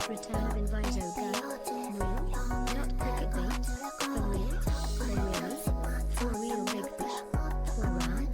Return of Invisoguy. Real, not cricket bait. For real, for real big fish. For round.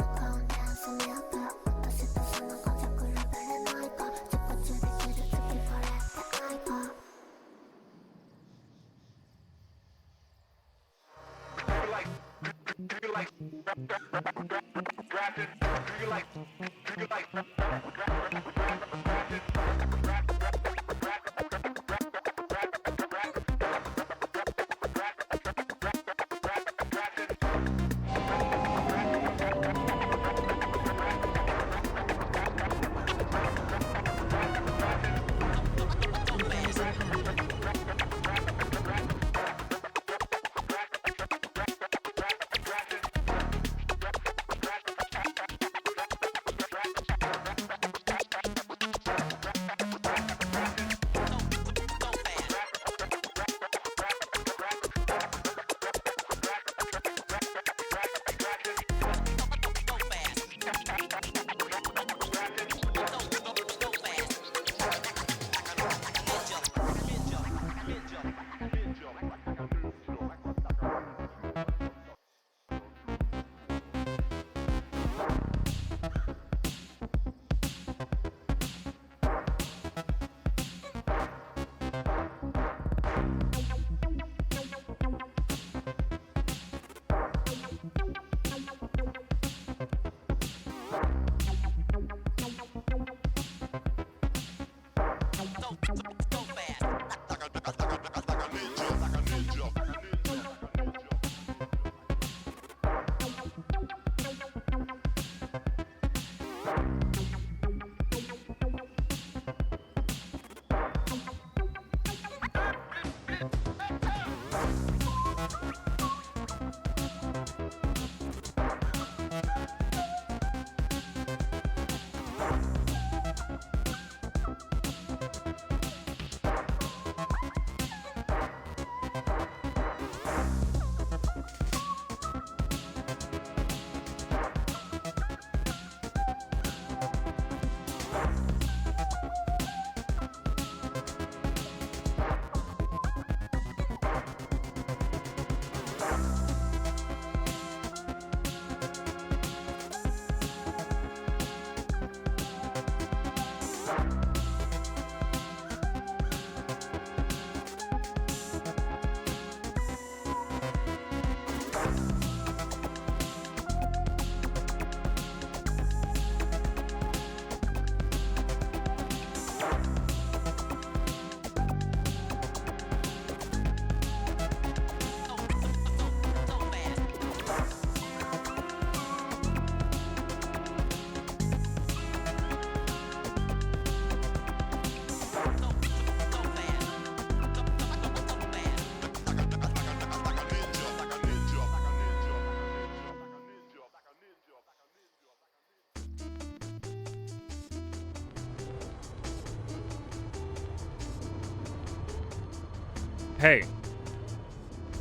Hey,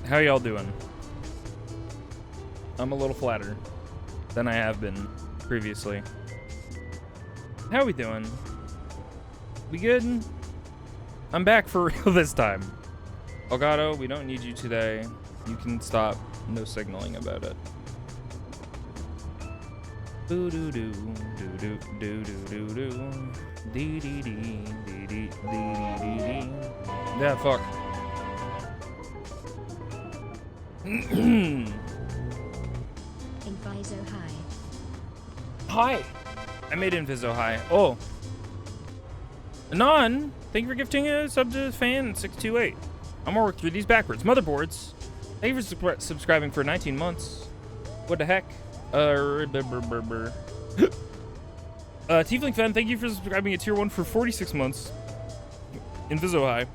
how y'all doing? I'm a little flatter than I have been previously. How we doing? We good? I'm back for real this time. Elgato, we don't need you today. You can stop. No signaling about it. Doo doo doo doo doo doo doo doo doo dee dee dee dee dee dee dee dee. Yeah, fuck. Invisoguy. Hi. I made Invisoguy. Oh. Anon, thank you for gifting a sub to fan628. I'm gonna work through these backwards. Motherboards. Thank you for subscribing for 19 months. What the heck? Tiefling Fan, thank you for subscribing at tier 1 for 46 months. Invisoguy.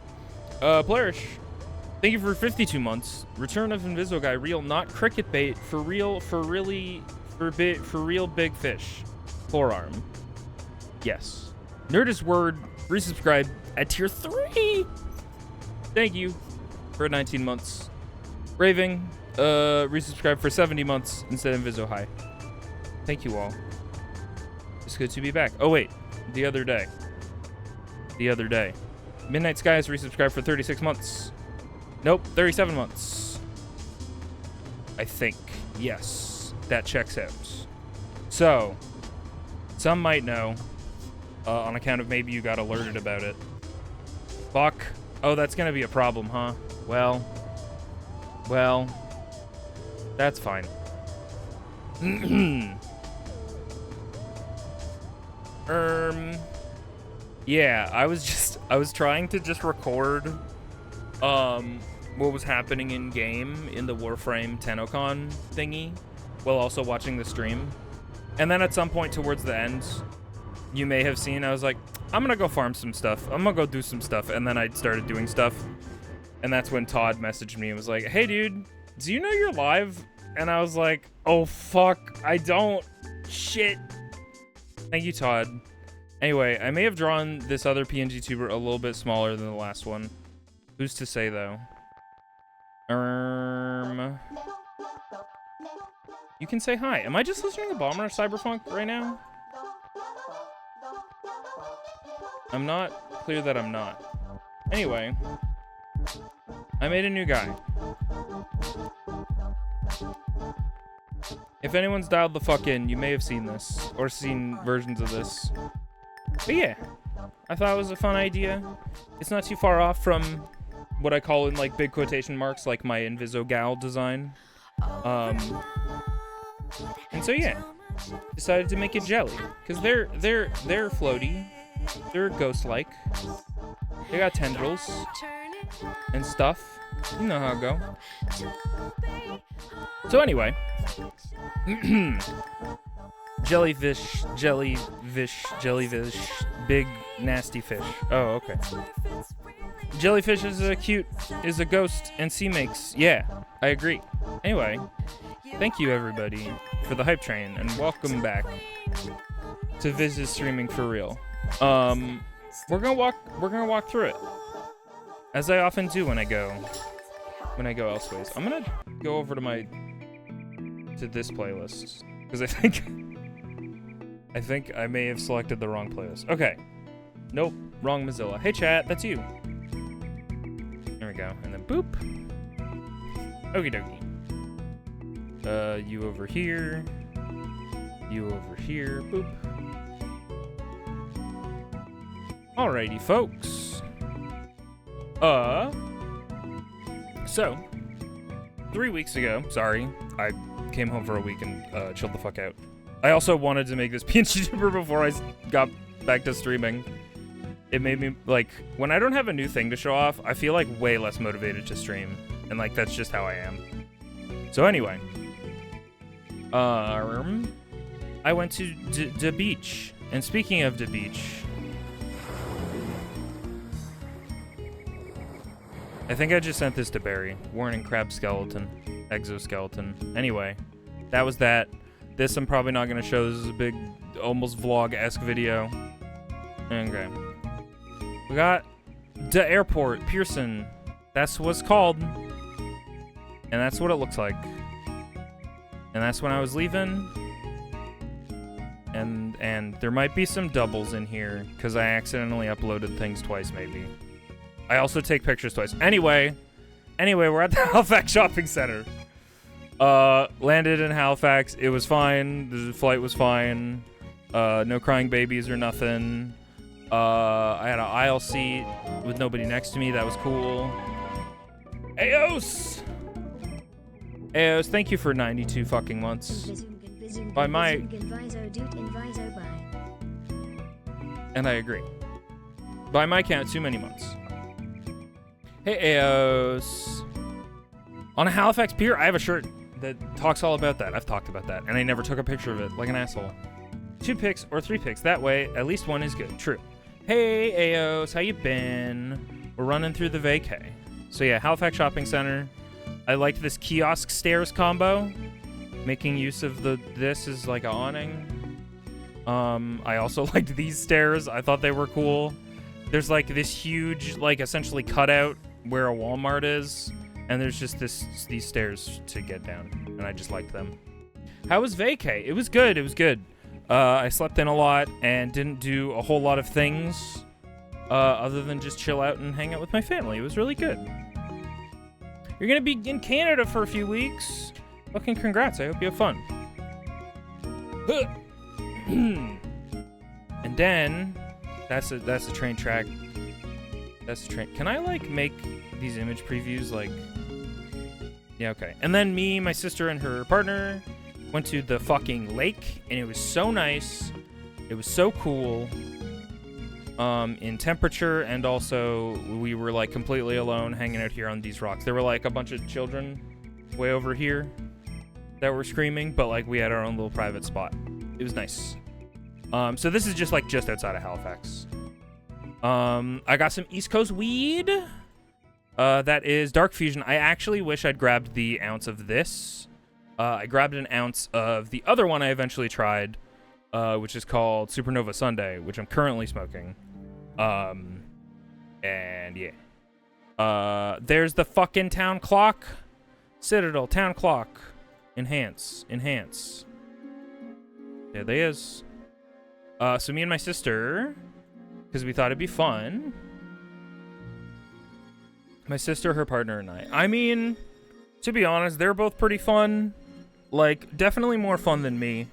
Plarish, thank you for 52 months. Return of Invisoguy, real, not cricket bait, for real, for real big fish. Forearm. Yes. Nerdist Word, resubscribed at tier 3. Thank you for 19 months. Raving, resubscribed for 70 months instead of Invisoguy. Thank you all. It's good to be back. Oh wait, the other day. Midnight Sky has resubscribed for 36 months. Nope, 37 months. I think. Yes, that checks out. So, some might know, on account of maybe you got alerted about it. Fuck. Oh, that's gonna be a problem, huh? Well, that's fine. Yeah, I was trying to just record, what was happening in game in the Warframe TennoCon thingy, while also watching the stream. And then at some point towards the end, you may have seen, I was like, I'm gonna go farm some stuff. I'm gonna go do some stuff. And then I started doing stuff. And that's when Todd messaged me and was like, hey dude, do you know you're live? And I was like, oh fuck, I don't. Shit. Thank you, Todd. Anyway, I may have drawn this other PNG tuber a little bit smaller than the last one. Who's to say though? You can say hi. Am I just listening to Bomber or Cyberpunk right now? I'm not clear that I'm not. Anyway, I made a new guy. If anyone's dialed the fuck in, you may have seen this, or seen versions of this. But yeah, I thought it was a fun idea. It's not too far off from what I call in like big quotation marks, like my Invisoguy design. And so yeah, decided to make it jelly, because they're floaty, they're ghost-like, they got tendrils and stuff. You know how it go. So anyway, jellyfish, big nasty fish. Oh, okay. Jellyfish is a ghost, and sea makes. Yeah, I agree. Anyway, thank you everybody for the hype train, and welcome back to Viz's streaming for real. We're gonna walk through it, as I often do when I go elseways. I'm gonna go over to this playlist, because I think I may have selected the wrong playlist. Okay. Nope, wrong Mozilla. Hey chat, that's you. There we go. And then boop. Okie dokie. You over here. You over here. Boop. Alrighty, folks. So 3 weeks ago, sorry, I came home for a week and chilled the fuck out. I also wanted to make this PNG tuber before I got back to streaming. It made me, like, when I don't have a new thing to show off, I feel like way less motivated to stream. And like, that's just how I am. So anyway. I went to the beach. And speaking of the beach, I think I just sent this to Barry. Warning, crab skeleton. Exoskeleton. Anyway, that was that. This I'm probably not going to show. This is a big, almost vlog-esque video. Okay. We got the airport, Pearson. That's what's called. And that's what it looks like. And that's when I was leaving. And there might be some doubles in here, because I accidentally uploaded things twice, maybe. I also take pictures twice. Anyway, we're at the Halifax Shopping Center. Landed in Halifax. It was fine. The flight was fine. No crying babies or nothing. I had an aisle seat with nobody next to me. That was cool. Aos, thank you for 92 fucking months. By my... And I agree. By my count, too many months. Hey, Aos. On a Halifax pier, I have a shirt that talks all about that. I've talked about that, and I never took a picture of it, like an asshole. 2 pics or 3 pics. That way, at least one is good. True. Hey, Aos, how you been? We're running through the Vacay. So yeah, Halifax Shopping Center. I liked this kiosk stairs combo. Making use of this is like an awning. I also liked these stairs. I thought they were cool. There's like this huge, like essentially cutout where a Walmart is, and there's just these stairs to get down, and I just liked them. How was Vacay? It was good. It was good. I slept in a lot and didn't do a whole lot of things. other than just chill out and hang out with my family. It was really good. You're gonna be in Canada for a few weeks. Fucking congrats. I hope you have fun. And then that's a train track. That's a train. Can I like make these image previews like? Yeah, okay. And then me, my sister, and her partner went to the fucking lake, and it was so nice. It was so cool. In temperature, and also we were like completely alone hanging out here on these rocks. There were like a bunch of children way over here that were screaming, but like we had our own little private spot. It was nice. So this is just like just outside of Halifax. I got some East Coast weed. That is Dark Fusion. I actually wish I'd grabbed the ounce of this. I grabbed an ounce of the other one I eventually tried, which is called Supernova Sunday, which I'm currently smoking. And yeah. There's the fucking town clock. Citadel, town clock. Enhance. There they is. So me and my sister, because we thought it'd be fun. My sister, her partner, and I mean, to be honest, they're both pretty fun. Like, definitely more fun than me.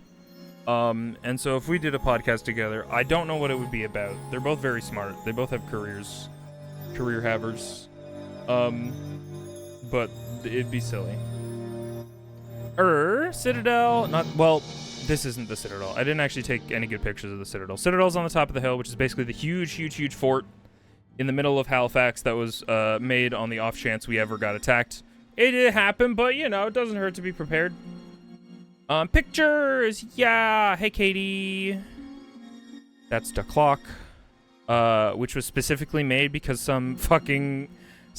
And so if we did a podcast together, I don't know what it would be about. They're both very smart. They both have careers. Career havers. But it'd be silly. Citadel, well, this isn't the Citadel. I didn't actually take any good pictures of the Citadel. Citadel's on the top of the hill, which is basically the huge fort in the middle of Halifax that was made on the off chance we ever got attacked. It did happen, but, you know, it doesn't hurt to be prepared. Pictures! Yeah! Hey, Katie! That's the clock, which was specifically made because some fucking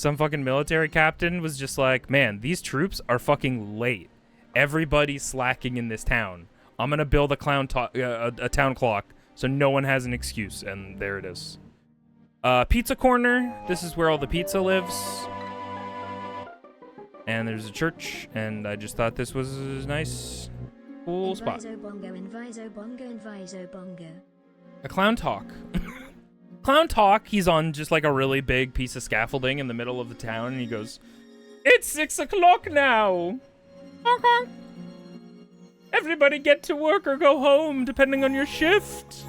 military captain was just like, man, these troops are fucking late. Everybody's slacking in this town. I'm gonna build a town clock so no one has an excuse, and there it is. Pizza corner. This is where all the pizza lives. And there's a church, and I just thought this was a nice, cool spot. Inviso bongo. A clown talk. Clown talk. He's on just like a really big piece of scaffolding in the middle of the town, and he goes, "It's 6 o'clock now. Okay. Everybody get to work or go home, depending on your shift.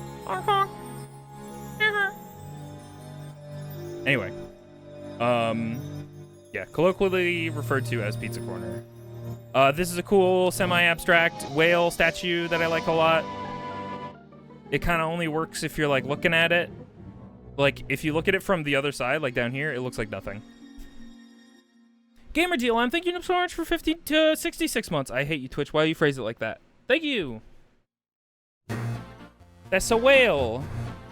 Anyway, yeah, colloquially referred to as Pizza Corner. This is a cool semi-abstract whale statue that I like a lot. It kind of only works if you're like looking at it. Like if you look at it from the other side, like down here, it looks like nothing. Gamer DLM, thank you so much for 50 to 66 months. I hate you, Twitch. Why do you phrase it like that? Thank you. That's a whale.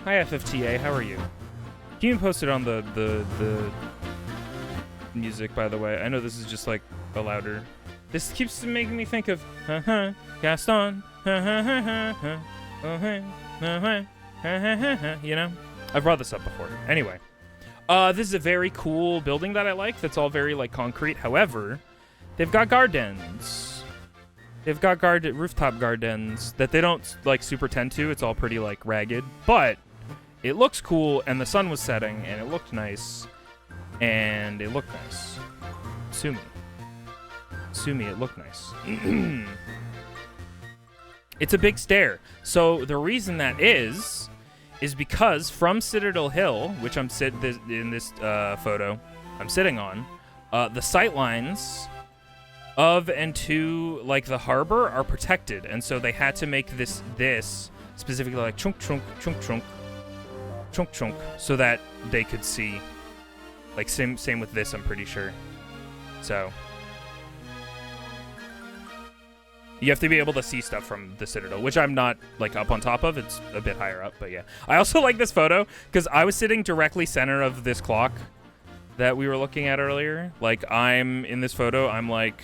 Hi, FFTA. How are you? Can you post it on the music, by the way? I know this is just like a louder. This keeps making me think of Gaston. You know? I've brought this up before. Anyway. This is a very cool building that I like. That's all very like concrete. However, they've got gardens. They've got rooftop gardens that they don't like super tend to. It's all pretty like ragged, but it looks cool. And the sun was setting, and it looked nice. And it looked nice. Sue me, it looked nice. It's a big stair. So the reason that is because from Citadel Hill, which I'm in this photo I'm sitting on, the sight lines of and to like the harbor are protected, and so they had to make this specifically like chunk, so that they could see. Like same with this, I'm pretty sure. So you have to be able to see stuff from the Citadel, which I'm not like up on top of. It's a bit higher up, but yeah. I also like this photo because I was sitting directly center of this clock that we were looking at earlier. Like I'm in this photo, I'm like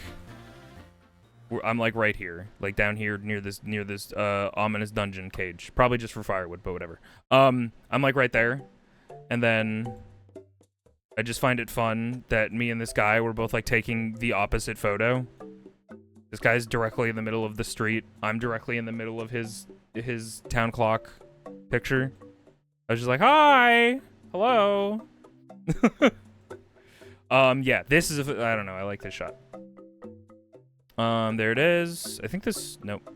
right here, like down here near this ominous dungeon cage. Probably just for firewood, but whatever. I'm like right there, and then I just find it fun that me and this guy were both like taking the opposite photo. This guy's directly in the middle of the street. I'm directly in the middle of his town clock picture. I was just like, hi! Hello. Yeah, this is I don't know. I like this shot. There it is. I think this. Nope.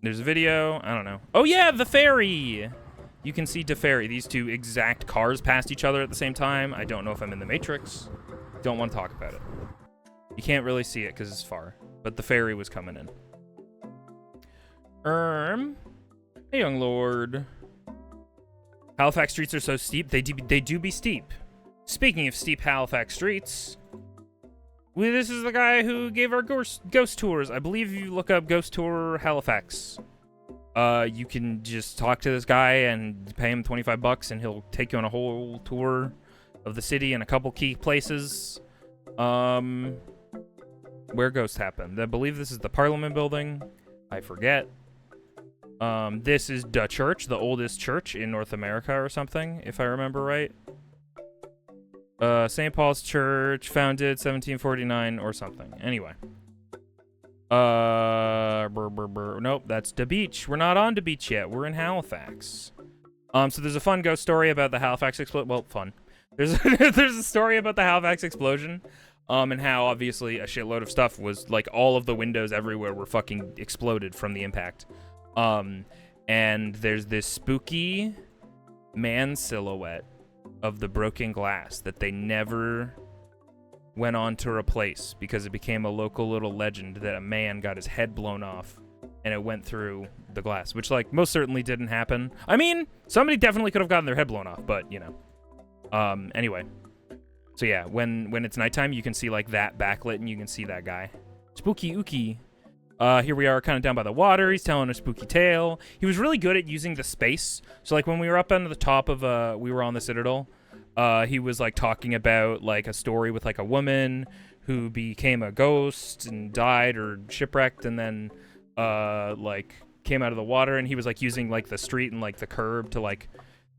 There's a video. I don't know. Oh yeah, the ferry. You can see the ferry. These two exact cars passed each other at the same time. I don't know if I'm in the Matrix. Don't want to talk about it. You can't really see it because it's far. But the ferry was coming in. Hey, young lord. Halifax streets are so steep. They do be steep. Speaking of steep Halifax streets, this is the guy who gave our ghost tours. I believe if you look up Ghost Tour Halifax, you can just talk to this guy and pay him $25 and he'll take you on a whole tour of the city and a couple key places. Where ghosts happen. I believe this is the Parliament building. I forget. This is the church, the oldest church in North America or something, if I remember right. St. Paul's Church, founded 1749 or something. Anyway. Nope, that's the beach. We're not on the beach yet. We're in Halifax. So there's a fun ghost story about the Halifax explosion. Well, fun. There's a story about the Halifax explosion. And how obviously a shitload of stuff was like all of the windows everywhere were fucking exploded from the impact. And there's this spooky man silhouette of the broken glass that they never went on to replace because it became a local little legend that a man got his head blown off and it went through the glass, which like most certainly didn't happen. I mean, somebody definitely could have gotten their head blown off, but you know. Anyway. So yeah, when it's nighttime, you can see like that backlit and you can see that guy. Spooky ookie. Here we are kind of down by the water. He's telling a spooky tale. He was really good at using the space. So like when we were up on the top of we were on the Citadel, he was like talking about like a story with like a woman who became a ghost and died or shipwrecked and then like came out of the water, and he was like using like the street and like the curb to like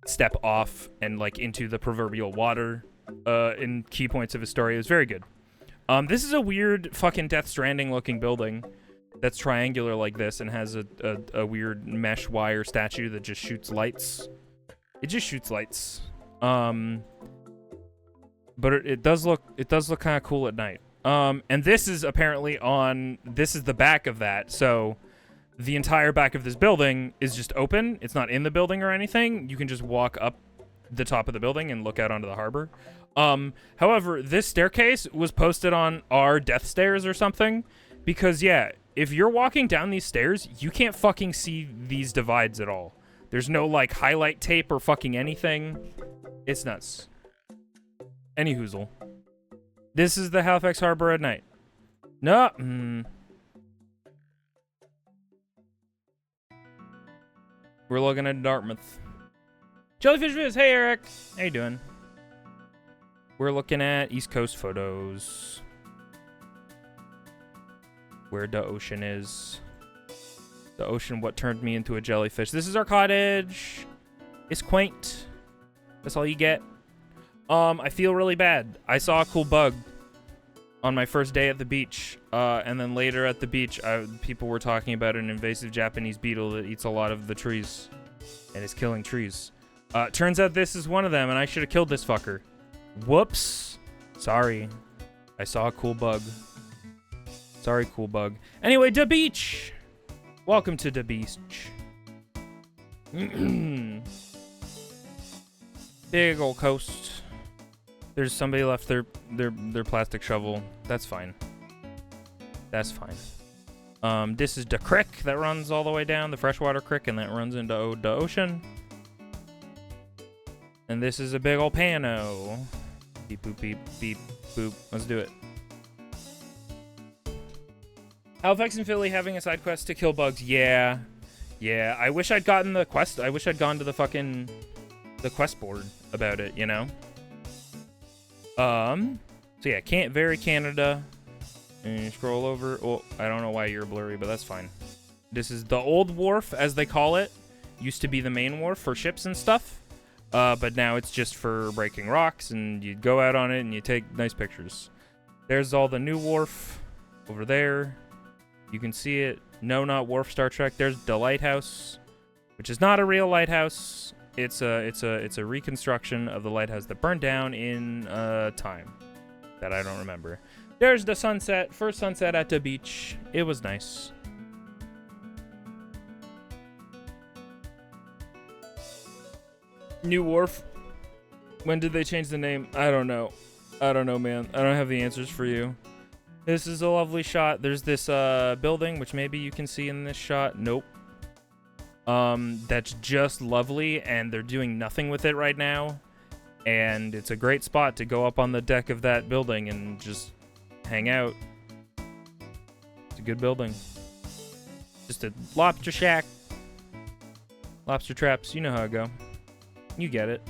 step off and like into the proverbial water in key points of his story. It was very good. This is a weird fucking Death Stranding looking building that's triangular like this and has a weird mesh wire statue that just shoots lights. It just shoots lights. But it does look kind of cool at night. And this is apparently this is the back of that. So the entire back of this building is just open. It's not in the building or anything. You can just walk up the top of the building and look out onto the harbor. However, this staircase was posted on our death stairs or something because yeah, if you're walking down these stairs, you can't fucking see these divides at all. There's no like highlight tape or fucking anything. It's nuts. Any hoozle. This is the Halifax Harbor at night. No. We're looking at Dartmouth. Jellyfish Viz. Hey, Eric. How you doing? We're looking at East Coast photos. Where the ocean is. The ocean, what turned me into a jellyfish. This is our cottage. It's quaint. That's all you get. I feel really bad. I saw a cool bug on my first day at the beach. And then later at the beach, people were talking about an invasive Japanese beetle that eats a lot of the trees and is killing trees. Turns out this is one of them, and I should have killed this fucker. Whoops. Sorry. I saw a cool bug. Sorry, cool bug. Anyway, the beach. Welcome to the beach. Big old coast. There's somebody left their plastic shovel. That's fine. That's fine. This is the creek that runs all the way down, the freshwater creek, and that runs into the ocean. And this is a big old pano. Beep, boop, beep, beep, boop. Let's do it. Halifax and Philly having a side quest to kill bugs. Yeah. Yeah. I wish I'd gotten the quest. I wish I'd gone to the quest board about it, you know? So yeah, very Canada. And you scroll over. Oh, I don't know why you're blurry, but that's fine. This is the old wharf, as they call it. Used to be the main wharf for ships and stuff. But now it's just for breaking rocks, and you go out on it and you take nice pictures. There's all the new wharf over there. You can see it. No, not wharf Star Trek. There's the lighthouse, which is not a real lighthouse. It's a reconstruction of the lighthouse that burned down in time that I don't remember. There's the sunset. First sunset at the beach. It was nice. New Wharf. When did they change the name? I don't know. I don't know, man. I don't have the answers for you. This is a lovely shot. There's this building, which maybe you can see in this shot. Nope. That's just lovely, and they're doing nothing with it right now. And it's a great spot to go up on the deck of that building and just hang out. It's a good building. Just a lobster shack. Lobster traps. You know how it go. You get it.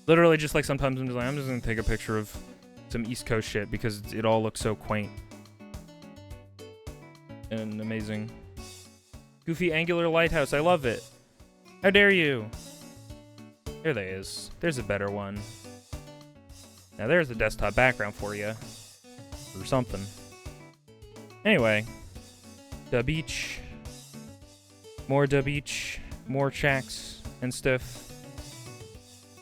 Literally, just like sometimes I'm just gonna take a picture of some East Coast shit because it all looks so quaint and amazing. Goofy angular lighthouse. I love it. How dare you? There they is. There's a better one. Now there's a desktop background for you. Or something. Anyway. The beach. More the beach. More shacks and stuff.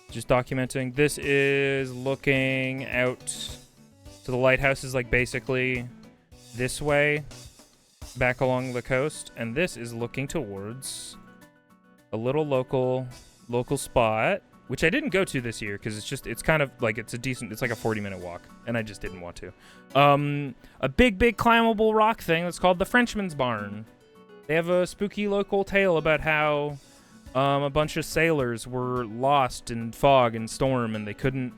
Just documenting. This is looking out. So the lighthouse is like basically this way. Back along the coast. And this is looking towards a little local spot, which I didn't go to this year because it's kind of like it's like a 40-minute walk, and I just didn't want to. A big climbable rock thing that's called the Frenchman's Barn. They have a spooky local tale about how a bunch of sailors were lost in fog and storm, and they couldn't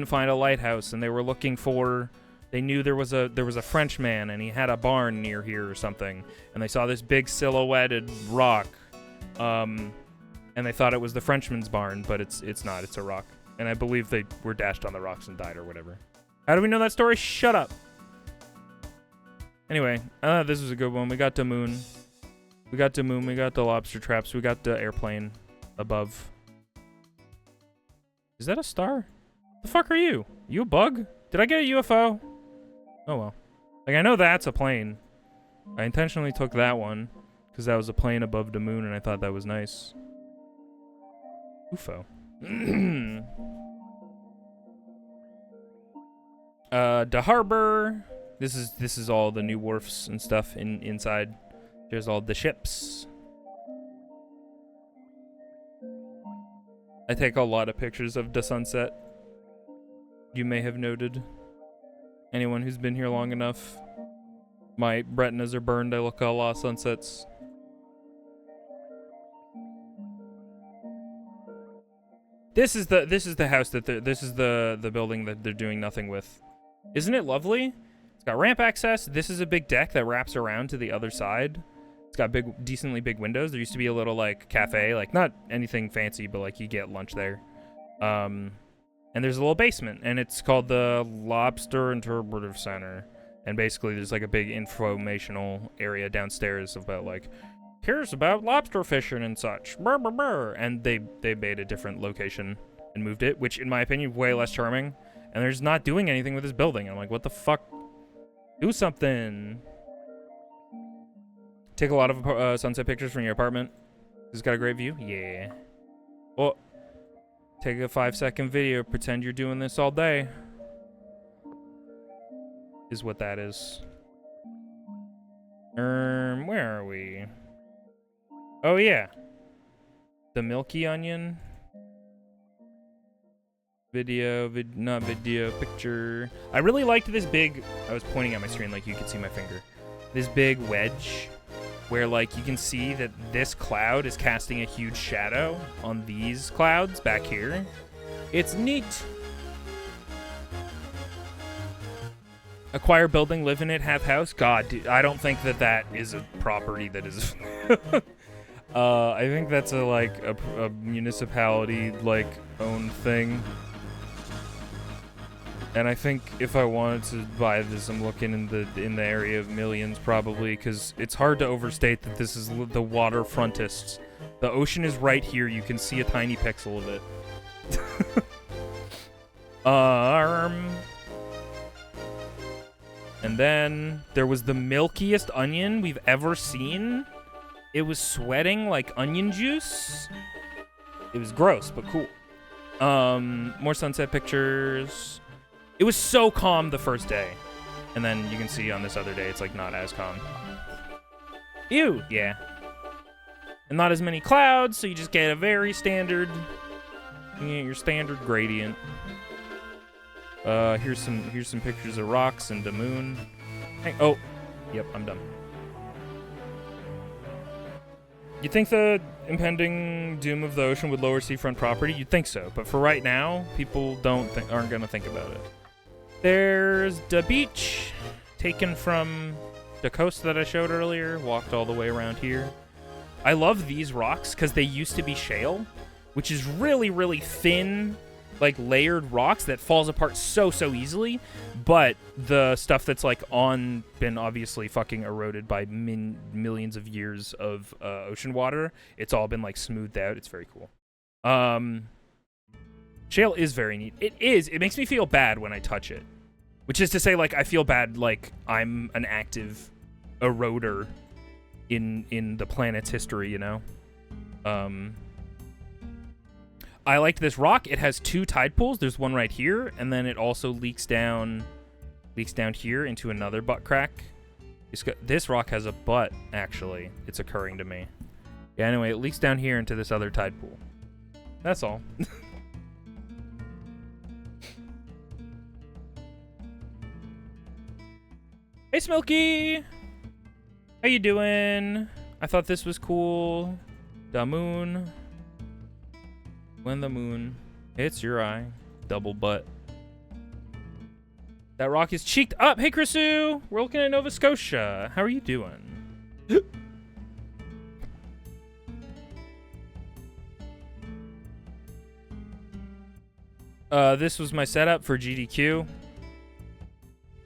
find a lighthouse, and they were looking for. They knew there was a Frenchman, and he had a barn near here or something, and they saw this big silhouetted rock. And they thought it was the Frenchman's Barn, but it's not. It's a rock. And I believe they were dashed on the rocks and died or whatever. How do we know that story? Shut up. Anyway, this was a good one. We got the moon. We got the moon. We got the lobster traps. We got the airplane above. Is that a star? The fuck are you? You a bug? Did I get a UFO? Oh, well. Like, I know that's a plane. I intentionally took that one because that was a plane above the moon, and I thought that was nice. UFO. The harbor. This is all the new wharfs and stuff inside. There's all the ships. I take a lot of pictures of the sunset. You may have noted. Anyone who's been here long enough. My retinas are burned. I look at a lot of sunsets. This is the house that this is the building that they're doing nothing with. Isn't it lovely? It's got ramp access. This is a big deck that wraps around to the other side. It's got decently big windows. There used to be a little like cafe, like not anything fancy, but like you get lunch there. And there's a little basement, and it's called the Lobster Interpretive Center. And basically, there's like a big informational area downstairs about like, here's about lobster fishing and such. Brr, brr, brr. And they made a different location and moved it, which in my opinion, way less charming. And they're just not doing anything with this building. I'm like, what the fuck? Do something. Take a lot of sunset pictures from your apartment. It's got a great view. Yeah. Well, take a 5-second video. Pretend you're doing this all day. Is what that is. Where are we? Oh yeah. The Milky Onion. Not video, picture. I really liked this big, I was pointing at my screen like you could see my finger. This big wedge where like you can see that this cloud is casting a huge shadow on these clouds back here. It's neat. Acquire building, live in it, have house. God, dude, I don't think that is a property that is... I think that's a municipality like owned thing. And I think if I wanted to buy this, I'm looking in the area of millions probably, because it's hard to overstate that this is the waterfrontist. The ocean is right here. You can see a tiny pixel of it. And then there was the milkiest onion we've ever seen. It was sweating like onion juice. It was gross, but cool. More sunset pictures. It was so calm the first day. And then you can see on this other day, it's like not as calm. Ew, yeah. And not as many clouds, so you just get a very standard, your standard gradient. Here's some pictures of rocks and the moon. Oh, yep, I'm done. You'd think the impending doom of the ocean would lower seafront property? You'd think so, but for right now, people aren't gonna think about it. There's the beach, taken from the coast that I showed earlier. Walked all the way around here. I love these rocks because they used to be shale, which is really, really thin, like layered rocks that falls apart so easily. But the stuff that's like been obviously fucking eroded by millions of years of ocean water, it's all been like smoothed out. It's very cool. Shale is very neat. It makes me feel bad when I touch it, which is to say, like, I feel bad like I'm an active eroder in the planet's history, you know? I liked this rock. It has 2 tide pools. There's one right here, and then it also leaks down here into another butt crack. This rock has a butt, actually. It's occurring to me. Yeah, anyway, it leaks down here into this other tide pool. That's all. Hey, Smilky! How you doing? I thought this was cool. The moon. When the moon hits your eye. Double butt. That rock is cheeked up. Hey, Chrisu! We're looking at Nova Scotia. How are you doing? This was my setup for GDQ.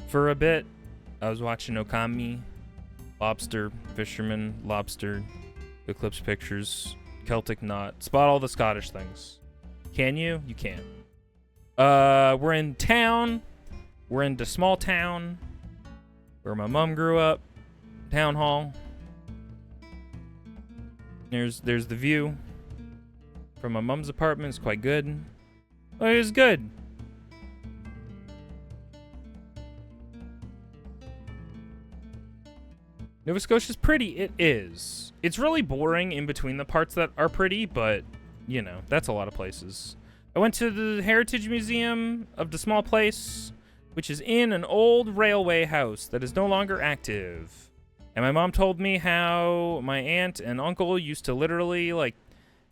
For a bit. I was watching Okami, lobster, fisherman, lobster, eclipse pictures, Celtic knot. Spot all the Scottish things. Can you? You can. We're in town. We're in the small town where my mom grew up. Town hall. There's the view from my mom's apartment. It's quite good. Oh, it was good. Nova Scotia's pretty. It is. It's really boring in between the parts that are pretty, but, you know, that's a lot of places. I went to the Heritage Museum of the small place, which is in an old railway house that is no longer active. And my mom told me how my aunt and uncle used to literally, like,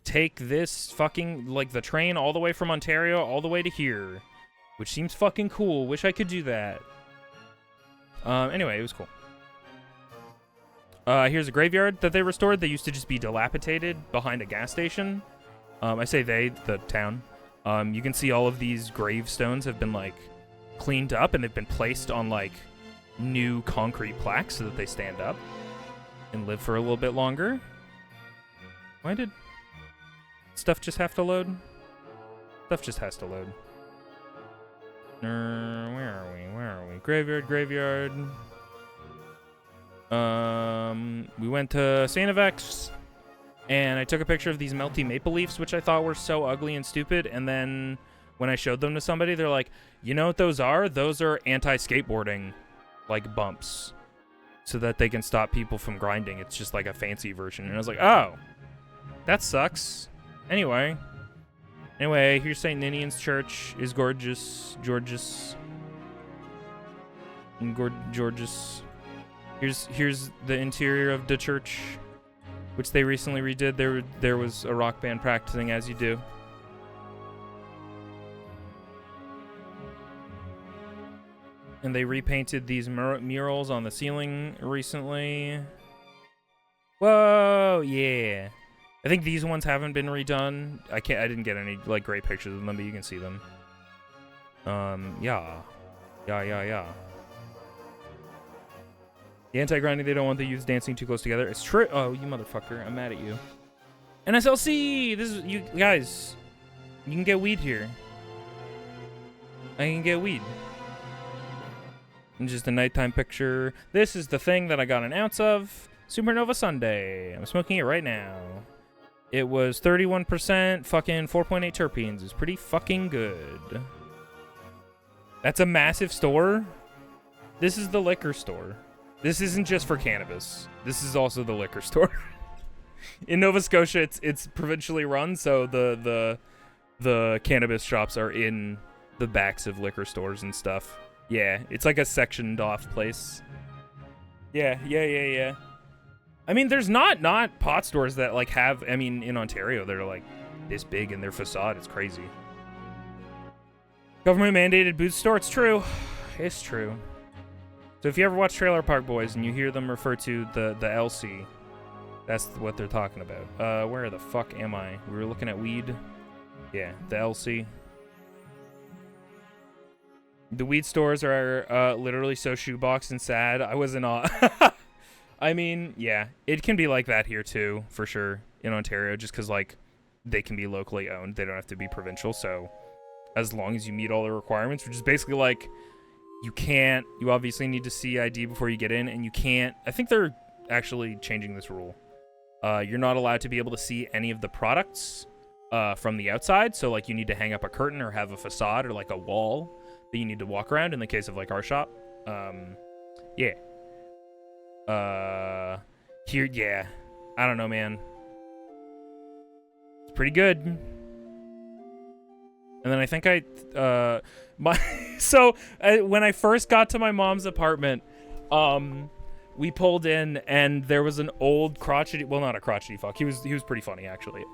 take this fucking, like, the train all the way from Ontario all the way to here, which seems fucking cool. Wish I could do that. Anyway, it was cool. Here's a graveyard that they restored. They used to just be dilapidated behind a gas station. I say they, the town. You can see all of these gravestones have been, like, cleaned up, and they've been placed on, like, new concrete plaques so that they stand up and live for a little bit longer. Why did stuff just have to load? Stuff just has to load. Where are we? Graveyard. We went to St. Avex, and I took a picture of these melty maple leaves, which I thought were so ugly and stupid, and then when I showed them to somebody, they're like, you know what those are? Those are anti-skateboarding, like, bumps, so that they can stop people from grinding. It's just like a fancy version. And I was like, oh, that sucks. Anyway, here's St. Ninian's Church. Is gorgeous. Gorgeous. Here's the interior of the church, which they recently redid. There was a rock band practicing, as you do. And they repainted these murals on the ceiling recently. Whoa, yeah. I think these ones haven't been redone. I didn't get any, like, great pictures of them, but you can see them. Yeah. The anti-grinding, they don't want the youths dancing too close together. It's true. Oh, you motherfucker. I'm mad at you. NSLC! This is, you guys, you can get weed here. I can get weed. And just a nighttime picture. This is the thing that I got an ounce of. Supernova Sunday. I'm smoking it right now. It was 31%, fucking 4.8 terpenes. It's pretty fucking good. That's a massive store. This is the liquor store. This isn't just for cannabis. This is also the liquor store. In Nova Scotia, it's provincially run, so the cannabis shops are in the backs of liquor stores and stuff. Yeah, it's like a sectioned off place. Yeah. I mean, there's not pot stores that like have, I mean, in Ontario, they're like this big in their facade. It's crazy. Government mandated booth store. It's true. It's true. So if you ever watch Trailer Park Boys and you hear them refer to the LC, that's what they're talking about. Where the fuck am I? We were looking at weed. Yeah, the LC. The weed stores are literally so shoebox and sad. I wasn't I mean, yeah, it can be like that here too, for sure, in Ontario, just because like they can be locally owned. They don't have to be provincial. So as long as you meet all the requirements, which is basically like you obviously need to see ID before you get in, and you can't, I think they're actually changing this rule. You're not allowed to be able to see any of the products from the outside. So like you need to hang up a curtain or have a facade or like a wall that you need to walk around in the case of like our shop. Yeah. Here, yeah. I don't know, man. It's pretty good. And then I think when I first got to my mom's apartment, we pulled in and there was an old crotchety, well, not a crotchety fuck. He was pretty funny actually.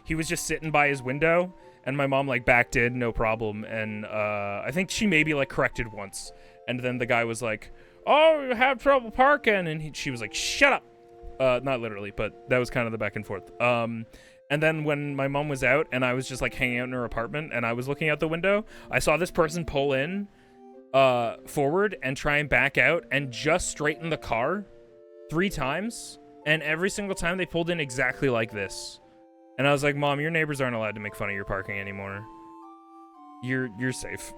He was just sitting by his window and my mom like backed in, no problem. And I think she maybe like corrected once. And then the guy was like, "Oh, you have trouble parking," and she was like, "Shut up." Not literally, but that was kind of the back and forth. And then when my mom was out and I was just like hanging out in her apartment and I was looking out the window, I saw this person pull in forward and try and back out and just straighten the car 3 times. And every single time they pulled in exactly like this. And I was like, "Mom, your neighbors aren't allowed to make fun of your parking anymore. You're safe."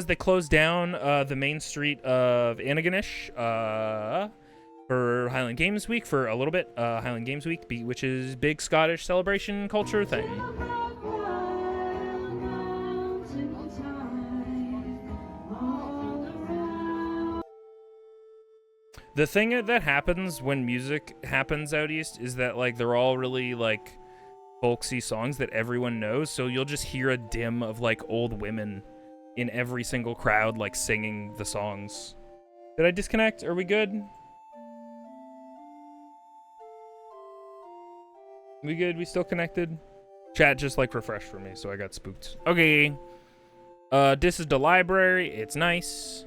They closed down the main street of Antigonish for Highland Games Week for a little bit. Highland Games Week, which is big Scottish celebration culture thing. The thing that happens when music happens out east is that like they're all really like folksy songs that everyone knows, so you'll just hear a dim of like old women in every single crowd like singing the songs. Did I disconnect? Are we good? We good? We still connected? Chat just like refreshed for me, so I got spooked. Okay. This is the library. It's nice.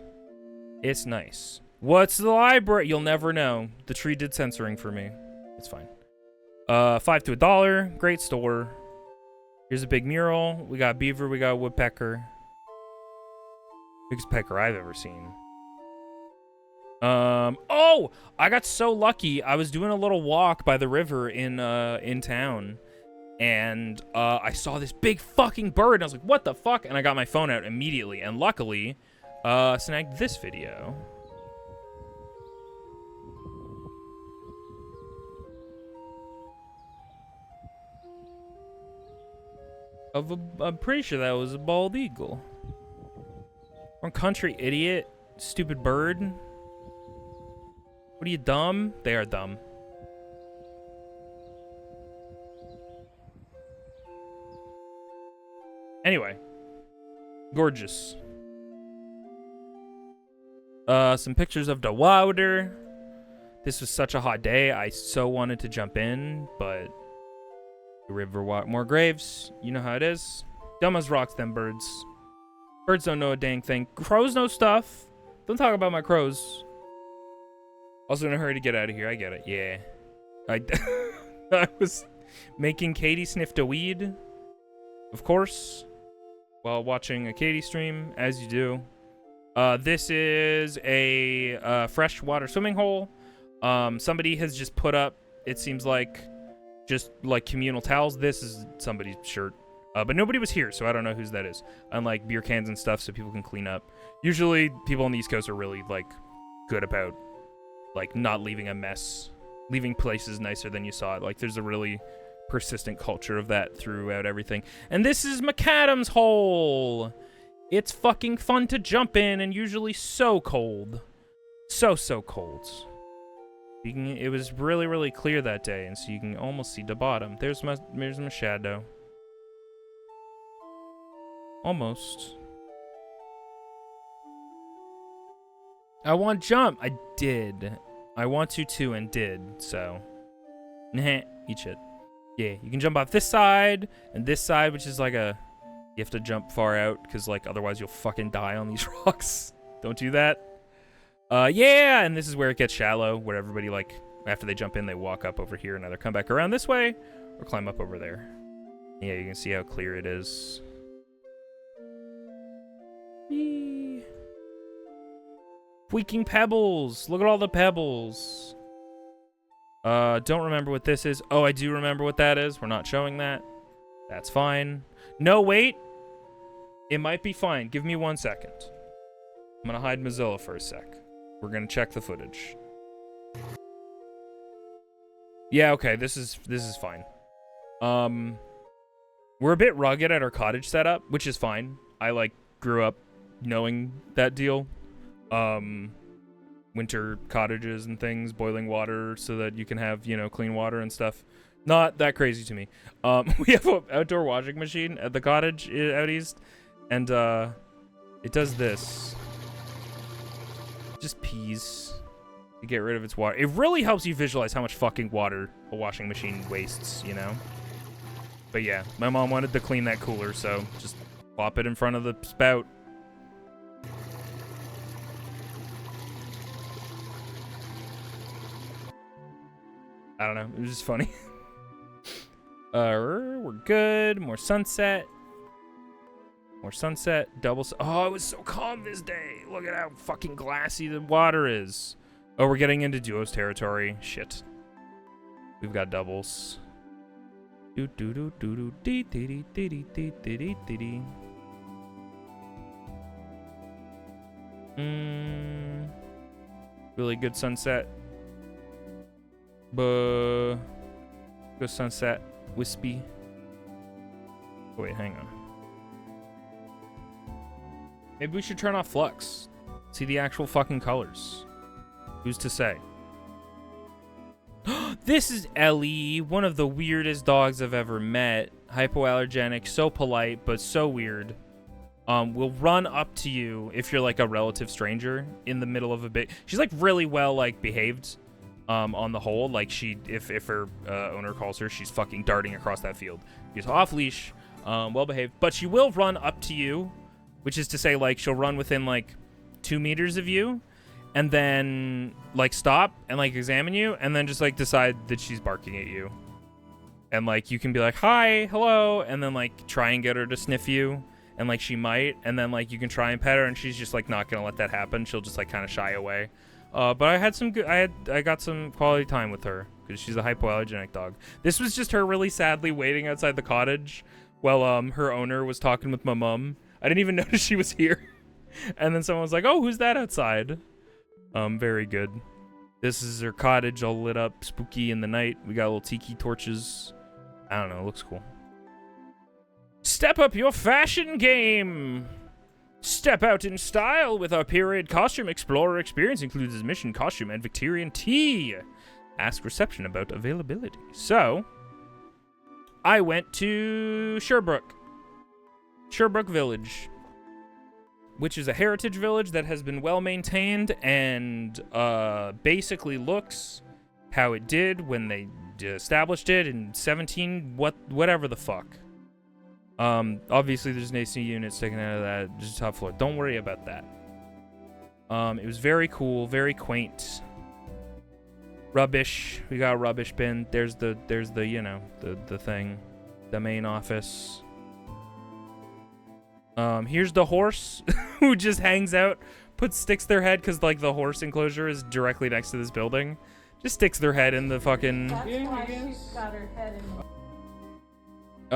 It's nice. What's the library? You'll never know. The tree did censoring for me. It's fine. 5 to $1. Great store. Here's a big mural. We got beaver. We got woodpecker. Biggest pecker I've ever seen. Oh, I got so lucky. I was doing a little walk by the river in town, and I saw this big fucking bird. And I was like, "What the fuck?" And I got my phone out immediately, and luckily, snagged this video. I'm pretty sure that was a bald eagle. Or country idiot, stupid bird. What are you, dumb? They are dumb. Anyway, gorgeous. Some pictures of the water. This was such a hot day. I so wanted to jump in, but the river water, more graves. You know how it is. Dumb as rocks, them birds. Birds don't know a dang thing. Crows know stuff. Don't talk about my crows. Also in a hurry to get out of here. I get it. Yeah. I was making Katie sniff the weed, of course, while watching a Katie stream, as you do. This is a freshwater swimming hole. Somebody has just put up, it seems like, just like communal towels. This is somebody's shirt. But nobody was here, so I don't know whose that is. Unlike beer cans and stuff, so people can clean up. Usually, people on the East Coast are really, like, good about, like, not leaving a mess. Leaving places nicer than you saw it. Like, there's a really persistent culture of that throughout everything. And this is McAdam's hole! It's fucking fun to jump in and usually so cold. So cold. It was really, really clear that day, and so you can almost see the bottom. There's my shadow. Almost. I want jump. I did. I want to too and did, so. Nah, eat shit. Yeah, you can jump off this side and this side, which is like a... You have to jump far out, because like otherwise you'll fucking die on these rocks. Don't do that. Yeah, and this is where it gets shallow, where everybody like, after they jump in, they walk up over here and either come back around this way or climb up over there. Yeah, you can see how clear it is. Tweaking pebbles. Look at all the pebbles. Don't remember what this is. Oh, I do remember what that is. We're not showing that. That's fine. No, wait. It might be fine. Give me 1 second. I'm gonna hide Mozilla for a sec. We're gonna check the footage. Yeah, okay. This is fine. We're a bit rugged at our cottage setup, which is fine. I like grew up knowing that deal. Winter cottages and things, boiling water so that you can have, you know, clean water and stuff. Not that crazy to me. We have an outdoor washing machine at the cottage out east, and it does this. Just pees to get rid of its water. It really helps you visualize how much fucking water a washing machine wastes, you know? But yeah, my mom wanted to clean that cooler, so just plop it in front of the spout. I don't know. It was just funny. We're good. More sunset. More sunset. Oh, it was so calm this day. Look at how fucking glassy the water is. Oh, we're getting into duos territory. Shit. We've got doubles. Do do do do do dee dee dee dee dee dee dee dee dee. Really good sunset. Good sunset. Wispy. Oh, wait, hang on. Maybe we should turn off flux. See the actual fucking colors. Who's to say? This is Ellie, one of the weirdest dogs I've ever met. Hypoallergenic, so polite, but so weird. Will run up to you if you're like a relative stranger in the middle of a bit. She's like really well like behaved. On the whole, like if her owner calls her, she's fucking darting across that field. She's off leash, well behaved, but she will run up to you, which is to say, like, she'll run within like 2 meters of you, and then like stop and like examine you, and then just like decide that she's barking at you, and like you can be like, hi, hello, and then like try and get her to sniff you, and like she might, and then like you can try and pet her, and she's just like not gonna let that happen. She'll just like kind of shy away. But I had some good. I got some quality time with her because she's a hypoallergenic dog. This was just her really sadly waiting outside the cottage while her owner was talking with my mom. I didn't even notice she was here, and then someone was like, "Oh, who's that outside?" Very good. This is her cottage, all lit up, spooky in the night. We got little tiki torches. I don't know. It looks cool. Step up your fashion game. Step out in style with our period costume explorer experience. Includes mission costume and Victorian tea. Ask reception about availability. So, I went to Sherbrooke Village, which is a heritage village that has been well maintained and basically looks how it did when they established it in whatever the fuck. Obviously there's an AC unit sticking out of that, just top floor. Don't worry about that. It was very cool, very quaint. Rubbish. We got a rubbish bin. There's the you know, the thing. The main office. Here's the horse who just hangs out, sticks their head, because like the horse enclosure is directly next to this building. Just sticks their head in the fucking... That's why she's got her head in...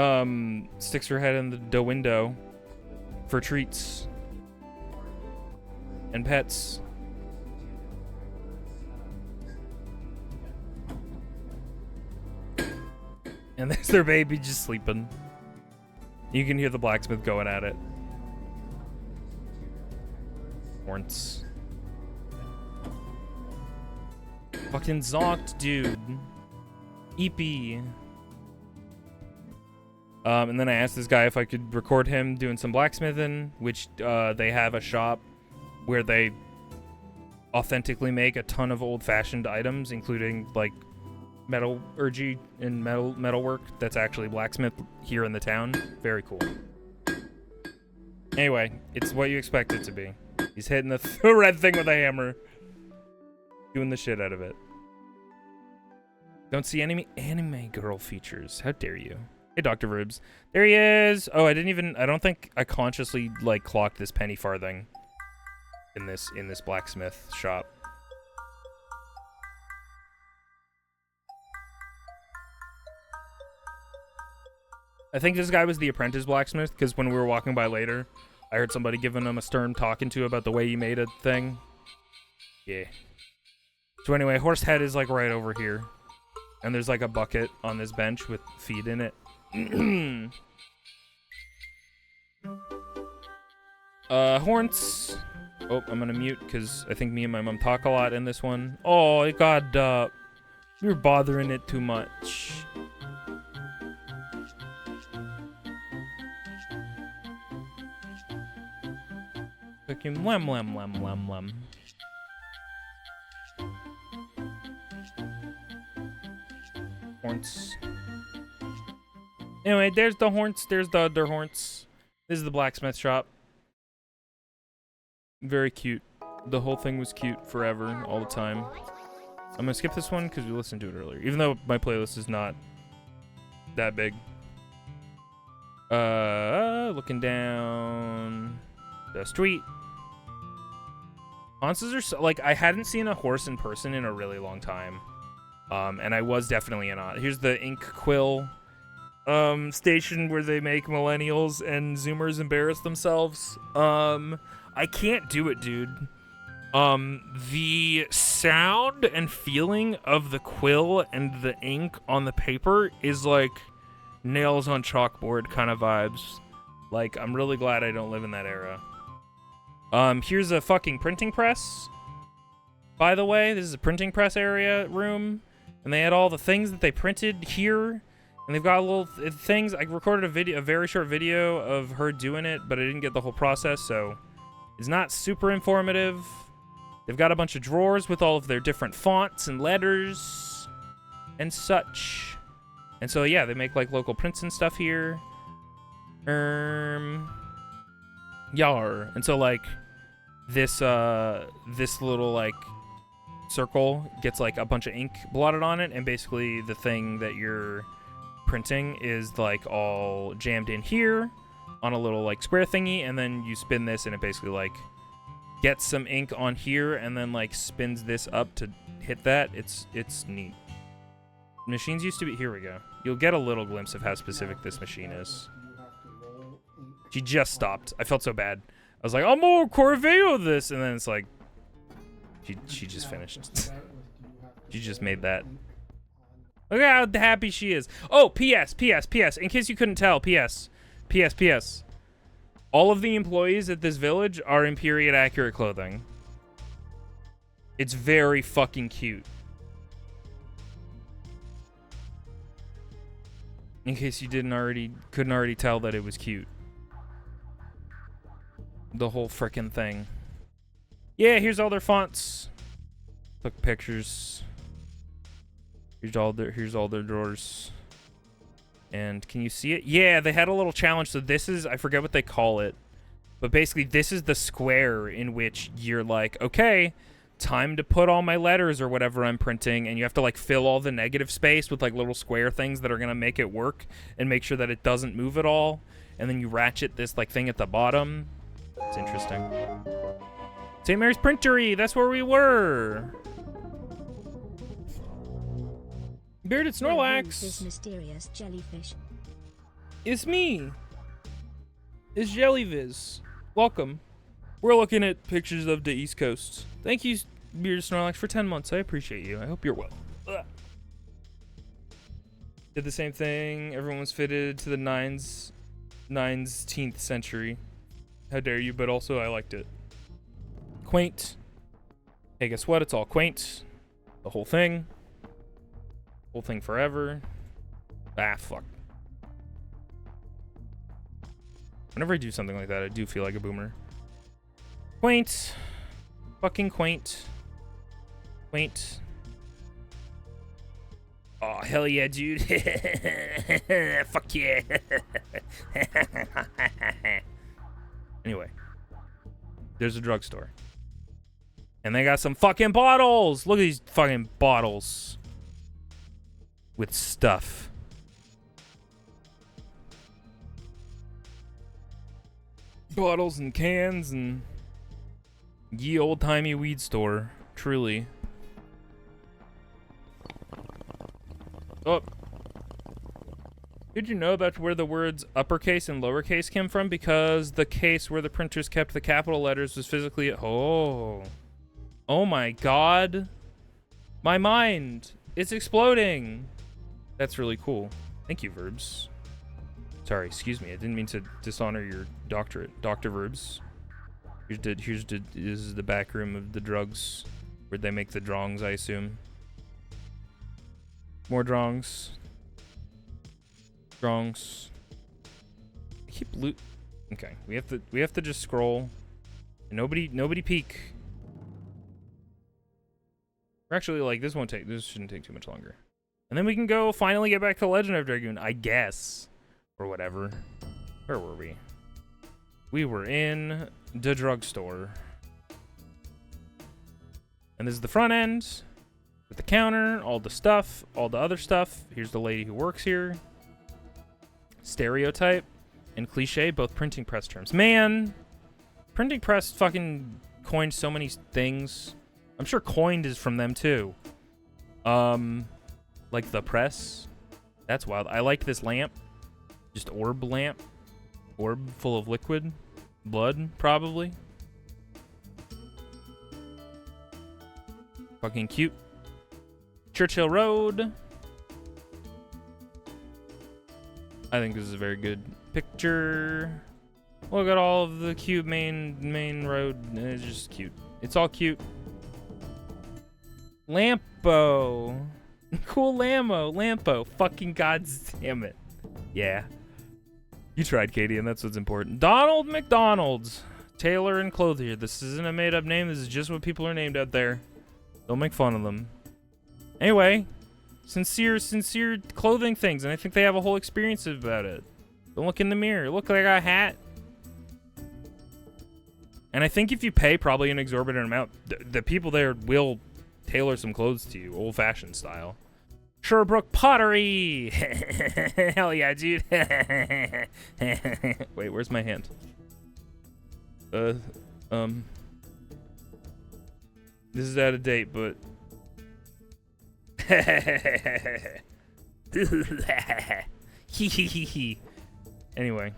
Sticks her head in the window for treats and pets. And there's their baby just sleeping. You can hear the blacksmith going at it. Horns. Fucking zonked, dude. Eepy. And then I asked this guy if I could record him doing some blacksmithing, which they have a shop where they authentically make a ton of old-fashioned items, including like metallurgy and metalwork that's actually blacksmith here in the town. Very cool. Anyway, it's what you expect it to be. He's hitting the red thing with a hammer. Doing the shit out of it. Don't see any anime girl features. How dare you? Hey, Dr. Rubes. There he is. Oh, I don't think I consciously like clocked this penny farthing in this blacksmith shop. I think this guy was the apprentice blacksmith, because when we were walking by later, I heard somebody giving him a stern talking to about the way he made a thing. Yeah. So anyway, horse head is like right over here. And there's like a bucket on this bench with feed in it. Horns. Oh, I'm gonna mute because I think me and my mom talk a lot in this one. Oh, it got you're bothering it too much. Fucking lem. Horns. Anyway, there's the horns. There's the other horns. This is the blacksmith shop. Very cute. The whole thing was cute forever, all the time. I'm gonna skip this one because we listened to it earlier, even though my playlist is not that big. Looking down the street. Horses are so, like, I hadn't seen a horse in person in a really long time. And I was definitely in on. Here's the ink quill station where they make millennials and zoomers embarrass themselves. I can't do it, dude. The sound and feeling of the quill and the ink on the paper is like nails on chalkboard kind of vibes. Like, I'm really glad I don't live in that era. Here's a fucking printing press. By the way, this is a printing press area room. And they had all the things that they printed here. And they've got little things. I recorded a very short video of her doing it, but I didn't get the whole process, so it's not super informative. They've got a bunch of drawers with all of their different fonts and letters and such. And so, yeah, they make, like, local prints and stuff here. Yar. And so, like, this little, like, circle gets, like, a bunch of ink blotted on it, and basically the thing that you're printing is, like, all jammed in here on a little, like, square thingy, and then you spin this, and it basically, like, gets some ink on here, and then, like, spins this up to hit that. It's neat. Machines used to be... Here we go. You'll get a little glimpse of how specific this machine is. She just stopped. I felt so bad. I was like, I'm gonna record a video of this, and then it's like, she just finished. She just made that. Look at how happy she is. Oh, P.S. In case you couldn't tell, P.S. All of the employees at this village are in period accurate clothing. It's very fucking cute. In case you couldn't already tell that it was cute. The whole frickin' thing. Yeah, here's all their fonts. Took pictures. Here's all their drawers. And can you see it? Yeah, they had a little challenge. So this is, I forget what they call it, but basically this is the square in which you're like, okay, time to put all my letters or whatever I'm printing, and you have to like fill all the negative space with like little square things that are gonna make it work and make sure that it doesn't move at all. And then you ratchet this like thing at the bottom. It's interesting. St. Mary's Printery, that's where we were. Bearded Snorlax. This mysterious jellyfish. It's me. It's Jellyviz. Welcome. We're looking at pictures of the East Coast. Thank you, Beard Snorlax, for 10 months. I appreciate you. I hope you're well. Ugh. Did the same thing. Everyone was fitted to the 19th century. How dare you, but also I liked it. Quaint. Hey, guess what? It's all quaint. The whole thing. Whole thing forever. Ah, fuck. Whenever I do something like that, I do feel like a boomer. Quaint. Fucking quaint. Quaint. Oh, hell yeah, dude. Fuck yeah. Anyway. There's a drugstore. And they got some fucking bottles. Look at these fucking bottles. With stuff. Bottles and cans and ye old-timey weed store. Truly. Oh. Did you know that's where the words uppercase and lowercase came from? Because the case where the printers kept the capital letters was physically... Oh. Oh my god. My mind. It's exploding. That's really cool. Thank you, Verbs. Sorry, excuse me. I didn't mean to dishonor your doctorate. Dr. Verbs. This is the back room of the drugs. Where they make the drongs, I assume. More drongs. Drongs. I keep loot. Okay, we have to just scroll. Nobody peek. We're actually like this shouldn't take too much longer. And then we can go finally get back to Legend of Dragoon, I guess. Or whatever. Where were we? We were in the drugstore. And this is the front end. With the counter, all the stuff, all the other stuff. Here's the lady who works here. Stereotype and cliche, both printing press terms. Man! Printing press fucking coined so many things. I'm sure coined is from them too. Like the press. That's wild. I like this lamp. Just orb lamp. Orb full of liquid. Blood, probably. Fucking cute. Churchill Road. I think this is a very good picture. Look at all of the cute main road. It's just cute. It's all cute. Lampo. Cool Lampo. Fucking goddamn it. Yeah. You tried, Katie, and that's what's important. Donald McDonald's. Tailor and clothier. This isn't a made-up name. This is just what people are named out there. Don't make fun of them. Anyway, sincere clothing things, and I think they have a whole experience about it. Don't look in the mirror. Look, I got a hat. And I think if you pay probably an exorbitant amount, the people there will tailor some clothes to you, old-fashioned style. Sherbrooke Pottery! Hell yeah, dude. Wait, where's my hand? This is out of date, but... Anyway.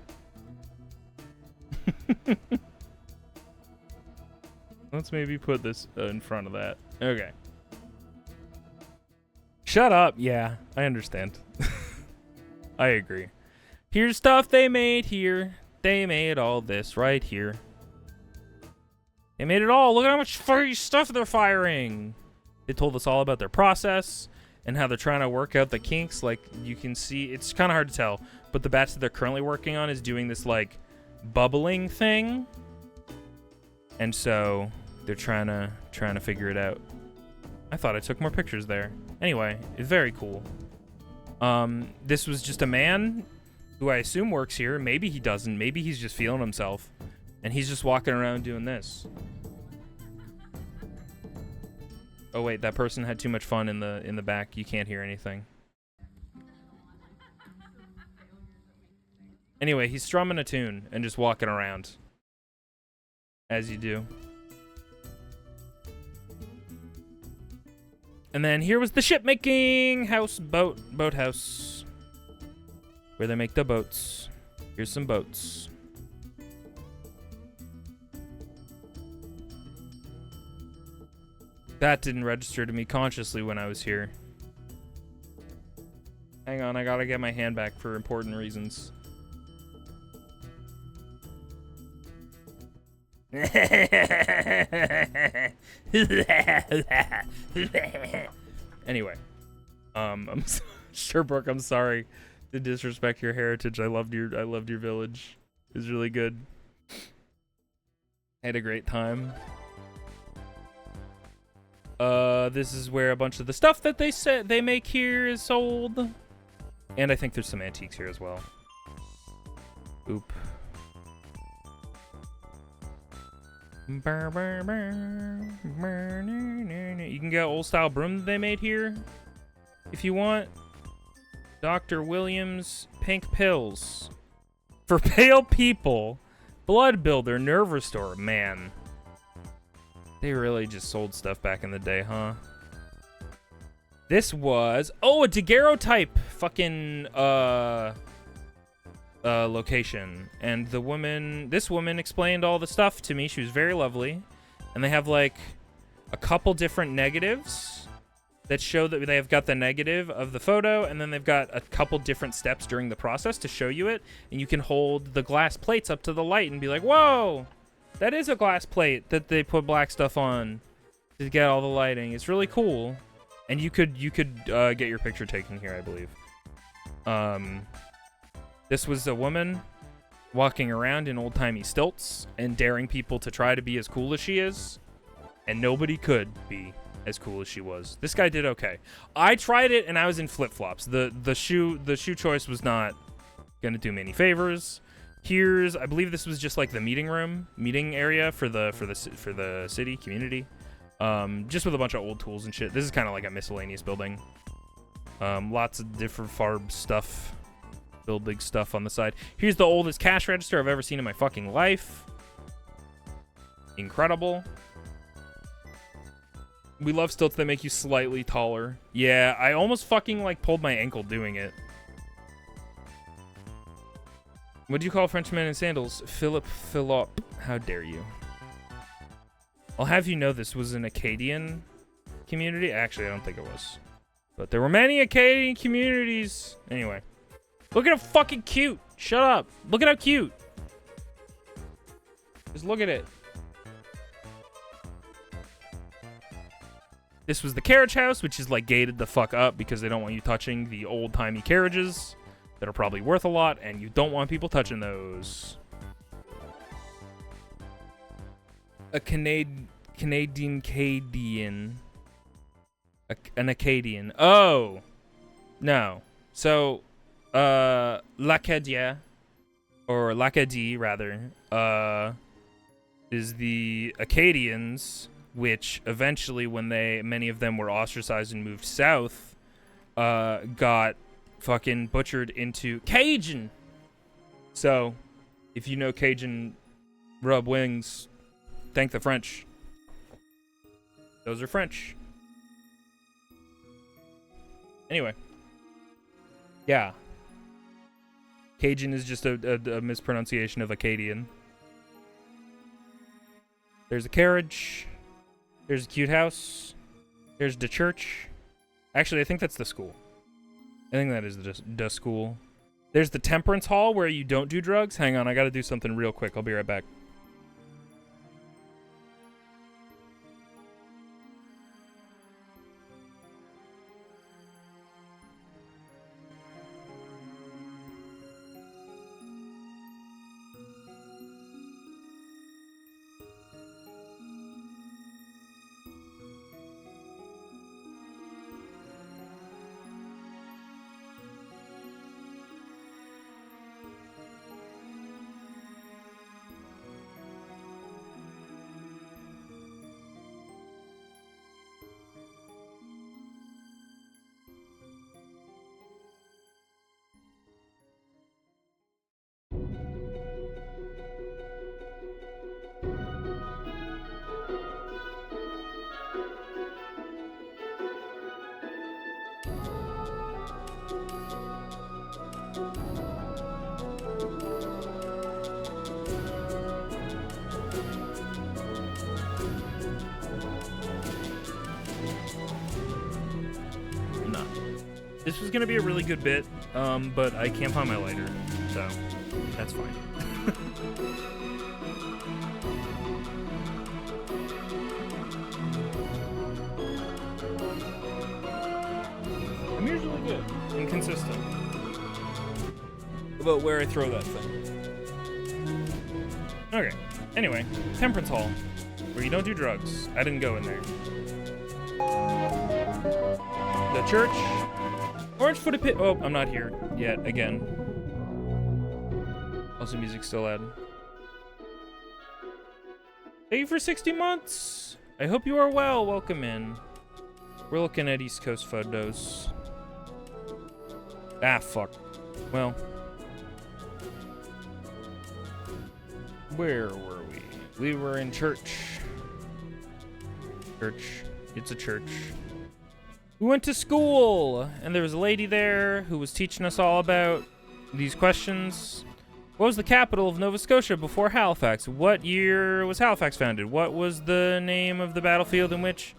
Let's maybe put this in front of that. Okay. Shut up. Yeah, I understand. I agree. Here's stuff they made here. They made all this right here. They made it all. Look at how much free stuff they're firing. They told us all about their process and how they're trying to work out the kinks. Like, you can see, it's kind of hard to tell, but the batch that they're currently working on is doing this, like, bubbling thing. And so they're trying to figure it out. I thought I took more pictures there. Anyway, it's very cool. This was just a man who I assume works here. Maybe he doesn't. Maybe he's just feeling himself. And he's just walking around doing this. Oh wait, that person had too much fun in the back. You can't hear anything. Anyway, he's strumming a tune and just walking around. As you do. And then here was the shipmaking house, boathouse. where they make the boats. Here's some boats. That didn't register to me consciously when I was here. Hang on, I gotta get my hand back for important reasons. Anyway, I'm sure, Brooke, I'm sorry to disrespect your heritage. I loved your village. It was really good. I had a great time. This is where a bunch of the stuff that they make here is sold. And I think there's some antiques here as well. Oop. You can get old style broom that they made here if you want. Dr. Williams pink pills for pale people. Blood builder, nerve restorer. Man, they really just sold stuff back in the day, huh? This was a daguerreotype fucking location, and this woman explained all the stuff to me. She was very lovely, and they have like a couple different negatives that show that they have got the negative of the photo, and then they've got a couple different steps during the process to show you it, and you can hold the glass plates up to the light and be like, whoa, that is a glass plate that they put black stuff on to get all the lighting. It's really cool. And you could get your picture taken here, I believe. This was a woman walking around in old-timey stilts and daring people to try to be as cool as she is, and nobody could be as cool as she was. This guy did okay. I tried it and I was in flip-flops. The shoe choice was not gonna do me any favors. I believe this was just like the meeting area for the city community. Just with a bunch of old tools and shit. This is kind of like a miscellaneous building. Lots of different farb stuff. Building stuff on the side. Here's the oldest cash register I've ever seen in my fucking life. Incredible. We love stilts that make you slightly taller. Yeah, I almost fucking like pulled my ankle doing it. What do you call Frenchman in sandals? Philip. How dare you? I'll have you know this was an Acadian community. Actually, I don't think it was. But there were many Acadian communities. Anyway. Look at how fucking cute. Shut up. Look at how cute. Just look at it. This was the carriage house, which is like gated the fuck up because they don't want you touching the old-timey carriages that are probably worth a lot, and you don't want people touching those. A Canadian. An Acadian. Oh. No. So, l'Acadia, or l'Acadie, rather, is the Acadians, which eventually, when many of them were ostracized and moved south, got fucking butchered into Cajun. So, if you know Cajun rub wings, thank the French. Those are French. Anyway. Yeah. Cajun is just a mispronunciation of Acadian. There's a carriage. There's a cute house. There's the church. Actually, I think that's the school. I think that is the school. There's the temperance hall where you don't do drugs. Hang on, I gotta do something real quick. I'll be right back. This was gonna be a really good bit, but I can't find my lighter, so that's fine. I'm usually good and consistent about where I throw that thing. Okay. Anyway, Temperance Hall, where you don't do drugs. I didn't go in there. The church. Orange-footed pit. Oh, I'm not here yet. Again. Also, music still loud. Thank you for 60 months. I hope you are well. Welcome in. We're looking at East Coast photos. Ah, fuck. Well. Where were we? We were in church. Church. It's a church. We went to school, and there was a lady there who was teaching us all about these questions. What was the capital of Nova Scotia before Halifax? What year was Halifax founded? What was the name of the battlefield in which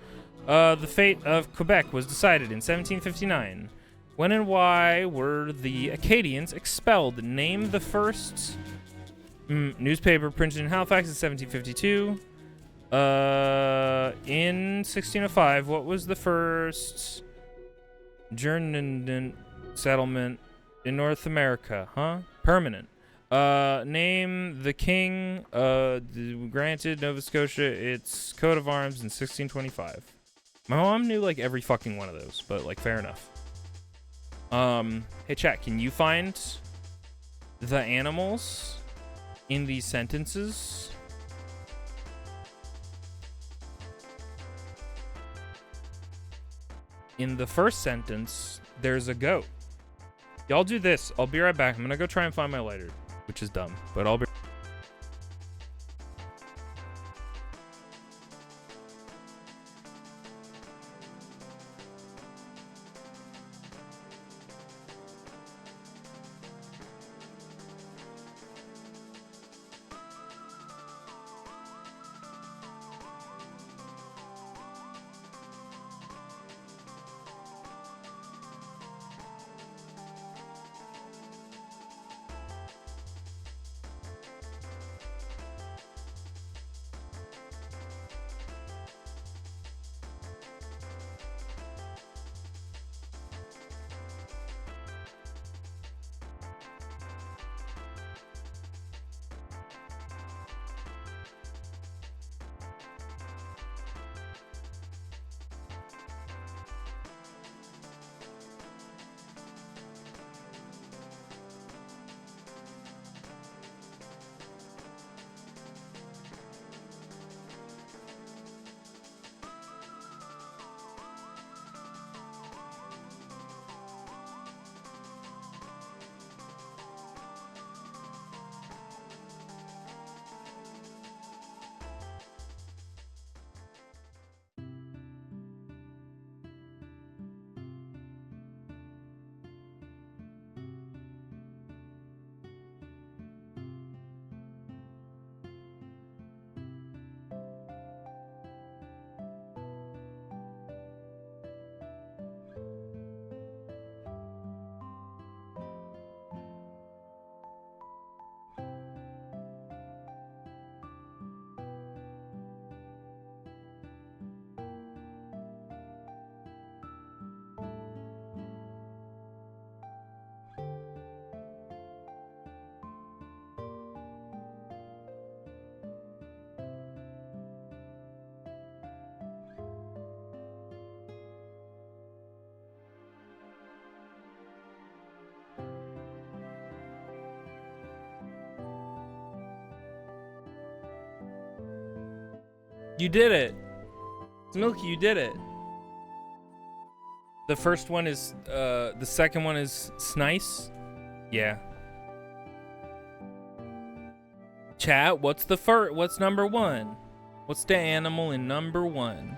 the fate of Quebec was decided in 1759? When and why were the Acadians expelled? Name the first newspaper printed in Halifax in 1752. In 1605, what was the first German settlement in North America? Permanent. Name the king granted Nova Scotia its coat of arms in 1625. My mom knew like every fucking one of those, but like fair enough. Hey chat, can you find the animals in these sentences? In the first sentence, there's a goat. Y'all do this. I'll be right back. I'm gonna go try and find my lighter, which is dumb, but I'll be... You did it. Milky, you did it. The first one is, the second one is Snice. Yeah. Chat, what's the first, what's number one? What's the animal in number one?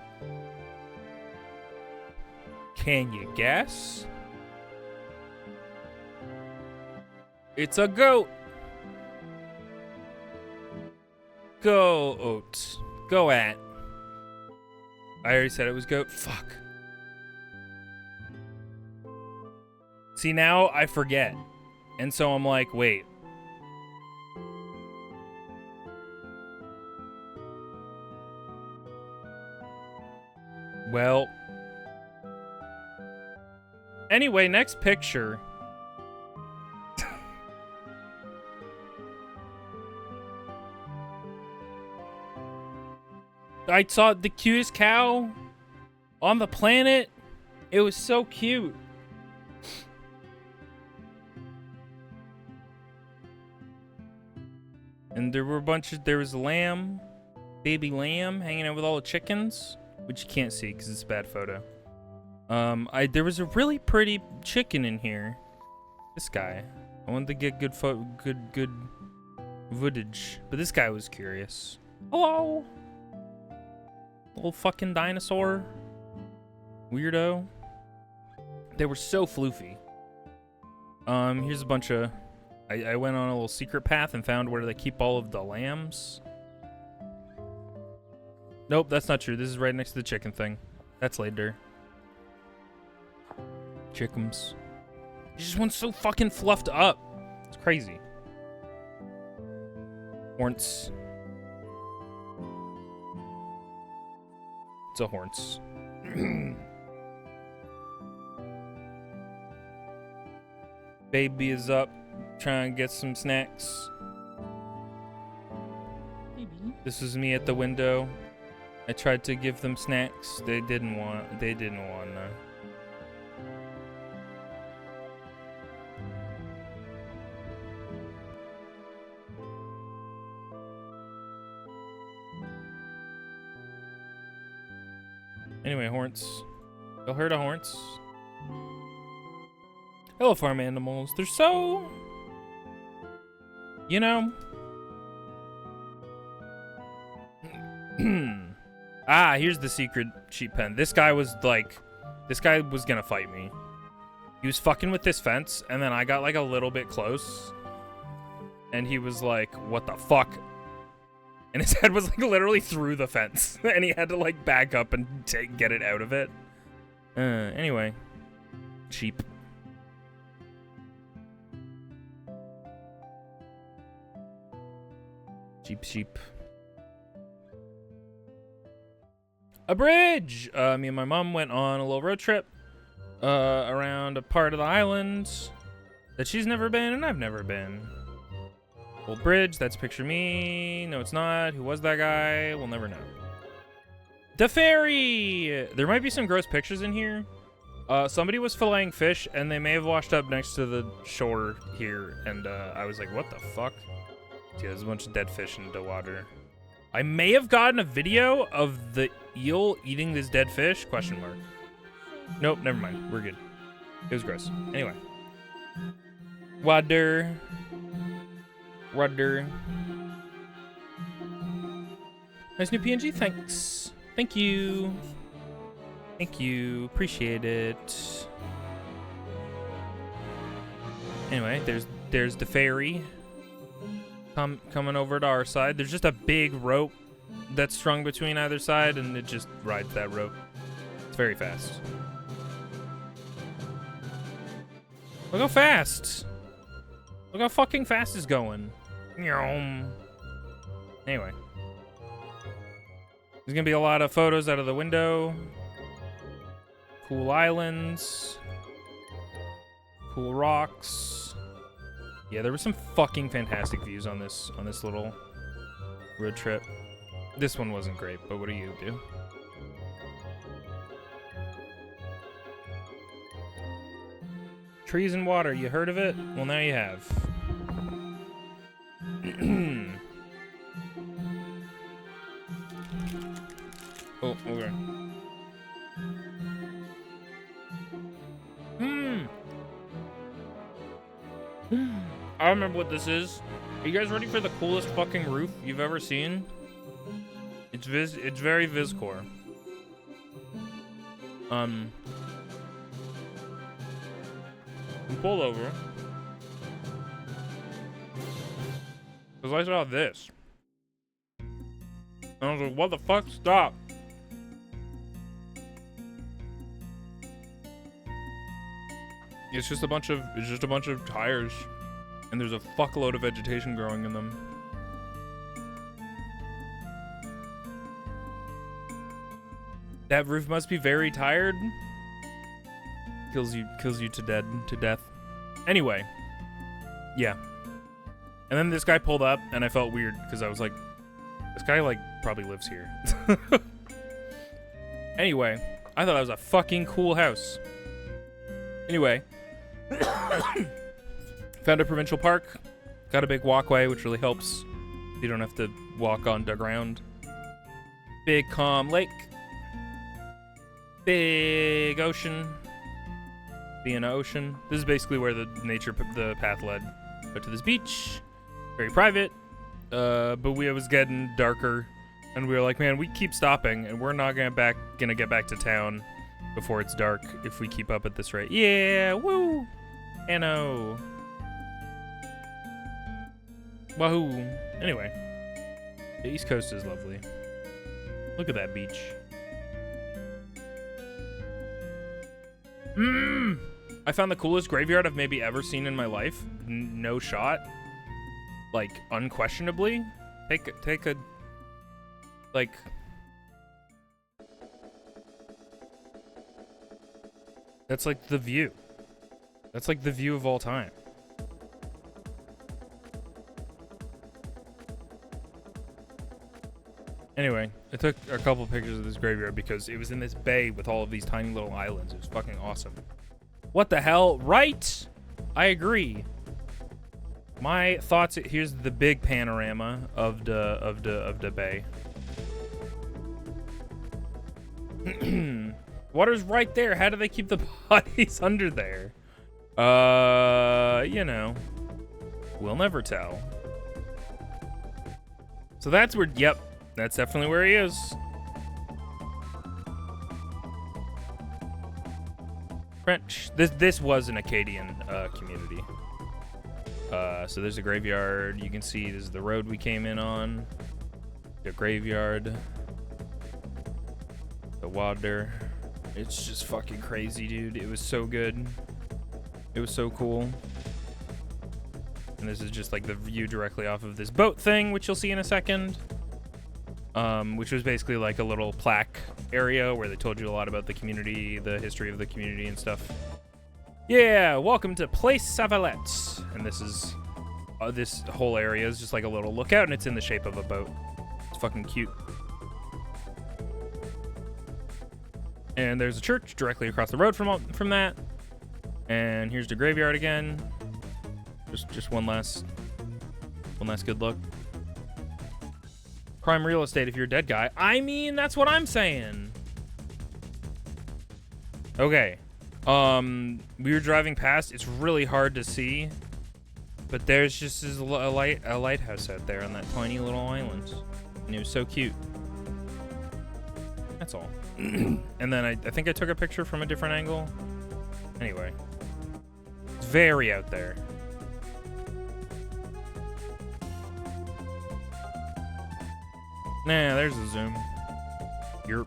Can you guess? It's a goat. Go, Oat. Go at. I already said it was goat. Fuck. See, now I forget. And so I'm like, wait. Well. Anyway, next picture. I saw the cutest cow on the planet. It was so cute. And there were there was a lamb, baby lamb, hanging out with all the chickens, which you can't see because it's a bad photo. There was a really pretty chicken in here. This guy. I wanted to get good footage, but this guy was curious. Hello. Little fucking dinosaur. Weirdo. They were so floofy. Here's a bunch of... I went on a little secret path and found where they keep all of the lambs. Nope, that's not true. This is right next to the chicken thing. That's later. Chickens. This one's so fucking fluffed up. It's crazy. Horns. It's a horns. Baby is up, trying to get some snacks. Baby. This was me at the window. I tried to give them snacks. They didn't want none. Anyway, horns. Y'all heard of horns? Hello, farm animals. They're so... You know... Ah, here's the secret sheep pen. This guy was like... This guy was gonna fight me. He was fucking with this fence, and then I got like a little bit close. And he was like, what the fuck? And his head was like literally through the fence. And he had to like back up and get it out of it. Anyway. Sheep. Sheep. A bridge! Me and my mom went on a little road trip around a part of the island that she's never been and I've never been. Old bridge, that's picture me. No, it's not. Who was that guy? We'll never know. The ferry! There might be some gross pictures in here. Somebody was filleting fish and they may have washed up next to the shore here. And I was like, what the fuck? See, there's a bunch of dead fish in the water. I may have gotten a video of the eel eating this dead fish? Question mark. Nope, never mind. We're good. It was gross. Anyway. Water. Nice new PNG. Thanks. Thank you. Thank you. Appreciate it. Anyway, there's the ferry. Coming over to our side. There's just a big rope that's strung between either side, and it just rides that rope. It's very fast. Look how fast. Look how fucking fast it's going. Anyway. There's gonna be a lot of photos out of the window. Cool islands. Cool rocks. Yeah, there were some fucking fantastic views on this little road trip. This one wasn't great, but what do you do? Trees and water, you heard of it? Well, now you have. Oh, okay. I remember what this is. Are you guys ready for the coolest fucking roof you've ever seen? It's very Viscore. Pull over. Cause I saw this. And I was like, what the fuck? Stop. It's just a bunch of tires, and there's a fuckload of vegetation growing in them. That roof must be very tired. Kills you to death. Anyway, yeah. And then this guy pulled up, and I felt weird because I was like, this guy like probably lives here. Anyway, I thought that was a fucking cool house. Anyway, found a provincial park. Got a big walkway, which really helps. You don't have to walk on the ground. Big calm lake. Big ocean. Being an ocean. This is basically where the path led. But to this beach. Very private. But it was getting darker. And we were like, man, we keep stopping, and we're not gonna get back to town before it's dark if we keep up at this rate. Yeah, woo! N-O. Wahoo. Anyway. The East Coast is lovely. Look at that beach. I found the coolest graveyard I've maybe ever seen in my life. No shot. Like, unquestionably. Take a... Like... That's like the view. That's like the view of all time. Anyway, I took a couple pictures of this graveyard because it was in this bay with all of these tiny little islands. It was fucking awesome. What the hell? Right? I agree. My thoughts, here's the big panorama of the bay. Water's right there. How do they keep the bodies under there? You know. We'll never tell. So that's where, yep, that's definitely where he is. French. This was an Acadian community. So there's a graveyard. You can see this is the road we came in on. The graveyard. The water. It's just fucking crazy, dude. It was so good. It was so cool. And this is just like the view directly off of this boat thing, which you'll see in a second. Which was basically like a little plaque area where they told you a lot about the community, the history of the community and stuff. Yeah, welcome to Place Savalette. And this is, this whole area is just like a little lookout, and it's in the shape of a boat. It's fucking cute. And there's a church directly across the road from that. And here's the graveyard again. Just one last good look. Prime real estate if you're a dead guy. I mean, that's what I'm saying. Okay. We were driving past. It's really hard to see, but there's just a lighthouse out there on that tiny little island, and it was so cute. That's all. And then I think I took a picture from a different angle. Anyway, it's very out there. Nah, there's the zoom. You're...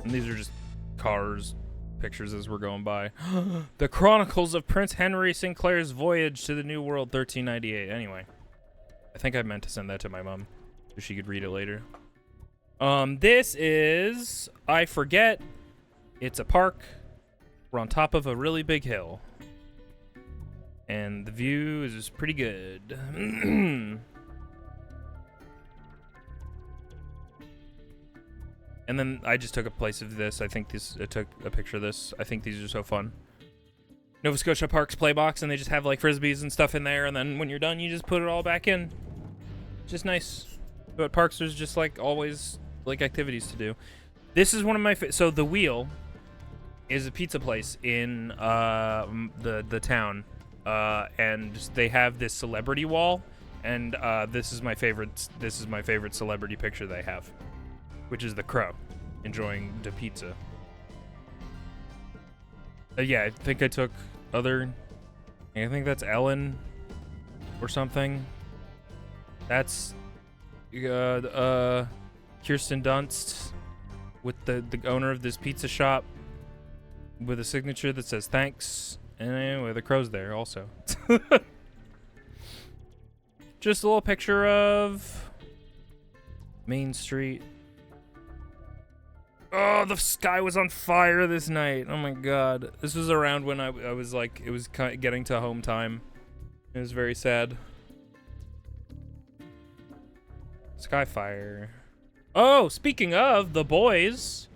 And these are just cars, pictures as we're going by. The Chronicles of Prince Henry Sinclair's Voyage to the New World, 1398. Anyway, I think I meant to send that to my mom so she could read it later. This is... I forget. It's a park. We're on top of a really big hill. And the view is pretty good. And then I just took a place of this. I took a picture of this. I think these are so fun. Nova Scotia Parks Playbox, and they just have like frisbees and stuff in there, and then when you're done, you just put it all back in. Just nice. But parks, there's just like always like activities to do. This is one of my so the Wheel is a pizza place in the town, and they have this celebrity wall, and this is my favorite celebrity picture they have, which is the crow enjoying the pizza. Yeah, I think I took I think that's Ellen or something. That's Kirsten Dunst with the owner of this pizza shop with a signature that says thanks. And anyway, the crow's there also. Just a little picture of Main Street. Oh, the sky was on fire this night. Oh my god. This was around when I was like, it was kind of getting to home time. It was very sad. Skyfire. Oh, speaking of the boys,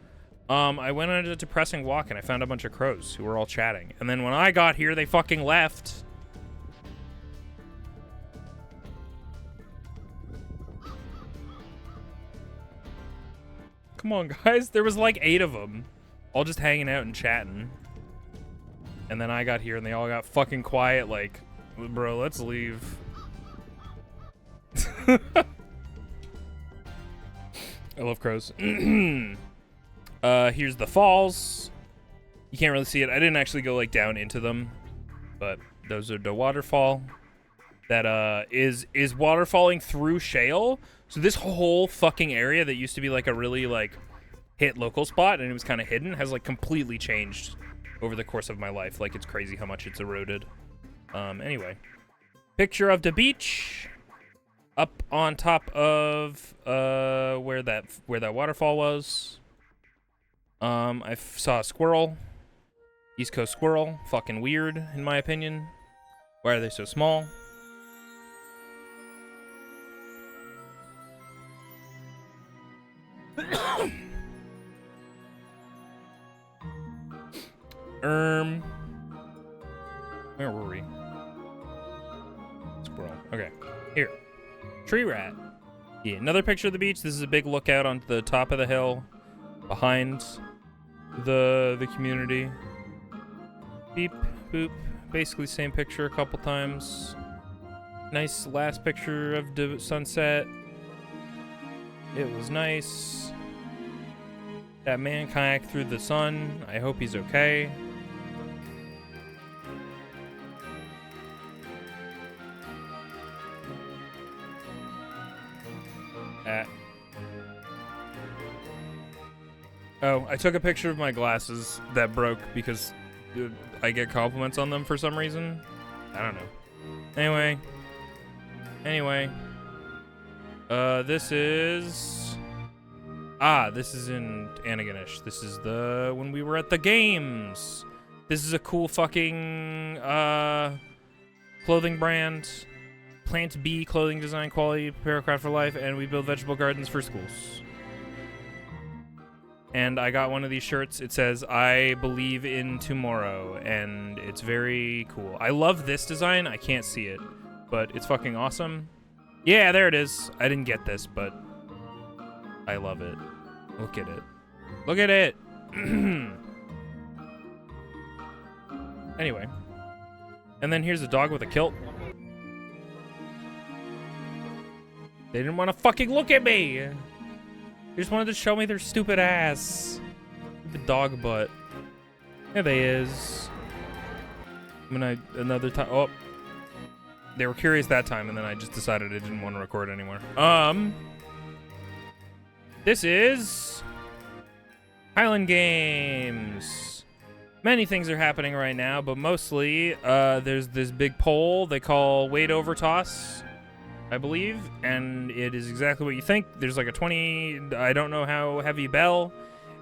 I went on a depressing walk and I found a bunch of crows who were all chatting. And then when I got here, they fucking left. Come on, guys. There was like 8 of them, all just hanging out and chatting. And then I got here and they all got fucking quiet like, bro, let's leave. I love crows. Here's the falls. You can't really see it. I didn't actually go like down into them, but those are the waterfall that is waterfalling through shale. So this whole fucking area that used to be like a really like hit local spot and it was kind of hidden has like completely changed over the course of my life. Like, it's crazy how much it's eroded. Anyway, picture of the beach up on top of where that waterfall was. I saw a squirrel, East Coast squirrel, fucking weird in my opinion. Why are they so small? Where were we? Squirrel. Okay, here. Tree rat. Yeah, another picture of the beach. This is a big lookout on the top of the hill behind the community. Beep, boop. Basically same picture a couple times. Nice last picture of the sunset. It was nice. That man kayaked through the sun. I hope he's okay. Oh, I took a picture of my glasses that broke because I get compliments on them for some reason. I don't know. Anyway. This is in Antigonish. This is when we were at the games. This is a cool fucking clothing brand. Plant B clothing design quality, Mariokart for life, and we build vegetable gardens for schools. And I got one of these shirts. It says, I believe in tomorrow, and it's very cool. I love this design. I can't see it, but it's fucking awesome. Yeah, there it is. I didn't get this, but I love it. Look at it. Look at it. Anyway. And then here's a dog with a kilt. They didn't want to fucking look at me. They just wanted to show me their stupid ass. The dog butt. There they is. Another time. Oh. They were curious that time, and then I just decided I didn't want to record anymore. This is Highland Games. Many things are happening right now, but mostly there's this big pole they call weight over toss, I believe, and it is exactly what you think. There's like a 20, I don't know how heavy bell,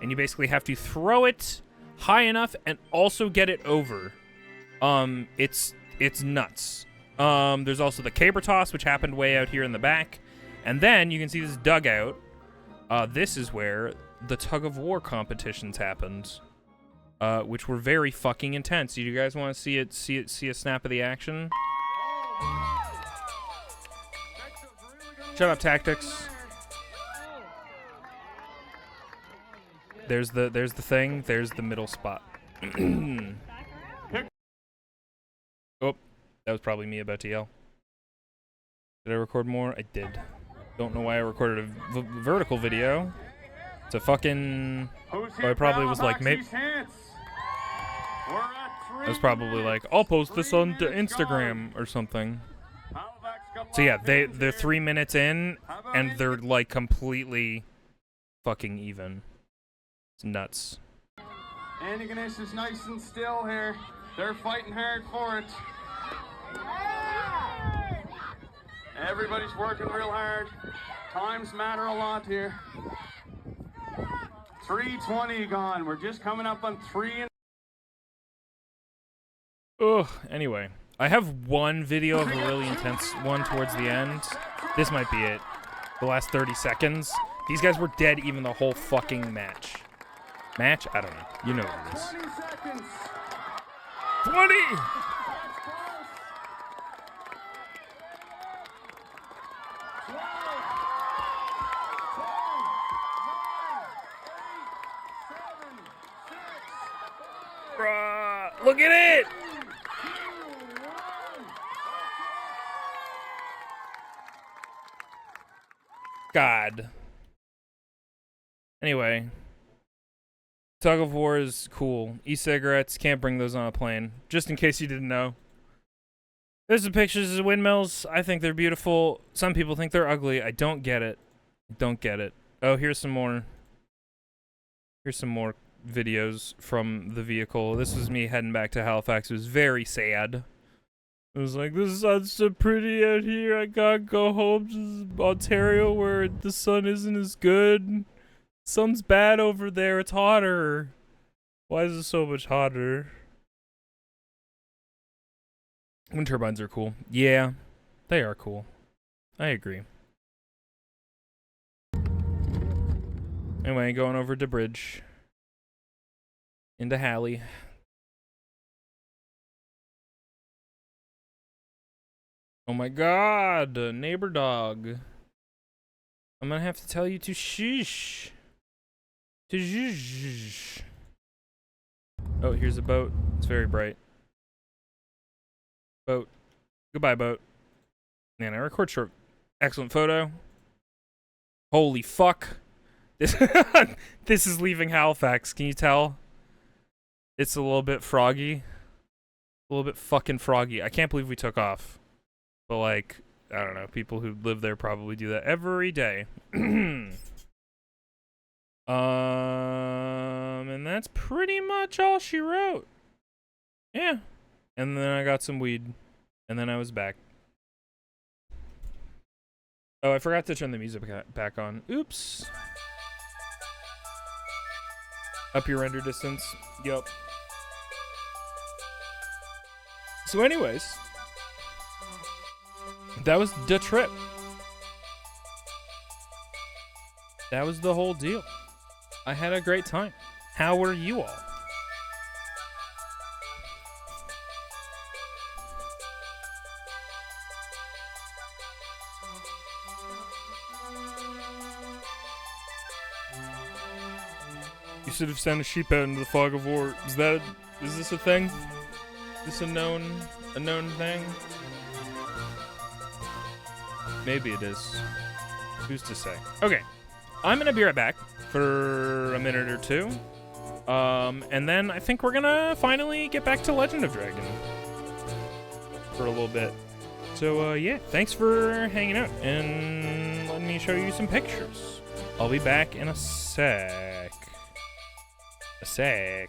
and you basically have to throw it high enough and also get it over. It's nuts. There's also the caber toss, which happened way out here in the back. And then you can see this dugout. This is where the tug of war competitions happened, which were very fucking intense. Do you guys want to see a snap of the action? Shut up, Tactics. There's the thing. There's the middle spot. Oh. That was probably me about to yell. Did I record more? I did. Don't know why I recorded a vertical video. It's a fucking... Oh, I probably was like, maybe... I was probably like, I'll post this on Instagram or something. So yeah, they're 3 minutes in, and they're like completely fucking even. It's nuts. Andy Ganesh is nice and still here. They're fighting hard for it. Everybody's working real hard. Times matter a lot here. 3:20 gone. We're just coming up on 3 and... Ugh, anyway. I have one video of a really intense one towards the end. This might be it. The last 30 seconds. These guys were dead even the whole fucking match. Match? I don't know. You know what it is. 20 seconds. 20! Bruh, look at it! God. Anyway. Tug of War is cool. E-cigarettes, can't bring those on a plane. Just in case you didn't know. There's some pictures of windmills. I think they're beautiful. Some people think they're ugly. I don't get it. Don't get it. Oh, here's some more. Here's some more videos from the vehicle. This was me heading back to Halifax. It was very sad. It was like, the sun's so pretty out here. I gotta go home to Ontario where the sun isn't as good. Sun's bad over there. It's hotter. Why is it so much hotter? Wind turbines are cool. Yeah, they are cool. I agree. Anyway, going over the bridge. Into Halley. Oh my god, neighbor dog. I'm gonna have to tell you to shush. To shush. Oh, here's a boat. It's very bright. Boat. Goodbye, boat. Man, I record short. Excellent photo. Holy fuck. This, this is leaving Halifax. Can you tell? It's a little bit froggy. A little bit fucking froggy. I can't believe we took off. But like, I don't know. People who live there probably do that every day. And that's pretty much all she wrote. Yeah. And then I got some weed. And then I was back. Oh, I forgot to turn the music back on. Oops. Up your render distance. Yup. So anyways, that was the trip. That was the whole deal. I had a great time. How were you all? You should have sent a sheep out into the fog of war. Is this a thing? Is this a known thing? Maybe it is. Who's to say? Okay. I'm gonna be right back for a minute or two. And then I think we're gonna finally get back to Legend of Dragon for a little bit. So, yeah, thanks for hanging out and letting me show you some pictures. I'll be back in a sec. A sec.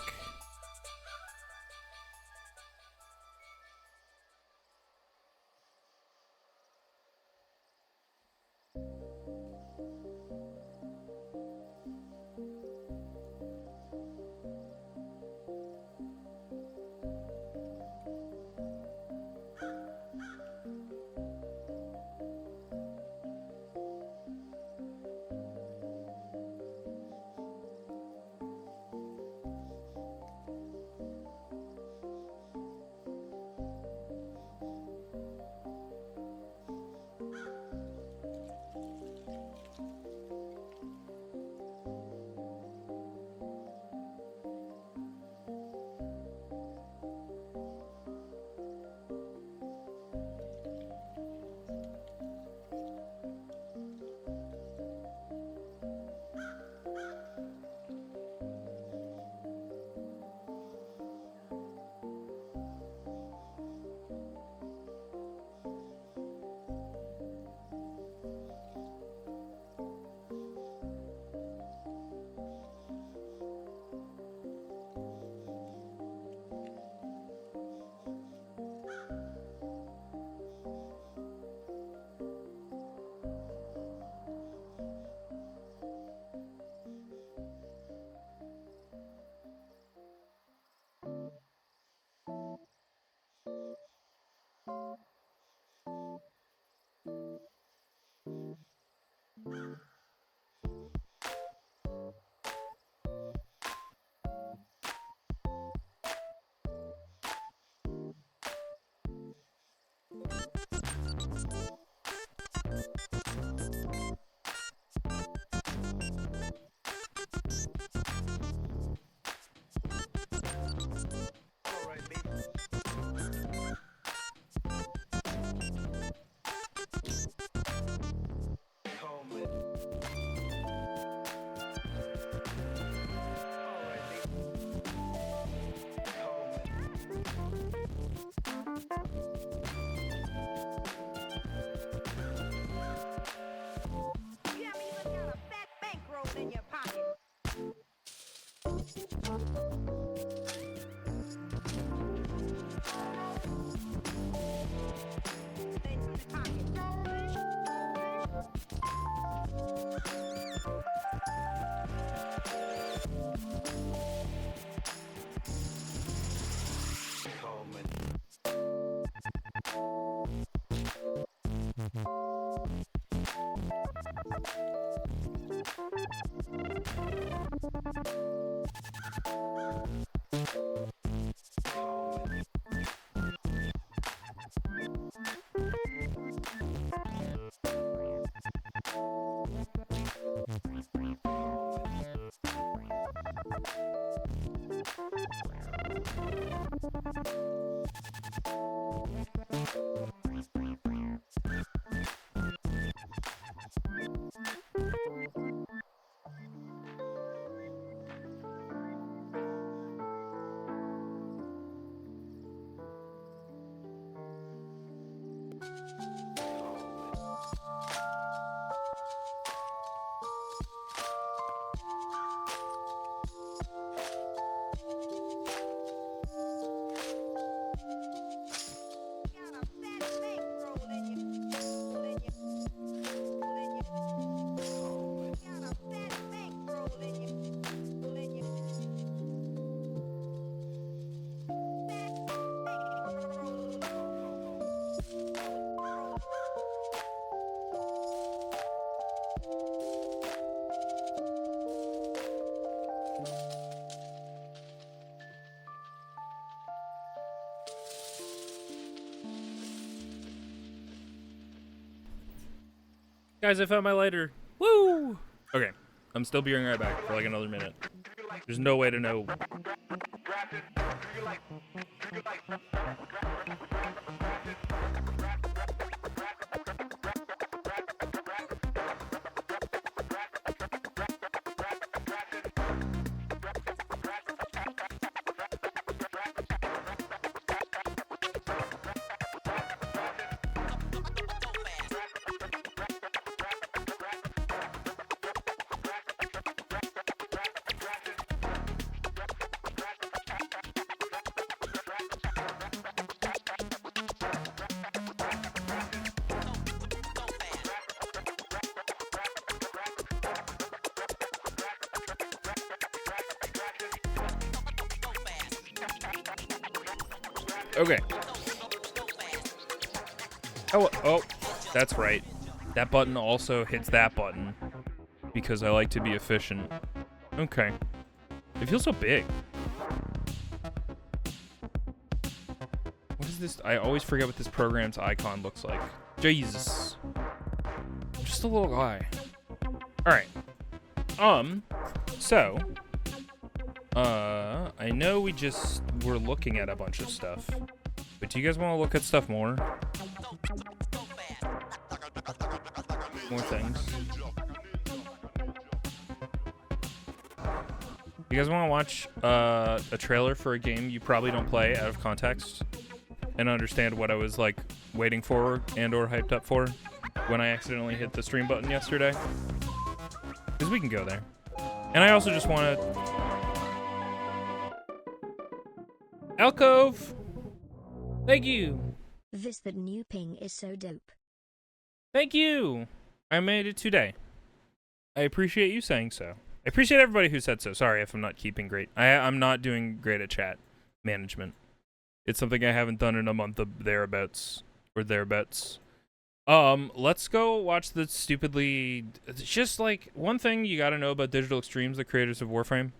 Guys, I found my lighter. Woo! Okay, I'm still being right back for like another minute. There's no way to know. Okay. Oh, that's right. That button also hits that button because I like to be efficient. Okay. It feels so big. What is this? I always forget what this program's icon looks like. Jesus. I'm just a little guy. Alright. So. I know we just were looking at a bunch of stuff. But do you guys want to look at stuff more? More things. You guys want to watch a trailer for a game you probably don't play out of context and understand what I was like waiting for and or hyped up for when I accidentally hit the stream button yesterday? Because we can go there. And I also just want to... Alcove! Thank you! That new ping is so dope. Thank you! I made it today. I appreciate you saying so. I appreciate everybody who said so. Sorry if I'm not keeping great. I'm not doing great at chat management. It's something I haven't done in a month of thereabouts. Or thereabouts. Let's go watch the stupidly... It's just like, one thing you gotta know about Digital Extremes, the creators of Warframe.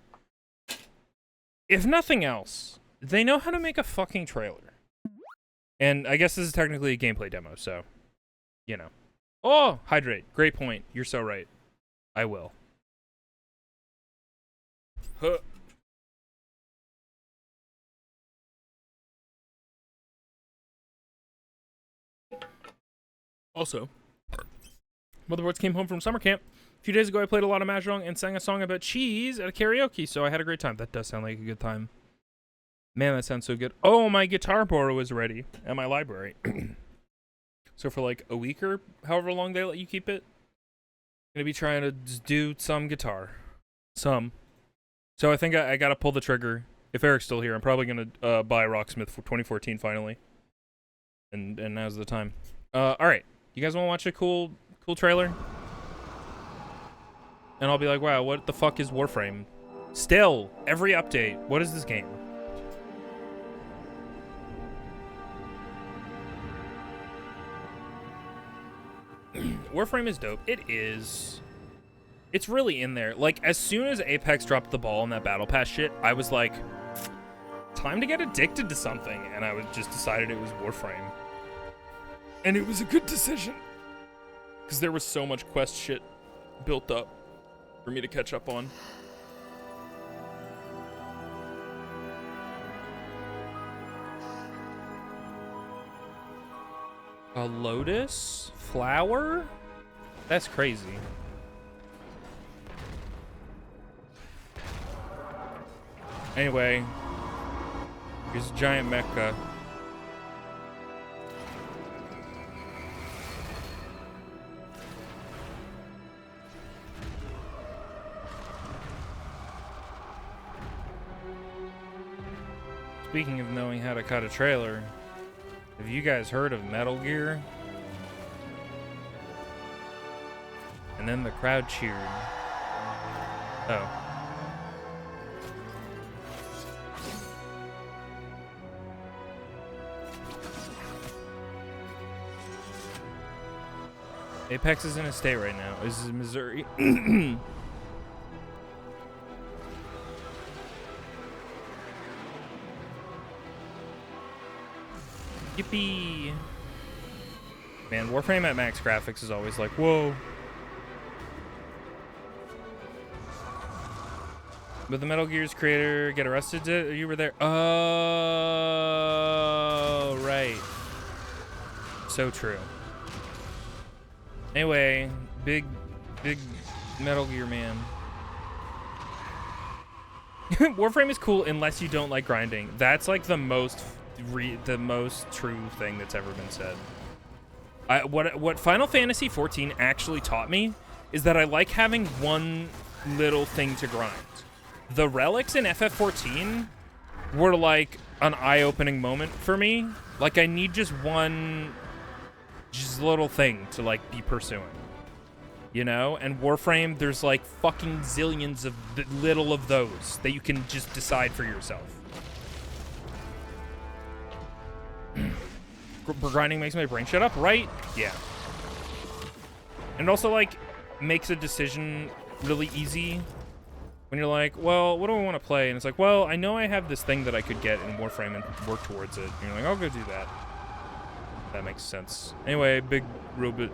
If nothing else, they know how to make a fucking trailer. And I guess this is technically a gameplay demo, so, you know. Oh, hydrate. Great point. You're so right. I will. Huh. Also, Motherboards came home from summer camp. A few days ago, I played a lot of Mahjong and sang a song about cheese at a karaoke, so I had a great time. That does sound like a good time. Man, that sounds so good. Oh, my guitar borrow is ready at my library. So for like a week or however long they let you keep it, I'm going to be trying to just do some guitar. Some. So I think I got to pull the trigger. If Eric's still here, I'm probably going to buy Rocksmith for 2014 finally. And now's the time. All right. You guys want to watch a cool trailer? And I'll be like, wow, what the fuck is Warframe? Still, every update. What is this game? Warframe is dope. It is. It's really in there. Like, as soon as Apex dropped the ball on that Battle Pass shit, I was like, time to get addicted to something. And I just decided it was Warframe. And it was a good decision. Because there was so much quest shit built up for me to catch up on. A lotus? Flower? That's crazy. Anyway, here's a giant mecha. Speaking of knowing how to cut a trailer, have you guys heard of Metal Gear? And then the crowd cheered. Oh. Apex is in a state right now. This is Missouri. Yippee! Man, Warframe at max graphics is always like, whoa. But the Metal Gear's creator get arrested? You were there? Oh, right. So true. Anyway, big Metal Gear man. Warframe is cool unless you don't like grinding. That's like the most true thing that's ever been said. What Final Fantasy XIV actually taught me is that I like having one little thing to grind. The relics in FF14 were like an eye-opening moment for me. Like I need just one little thing to like be pursuing. You know? And Warframe, there's like fucking zillions of little of those that you can just decide for yourself. Grinding makes my brain shut up, right? Yeah. And also, like, makes a decision really easy when you're like, well, what do I want to play? And it's like, well, I know I have this thing that I could get in Warframe and work towards it. And you're like, I'll go do that. That makes sense. Anyway, big robot.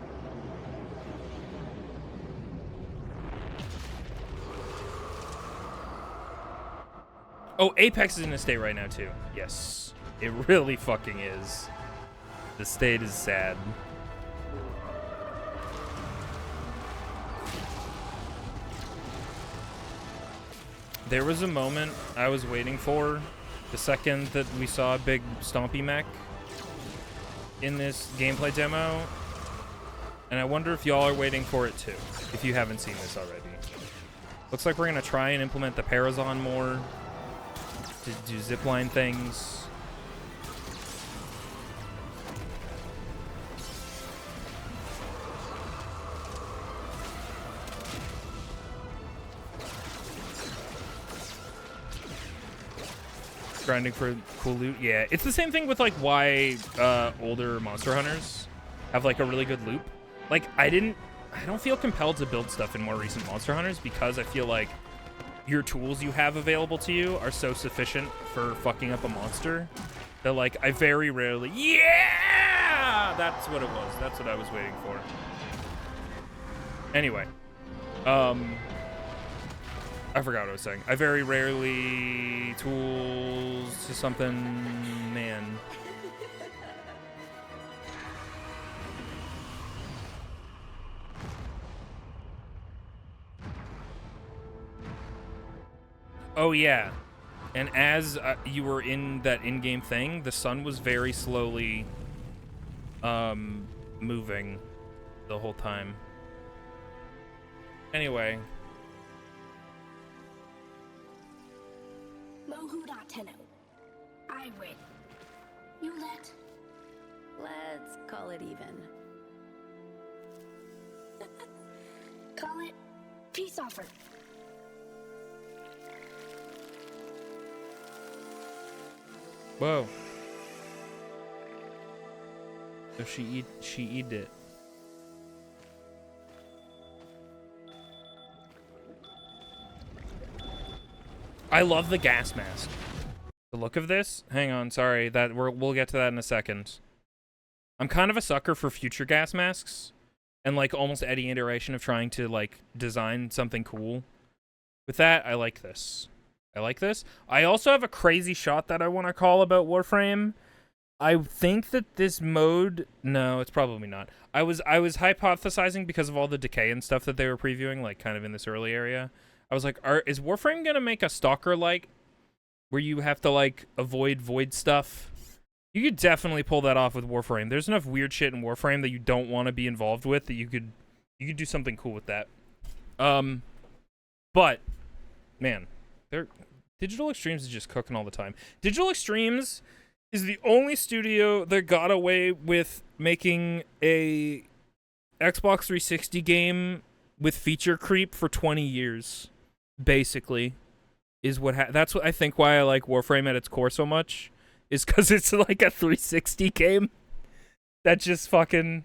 Oh, Apex is in a state right now, too. Yes. It really fucking is. The state is sad. There was a moment I was waiting for the second that we saw a big stompy mech in this gameplay demo. And I wonder if y'all are waiting for it too, if you haven't seen this already. Looks like we're gonna try and implement the Parazon more to do zipline things. Grinding for cool loot. Yeah, it's the same thing with like why older Monster Hunters have like a really good loop. Like I don't feel compelled to build stuff in more recent Monster Hunters because I feel like your tools you have available to you are so sufficient for fucking up a monster That, like, I very rarely... Yeah! That's what it was. That's what I was waiting for. Anyway. I forgot what I was saying. I very rarely tools to something, man. Oh, yeah. And as you were in that in-game thing, the sun was very slowly moving the whole time. Anyway. I win. You let. Let's call it even. Call it peace offer. Whoa. So she eat it. I love the gas mask. The look of this? Hang on, sorry. We'll get to that in a second. I'm kind of a sucker for future gas masks. And like almost any iteration of trying to like design something cool. With that, I like this. I like this. I also have a crazy shot that I want to call about Warframe. I think that this mode... No, it's probably not. I was hypothesizing because of all the decay and stuff that they were previewing, like kind of in this early area. I was like, is Warframe going to make a Stalker-like where you have to like avoid void stuff? You could definitely pull that off with Warframe. There's enough weird shit in Warframe that you don't want to be involved with that you could do something cool with that. But man, Digital Extremes is just cooking all the time. Digital Extremes is the only studio that got away with making a Xbox 360 game with feature creep for 20 years, basically, is what that's what I think why I like Warframe at its core so much, is because it's like a 360 game that just fucking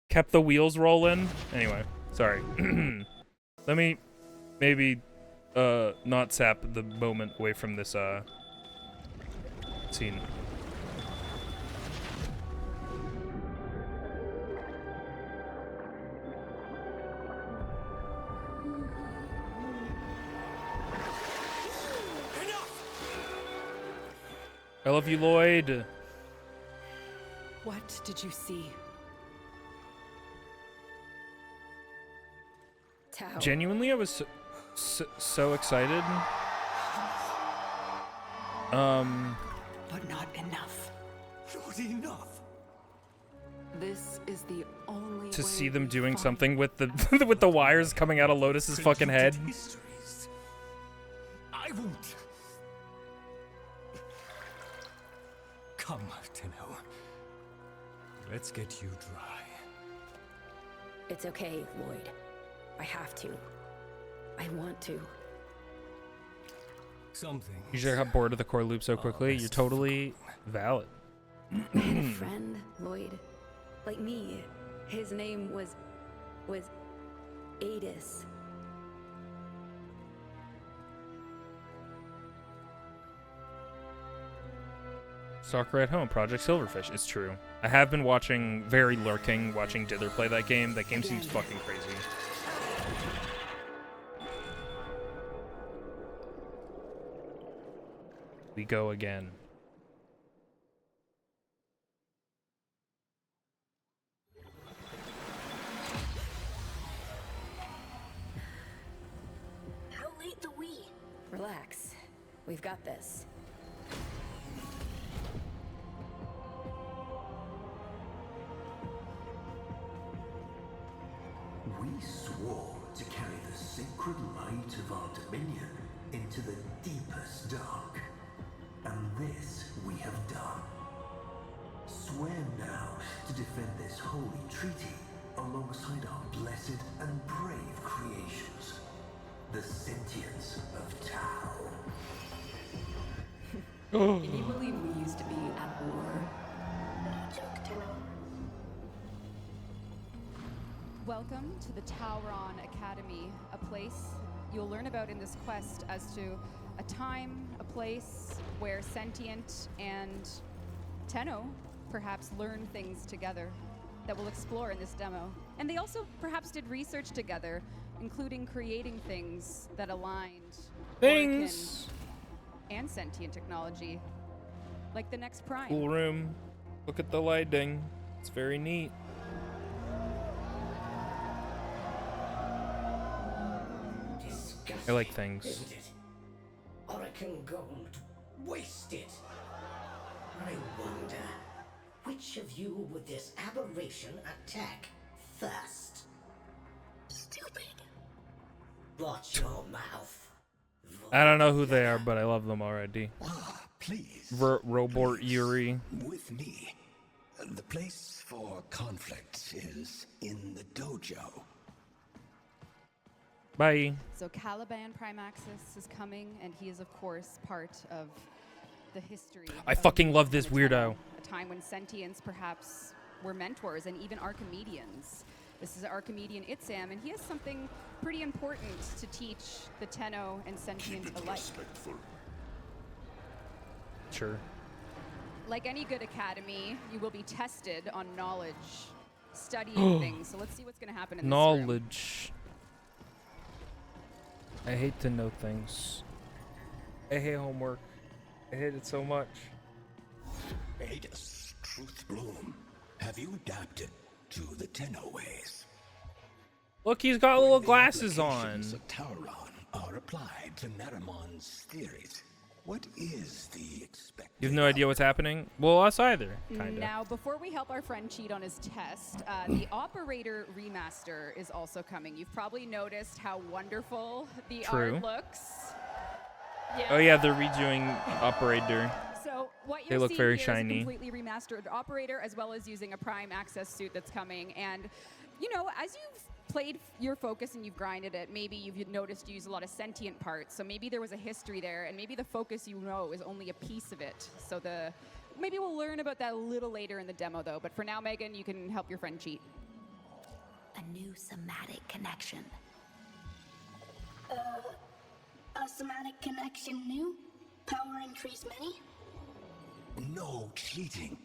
kept the wheels rolling. Anyway, sorry. Let me maybe not sap the moment away from this scene. I love you, Lloyd. What did you see? Tao. Genuinely, I was so excited. But not enough. Not enough. This is the only To way see them we doing find something with the with the wires coming out of Lotus's fucking head. Histories. I won't. Come, Tenno. Let's get you dry. It's okay, Lloyd. I have to. I want to. Something. You just got bored of the core loop so quickly. You're totally valid. I had a friend, Lloyd. Like me. His name was Adis. Soccer at Home, Project Silverfish. It's true. I have been watching watching Dither play that game. That game seems fucking crazy. We go again. How late the we? Relax. We've got this. We swore to carry the sacred light of our dominion into the deepest dark. And this we have done. Swear now to defend this holy treaty alongside our blessed and brave creations, the sentience of Tao. Can you believe we used to be at war? Welcome to the Tauron Academy, a place you'll learn about in this quest as to a time, a place where sentient and Tenno perhaps learned things together that we'll explore in this demo. And they also perhaps did research together, including creating things that aligned Things. Orokin and sentient technology, like the next Prime. Cool room. Look at the lighting. It's very neat. I like things. Isn't it? Orokin gold wasted. I wonder, which of you would this aberration attack first? Stupid. Watch your mouth. I don't know who they are, but I love them already. Please. Robort Yuri. With me. The place for conflict is in the dojo. Bye. So Caliban Primaxis is coming, and he is, of course, part of the history. I of fucking love this the Tenno, weirdo. A time when sentients perhaps were mentors and even Archimedeans. This is Archimedean Itzam, and he has something pretty important to teach the Tenno and sentient alike. Sure. Like any good academy, you will be tested on knowledge, studying things. So let's see what's going to happen in this room. Knowledge. I hate to know things. I hate homework. I hate it so much. Adus, Truth Bloom, have you adapted to the Tenno ways? Look, he's got little The glasses on. applications of Tauron are applied to Naramon's theories. What is the expected? You have no idea what's happening? Well, us either, kind of. Now, before we help our friend cheat on his test, the Operator Remaster is also coming. You've probably noticed how wonderful the True. art looks. Oh yeah, they're redoing Operator. So what They you're look seeing very here shiny. is a completely remastered Operator, as well as using a Prime Access suit that's coming. And, you know, as you've played your Focus and you've grinded it, maybe you've noticed you use a lot of sentient parts. So maybe there was a history there, and maybe the Focus you know is only a piece of it. So maybe we'll learn about that a little later in the demo, though. But for now, Megan, you can help your friend cheat. A new somatic connection. A somatic connection new? Power increase many? No cheating.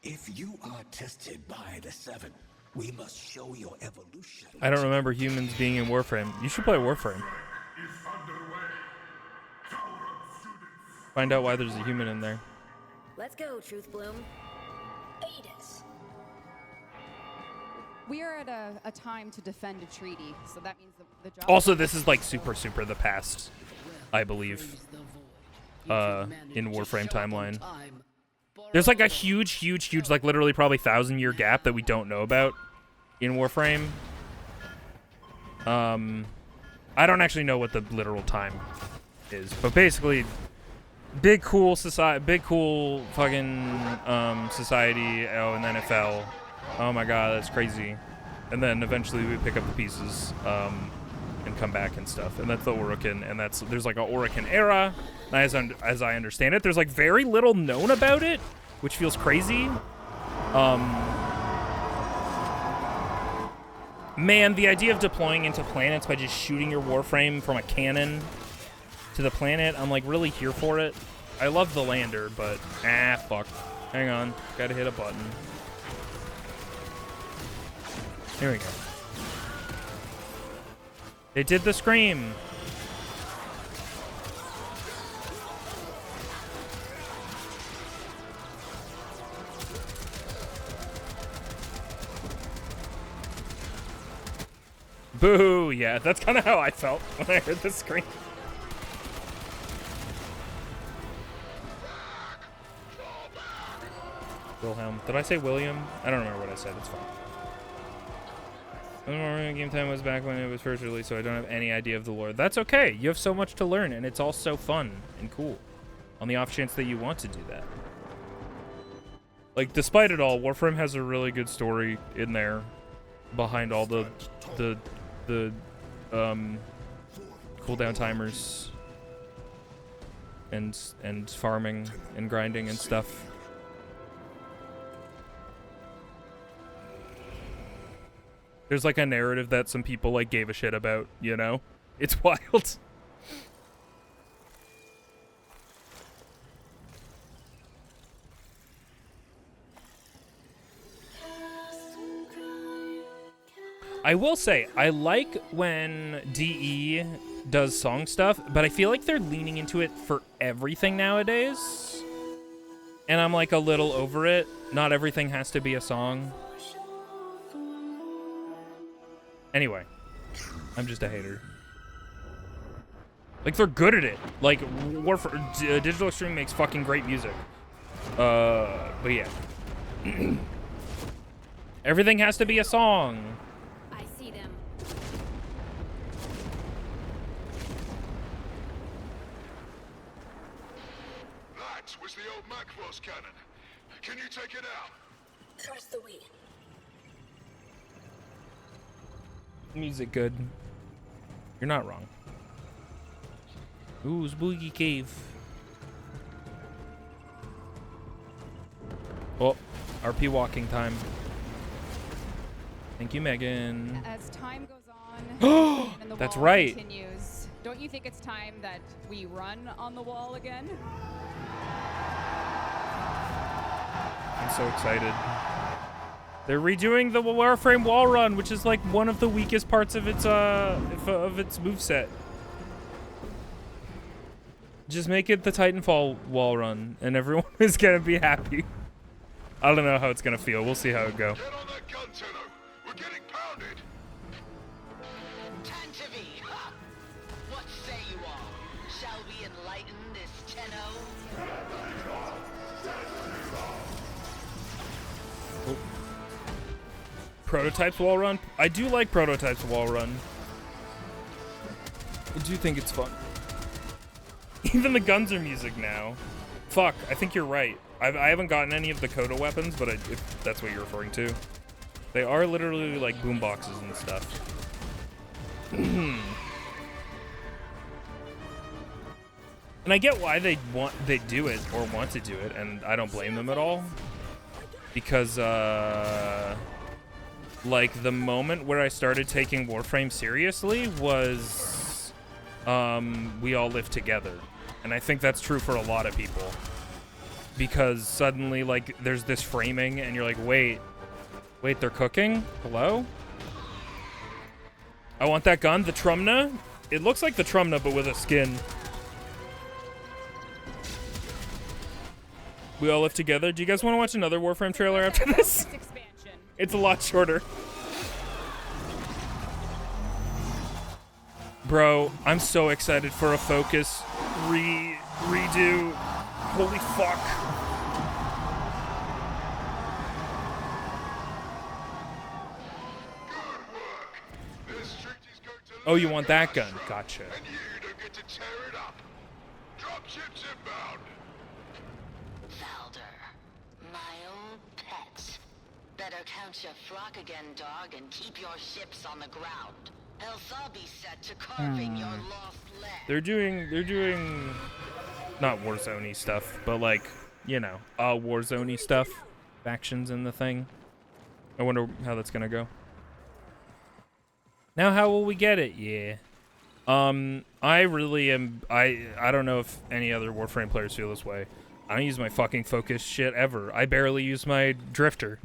If you are tested by the Seven, we must show your evolution. I don't remember humans being in Warframe. You should play Warframe. Find out why there's a human in there. Let's go, Truth Bloom. Adus. We are at a time to defend a treaty, so that means the job... Also, this is like super the past, I believe, in Warframe timeline. There's like a huge, like literally probably 1,000-year gap that we don't know about in Warframe. I don't actually know what the literal time is, but basically, big cool society, big cool fucking society. Oh, and then it fell. Oh my god, that's crazy. And then eventually we pick up the pieces and come back and stuff. And that's the Orokin, and there's like a Orokin era. As I understand it, there's like very little known about it, which feels crazy. Man, the idea of deploying into planets by just shooting your Warframe from a cannon to the planet, I'm like really here for it. I love the lander, but fuck. Hang on, gotta hit a button. Here we go. They did the scream. Boo! Yeah, that's kind of how I felt when I heard the scream. Wilhelm. Did I say William? I don't remember what I said. It's fine. Game time was back when it was first released, so I don't have any idea of the lore. That's okay. You have so much to learn, and it's all so fun and cool. On the off chance that you want to do that. Like, despite it all, Warframe has a really good story in there behind all the cooldown timers and farming and grinding and stuff. There's like a narrative that some people like gave a shit about, you know? It's wild. I will say, I like when DE does song stuff, but I feel like they're leaning into it for everything nowadays. And I'm like a little over it. Not everything has to be a song. Anyway, I'm just a hater. Like, they're good at it. Like, Digital Extreme makes fucking great music. But yeah. Everything has to be a song. I see them. That was the old Macross cannon. Can you take it out? Trust the wheel. Music good. You're not wrong. Ooh, Spooky Cave. Oh, RP walking time. Thank you, Megan. As time goes on, and the That's wall right. continues, don't you think it's time that we run on the wall again? I'm so excited. They're redoing the Warframe wall run, which is like one of the weakest parts of its moveset. Just make it the Titanfall wall run, and everyone is gonna be happy. I don't know how it's gonna feel. We'll see how it go. Get on that gun, Tenno. We're getting pounded. Tantivy, ha! What say you all? Shall we enlighten this Tenno? Oh. Prototypes wall run? I do like Prototypes wall run. I do think it's fun. Even the guns are music now. Fuck, I think you're right. I haven't gotten any of the Coda weapons, but if that's what you're referring to. They are literally like boomboxes and stuff. And I get why they do it or want to do it, and I don't blame them at all. Because like the moment where I started taking Warframe seriously was We All Live Together. And I think that's true for a lot of people. Because suddenly, like, there's this framing, and you're like, wait, they're cooking? Hello? I want that gun, the Trumna. It looks like the Trumna, but with a skin. We All Live Together. Do you guys want to watch another Warframe trailer after this? It's a lot shorter. Bro, I'm so excited for a Focus redo. Holy fuck. Oh, you want that gun? Gotcha. And you don't get to tear it up. Dropships inbound. Valder, my old pet. Better count your flock again, dog, and keep your ships on the ground. Else I'll be set to carving your lost leg. They're doing not Warzone-y stuff, but like, you know, Warzone-y stuff. Factions in the thing. I wonder how that's gonna go. Now how will we get it? Yeah. I really am I don't know if any other Warframe players feel this way. I don't use my fucking Focus shit ever. I barely use my Drifter.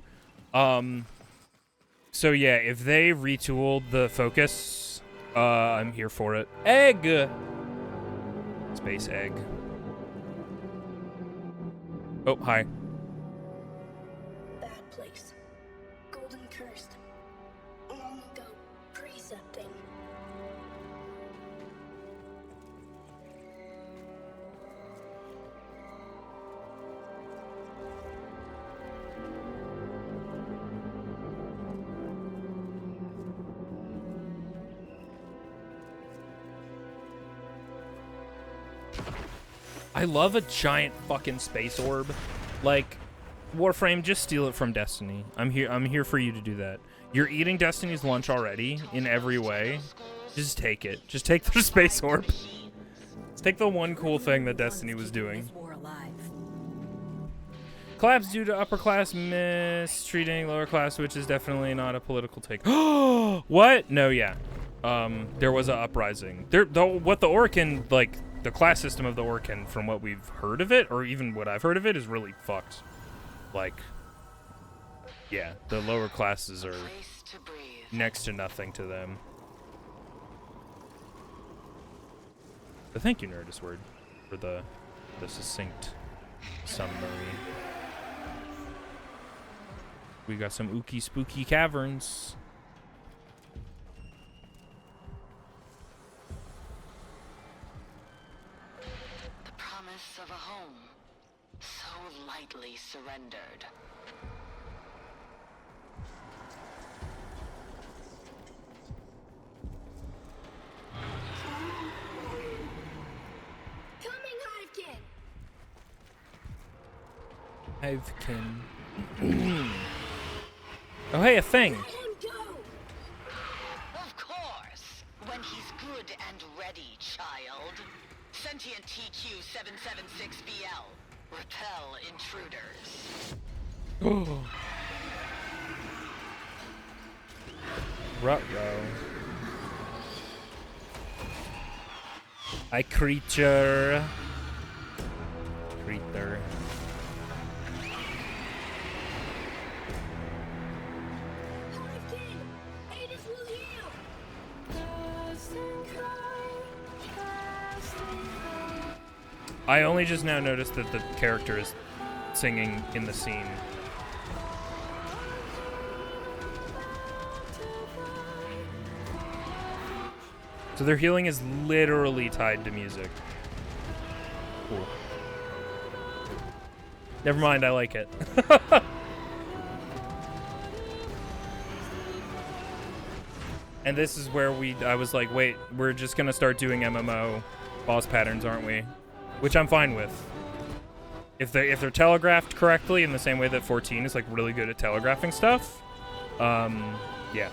So yeah, if they retooled the Focus, I'm here for it. Egg! Space egg. Oh, hi. Bad place. Golden cursed. Long ago, precepting. I love a giant fucking space orb. Like, Warframe, just steal it from Destiny. I'm here for you to do that. You're eating Destiny's lunch already in every way. Just take it. Just take the space orb. Let's take the one cool thing that Destiny was doing. Collapse due to upper class mistreating lower class, which is definitely not a political take. What? No, yeah. There was an uprising. What the Orkin, like, the class system of the Orkin, from what we've heard of it, or even what I've heard of it, is really fucked. Like, yeah, the lower classes are... Place to breathe. next to nothing to them. But thank you, Nerdist Word, for the succinct summary. We got some ooky spooky caverns. The promise of a home, so lightly surrendered. Hivekin. Oh, hey, a thing. Of course. When he's good and ready, child. Sentient TQ-776BL. Repel intruders. Oh. Ruh-roh. Hi, creature. Creature. I only just now noticed that the character is singing in the scene. So their healing is literally tied to music. Cool. Never mind, I like it. And this is where I was like, wait, we're just gonna start doing MMO boss patterns, aren't we? Which I'm fine with. If they're telegraphed correctly in the same way that 14 is like really good at telegraphing stuff, yeah.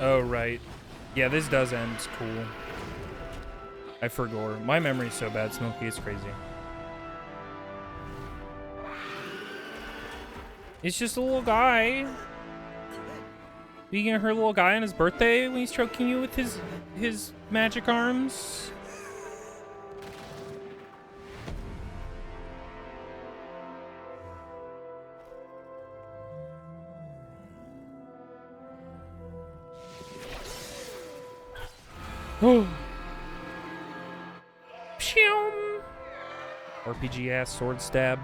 Oh, right. Yeah, this does end. It's cool. I forgot. My memory's so bad, Smokey. It's crazy. It's just a little guy. You gonna hurt a little guy on his birthday when he's choking you with his magic arms? Oh. Pew. RPG ass sword stab.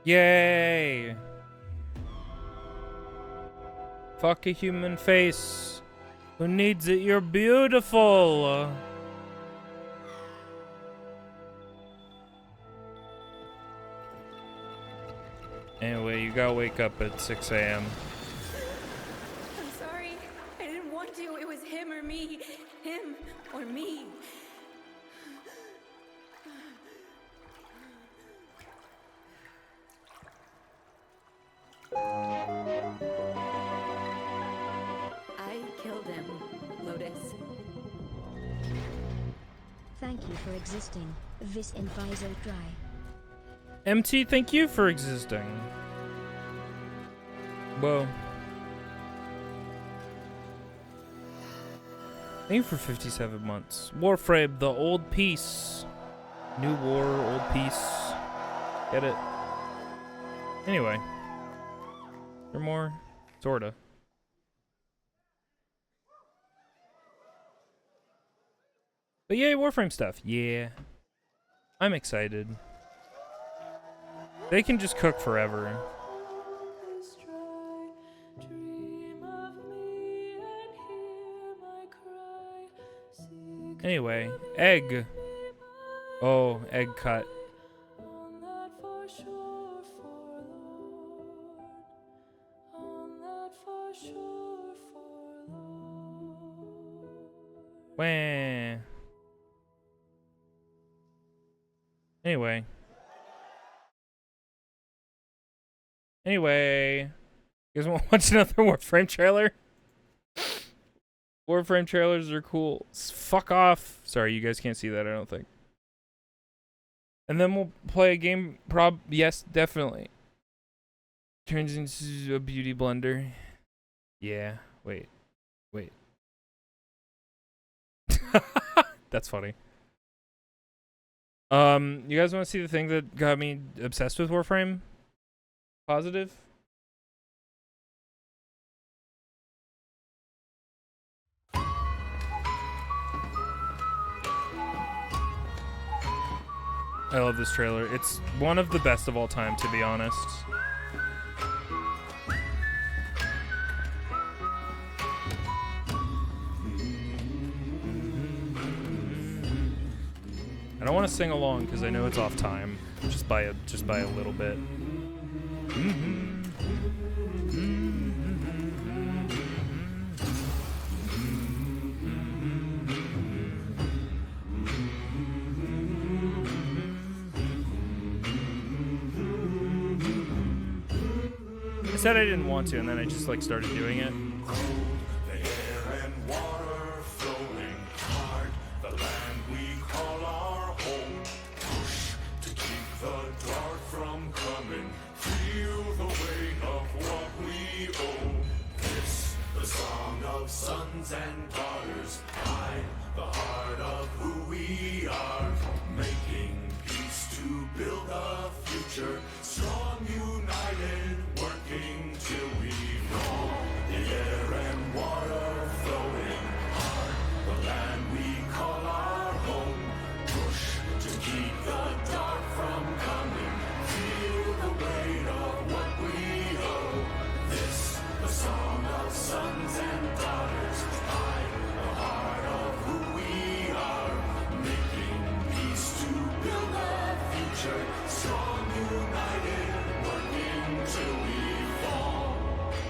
Yay! Fuck a human face. Who needs it? You're beautiful! Anyway, you gotta wake up at 6 a.m. I'm sorry. I didn't want to. It was him or me. Him or me. I killed him, Lotus. Thank you for existing. This InvisoTries. MT, thank you for existing. Whoa. Thank you for 57 months. Warframe, the old peace. New war, old peace. Get it? Anyway. There more? Sorta. But yay, Warframe stuff. Yeah. I'm excited. They can just cook forever. Anyway, egg. Oh, egg cut. Wah. Anyway. You guys want to watch another Warframe trailer? Warframe trailers are cool. Fuck off. Sorry, you guys can't see that, I don't think. And then we'll play a game. Yes, definitely. Turns into a beauty blender. Yeah. Wait. That's funny. You guys want to see the thing that got me obsessed with Warframe? Positive? I love this trailer. It's one of the best of all time, to be honest. I don't want to sing along because I know it's off time, just by a little bit. I said I didn't want to, and then I just like started doing it. Sons and daughters, I, the heart of who we are, making peace to build a future, strong, united, working till we fall. The air and water flowing hard, the land we call our home, push to keep the dark from coming, feel the weight of what we owe. This, the song of sons and daughters. Strong, united, working till we fall,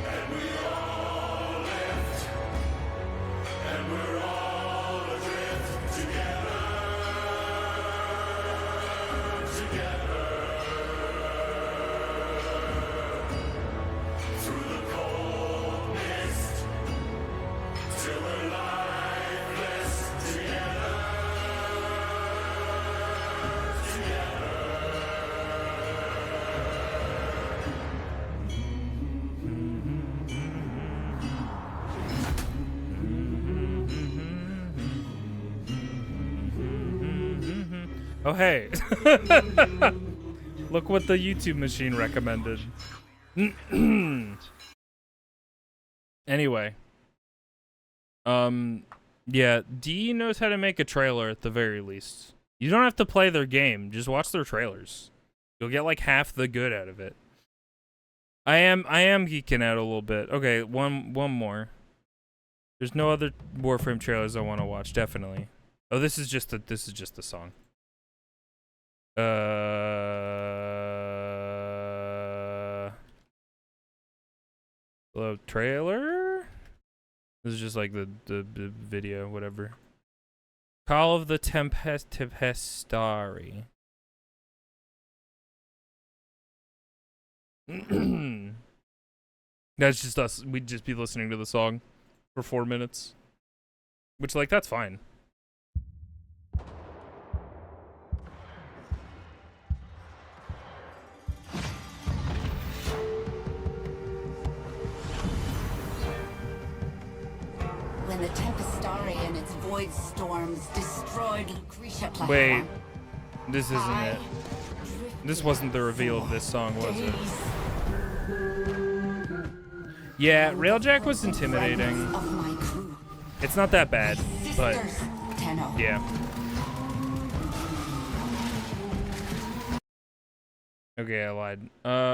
and we all lift, and we're all adrift together, through the cold mist, till we're lifeless together. Oh, hey. Look what the YouTube machine recommended. Anyway. Yeah, D knows how to make a trailer at the very least. You don't have to play their game, just watch their trailers. You'll get like half the good out of it. I am geeking out a little bit. Okay, one more. There's no other Warframe trailers I want to watch, definitely. Oh, this is just the song. Hello, trailer? This is just like the video, whatever. Call of the Tempestari. That's just us. We'd just be listening to the song for 4 minutes. Which, like, that's fine. When the Tempestari and its void storms destroyed Lucretia Plaza. Wait, this isn't it. This wasn't the reveal of this song, was it? Yeah, Railjack was intimidating. It's not that bad, but yeah. Okay, I lied.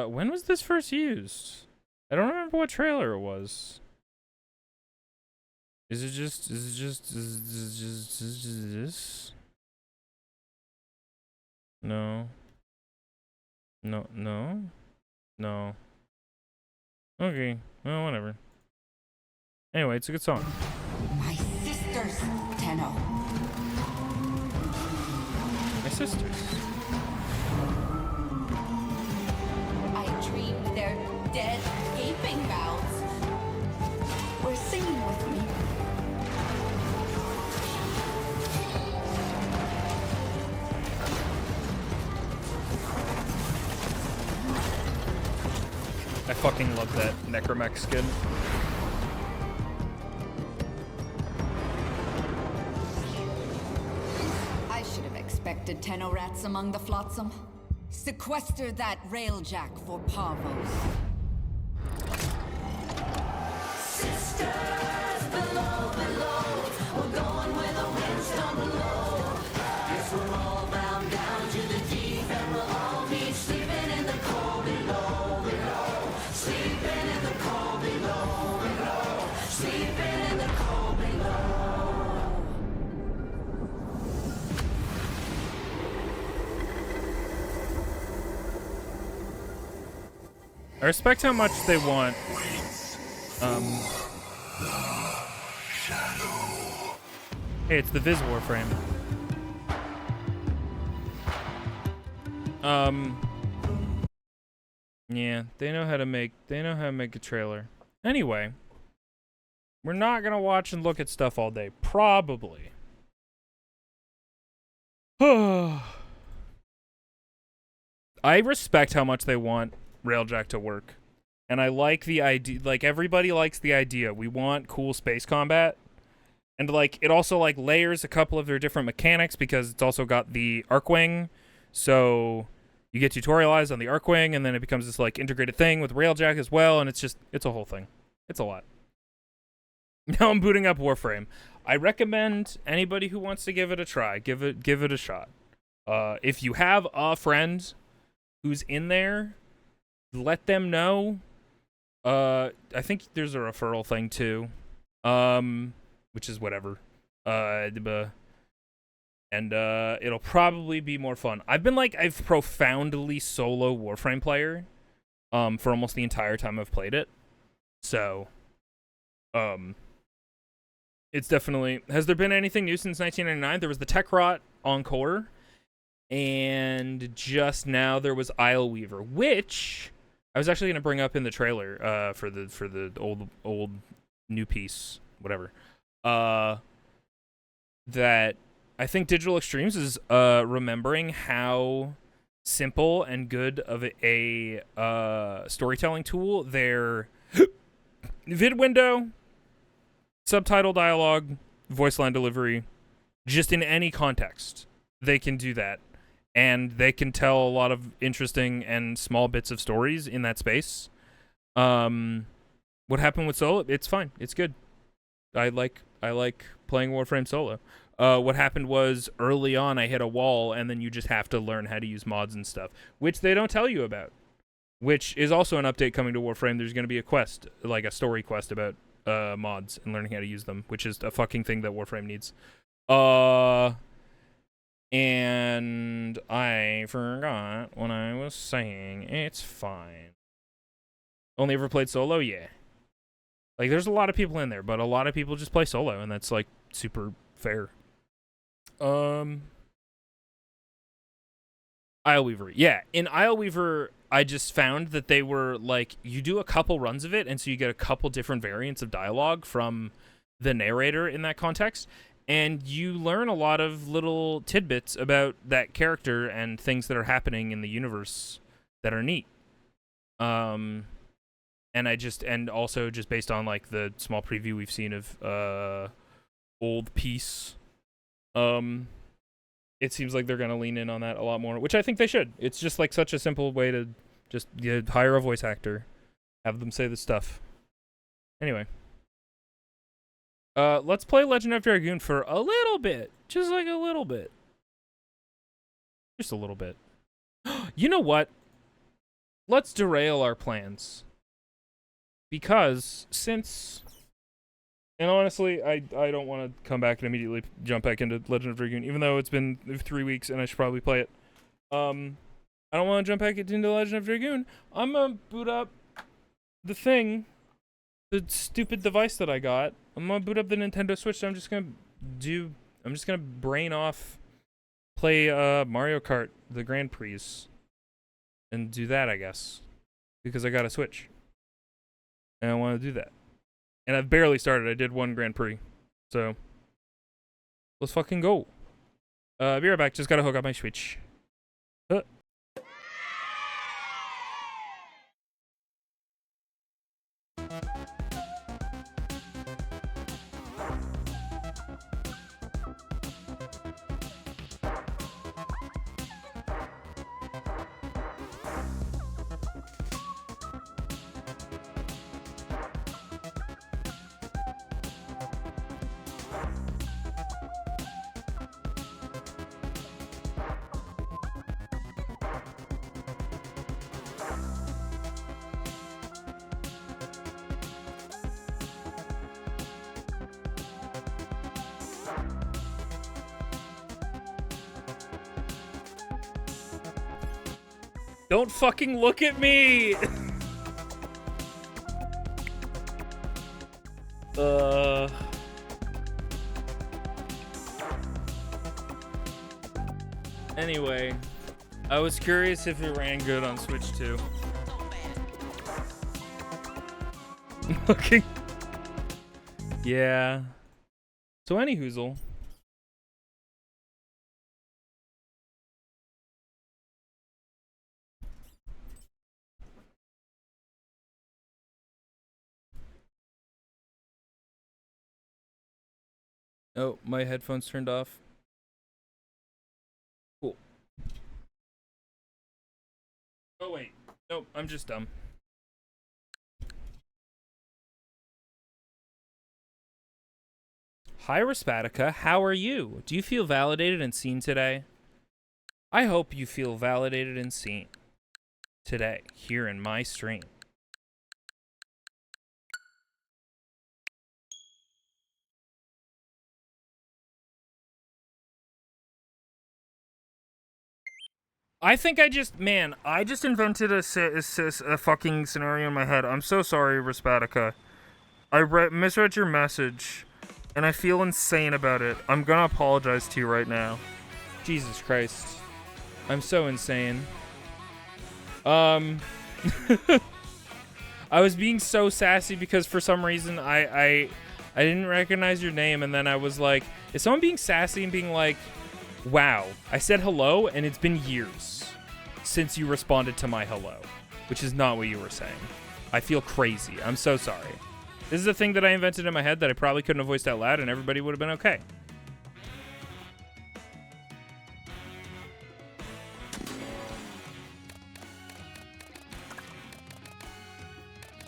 When was this first used? I don't remember what trailer it was. Is it just this? No. No. Okay, well, whatever. Anyway, it's a good song. My sisters, Tenno. My sisters. I dreamed their dead, gaping mouths were singing with me. I fucking love that Necromech skin. I should have expected Tenno rats among the flotsam. Sequester that railjack for Pavos. Sisters below, we're going where the winds don't blow. Guess we're all bound down to the deep, and we'll all be sleeping in the cold below. Sleeping in the cold below. Sleeping in the cold below. I respect how much they want. Hey, it's the Viz Warframe. Yeah, they know how to make a trailer. Anyway, we're not gonna watch and look at stuff all day, probably. I respect how much they want Railjack to work. And I like the idea, like everybody likes the idea. We want cool space combat. And like it also like layers a couple of their different mechanics because it's also got the Arcwing. So you get tutorialized on the Arcwing and then it becomes this like integrated thing with Railjack as well, and it's a whole thing. It's a lot. Now I'm booting up Warframe. I recommend anybody who wants to give it a try, give it a shot. If you have a friend who's in there, let them know. I think there's a referral thing too. Which is whatever. And it'll probably be more fun. I've been like I've profoundly solo Warframe player for almost the entire time I've played it. So it's definitely, has there been anything new since 1999? There was the Techrot Encore, and just now there was Isleweaver, which I was actually going to bring up in the trailer for the old new piece, whatever. That I think Digital Extremes is remembering how simple and good of a storytelling tool their vid window, subtitle dialogue, voice line delivery, just in any context, they can do that. And they can tell a lot of interesting and small bits of stories in that space. What happened with solo? It's fine. It's good. I like playing Warframe solo. What happened was early on I hit a wall, and then you just have to learn how to use mods and stuff, which they don't tell you about. Which is also an update coming to Warframe. There's going to be a quest, like a story quest about mods and learning how to use them, which is a fucking thing that Warframe needs. And I forgot what I was saying. It's fine. Only ever played solo? Yeah. Like, there's a lot of people in there, but a lot of people just play solo, and that's, like, super fair. Isleweaver. Yeah, in Isleweaver, I just found that they were, like, you do a couple runs of it, and so you get a couple different variants of dialogue from the narrator in that context, and you learn a lot of little tidbits about that character and things that are happening in the universe that are neat. And also just based on like the small preview we've seen of old piece, it seems like they're gonna lean in on that a lot more, which I think they should. It's just like such a simple way to just hire a voice actor, have them say the stuff. Anyway. Let's play Legend of Dragoon for a little bit. Just like a little bit. Just a little bit. You know what? Let's derail our plans. Because since And honestly, I don't want to come back and immediately jump back into Legend of Dragoon, even though it's been 3 weeks and I should probably play it. I don't want to jump back into Legend of Dragoon. I'm gonna boot up the thing, the stupid device that I got. I'm gonna boot up the Nintendo Switch. I'm just gonna brain off, play Mario Kart, the Grand Prix, and do that, I guess, because I got a Switch, and I want to do that. And I've barely started. I did 1 Grand Prix, so let's fucking go. Be right back. Just gotta hook up my Switch. Don't fucking look at me! Anyway, I was curious if it ran good on Switch 2. Looking. Yeah. So anyhoozle. Oh, my headphones turned off. Cool. Oh, wait. Nope, I'm just dumb. Hi, Raspatica. How are you? Do you feel validated and seen today? I hope you feel validated and seen today, here in my stream. I think I just invented a fucking scenario in my head. I'm so sorry, Raspatica. I misread your message, and I feel insane about it. I'm gonna apologize to you right now. Jesus Christ. I'm so insane. I was being so sassy because for some reason I didn't recognize your name, and then I was like, is someone being sassy and being like, wow, I said hello, and it's been years since you responded to my hello, which is not what you were saying. I feel crazy. I'm so sorry. This is a thing that I invented in my head that I probably couldn't have voiced out loud, and everybody would have been okay.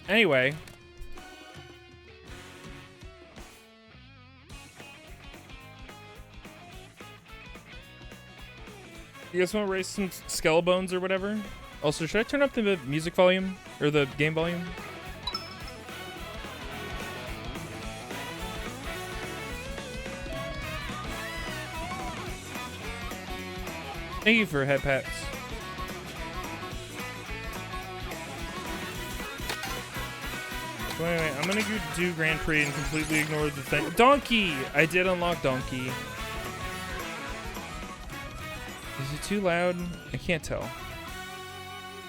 Anyway. You guys want to raise some Skelebones or whatever? Also, should I turn up the music volume? Or the game volume? Thank you for head pats. So anyway, I'm gonna go do Grand Prix and completely ignore the thing. Donkey! I did unlock Donkey. Is it too loud? I can't tell.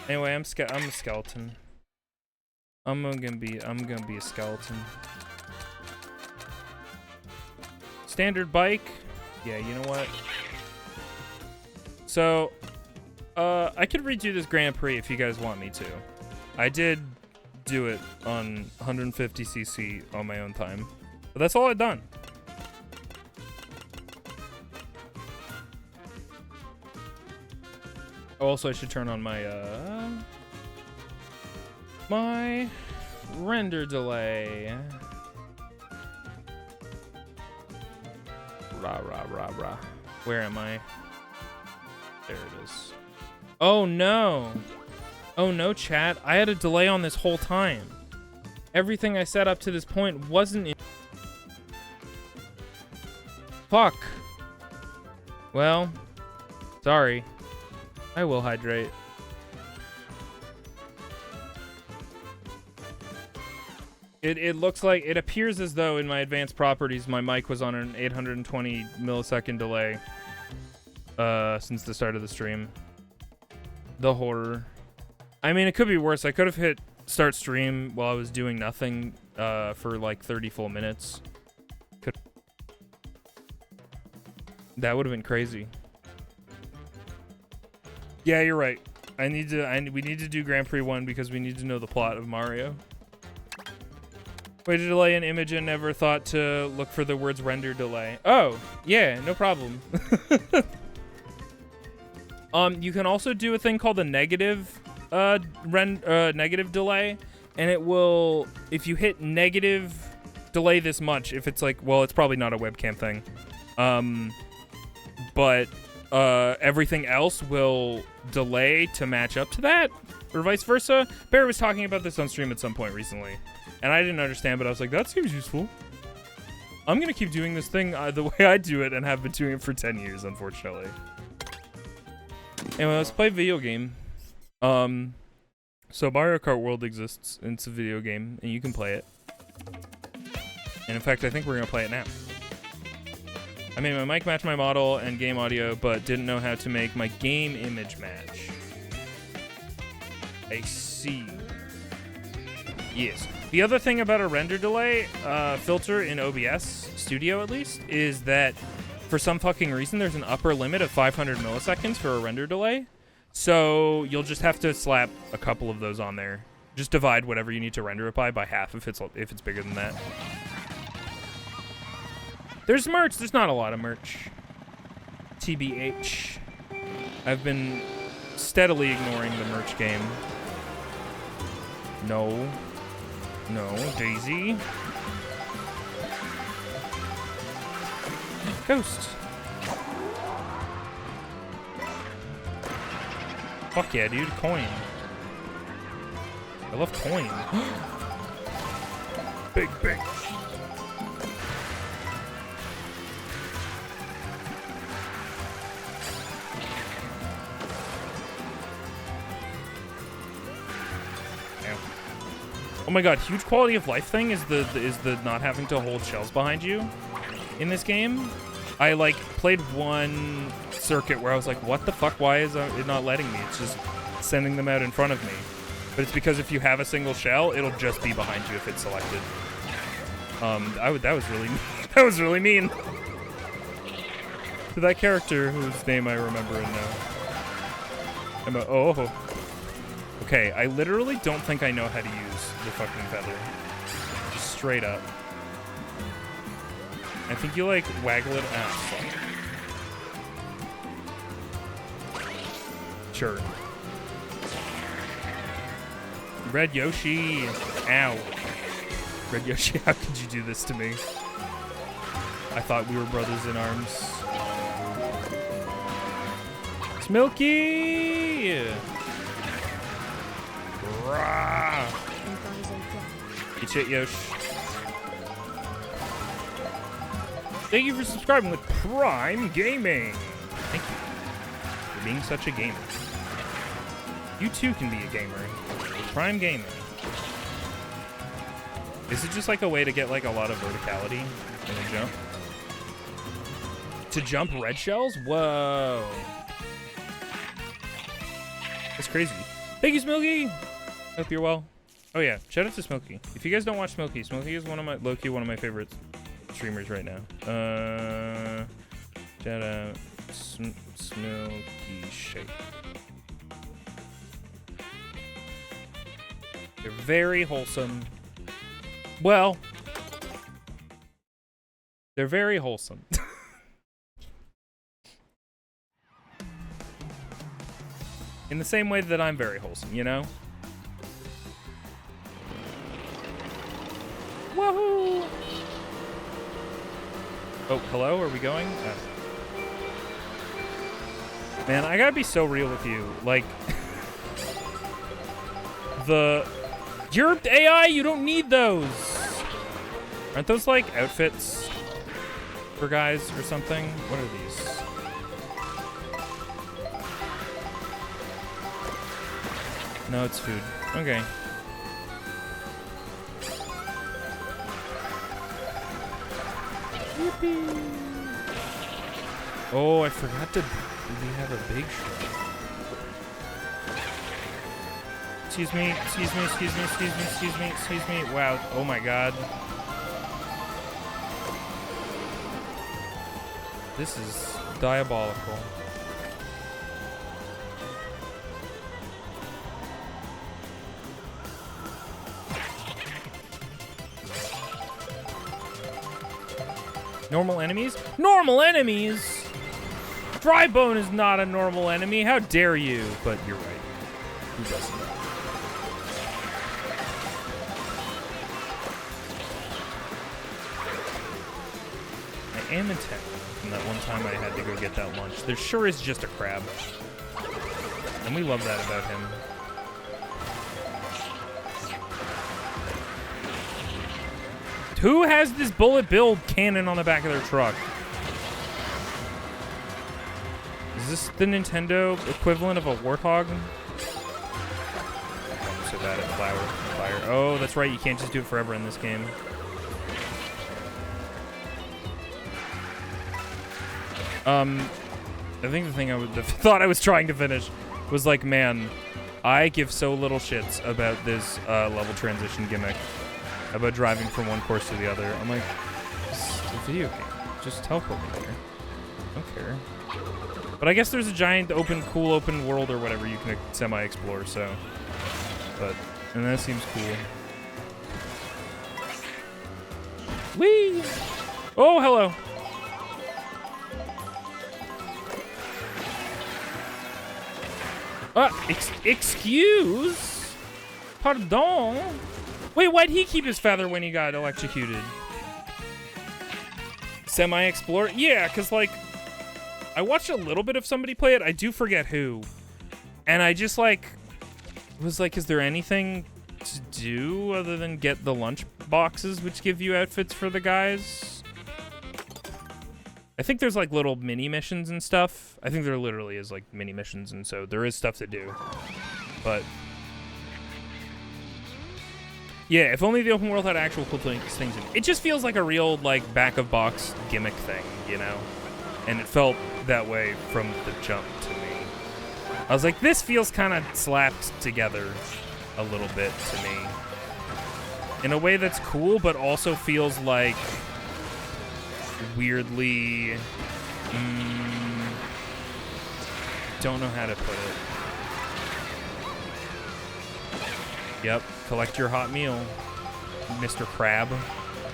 Anyway, I'm a skeleton. I'm gonna be a skeleton. Standard bike. Yeah, you know what? So, I could redo this Grand Prix if you guys want me to. I did do it on 150cc on my own time, but that's all I've done. Also, I should turn on my my render delay. Rah rah rah rah. Where am I? There it is. Oh no! Oh no, chat. I had a delay on this whole time. Everything I set up to this point wasn't in. Fuck. Well, sorry. I will hydrate. It looks like, it appears as though in my advanced properties my mic was on an 820 millisecond delay since the start of the stream. The horror. I mean, it could be worse. I could have hit start stream while I was doing nothing for like 30 full minutes. That would have been crazy. Yeah, you're right. We need to do Grand Prix 1 because we need to know the plot of Mario. Way to delay an image and never thought to look for the words render delay. Oh, yeah, no problem. You can also do a thing called a negative negative delay, and it will, if you hit negative delay this much, if it's like, well, it's probably not a webcam thing, but everything else will delay to match up to that, or vice versa. Barry was talking about this on stream at some point recently, and I didn't understand, but I was like, that seems useful. I'm gonna keep doing this thing the way I do it, and have been doing it for 10 years, unfortunately. Anyway, let's play a video game. So Mariokart World exists, and it's a video game, and you can play it. And in fact, I think we're gonna play it now. I made my mic match my model and game audio, but didn't know how to make my game image match. I see. Yes. The other thing about a render delay filter in OBS Studio, at least, is that for some fucking reason, there's an upper limit of 500 milliseconds for a render delay. So you'll just have to slap a couple of those on there. Just divide whatever you need to render it by half if it's bigger than that. There's merch. There's not a lot of merch. TBH. I've been steadily ignoring the merch game. No. No, Daisy. Ghost. Fuck yeah, dude. Coin. I love coin. Big bitch. Oh my god, huge quality of life thing is the not having to hold shells behind you in this game. I like played one circuit where I was like, what the fuck, why is it not letting me? It's just sending them out in front of me. But it's because if you have a single shell, it'll just be behind you if it's selected. That was really that was really mean. To that character whose name I remember now. Oh. Okay, I literally don't think I know how to use the fucking feather. Just straight up. I think you like waggle it. Ah, fuck. Sure. Red Yoshi. Ow. Red Yoshi, how could you do this to me? I thought we were brothers in arms. Smilky! Rah! Eat it, Yosh. Thank you for subscribing with Prime Gaming. Thank you for being such a gamer. You too can be a gamer with Prime Gaming. Is it just like a way to get like a lot of verticality in a jump? To jump red shells? Whoa. That's crazy. Thank you, Smilky. Hope you're well. Oh yeah, shout out to Smilky. If you guys don't watch Smilky, Smilky is one of my favorite streamers right now. Shout out Smilky Shake. They're very wholesome. Well, they're very wholesome. In the same way that I'm very wholesome, you know? Woohoo! Oh, hello? Are we going? Man, I gotta be so real with you. Like, your AI, you don't need those. Aren't those like outfits? for guys or something. What are these? No, it's food. Okay. Yippee. Oh, I forgot to... We have a big shrub. Excuse me, excuse me, excuse me, excuse me, excuse me, excuse me. Wow. Oh my god. This is diabolical. Normal enemies? Normal enemies? Dry bone is not a normal enemy. How dare you? But you're right. Who doesn't? I am intent from that one time I had to go get that lunch. There sure is just a crab. And we love that about him. Who has this bullet bill cannon on the back of their truck? Is this the Nintendo equivalent of a warthog? I'm so bad at fire. Oh, that's right. You can't just do it forever in this game. I think the thing I thought I was trying to finish was like, man, I give so little shits about this level transition gimmick. About driving from one course to the other. I'm like, it's a video game. Just teleport me there. I don't care. But I guess there's a giant cool open world or whatever you can semi-explore, so. And that seems cool. Whee! Oh, hello. Excuse? Pardon? Wait, why'd he keep his feather when he got electrocuted? Semi-explore? Yeah, because, like, I watched a little bit of somebody play it. I do forget who. And I just, like, was like, is there anything to do other than get the lunch boxes, which give you outfits for the guys? I think there's, like, little mini missions and stuff. I think there literally is, like, mini missions, and so there is stuff to do. But... yeah, if only the open world had actual cool things in it. It just feels like a real, like, back-of-box gimmick thing, you know? And it felt that way from the jump to me. I was like, this feels kind of slapped together a little bit to me. In a way that's cool, but also feels like weirdly... don't know how to put it. Yep, collect your hot meal, Mr. Crab,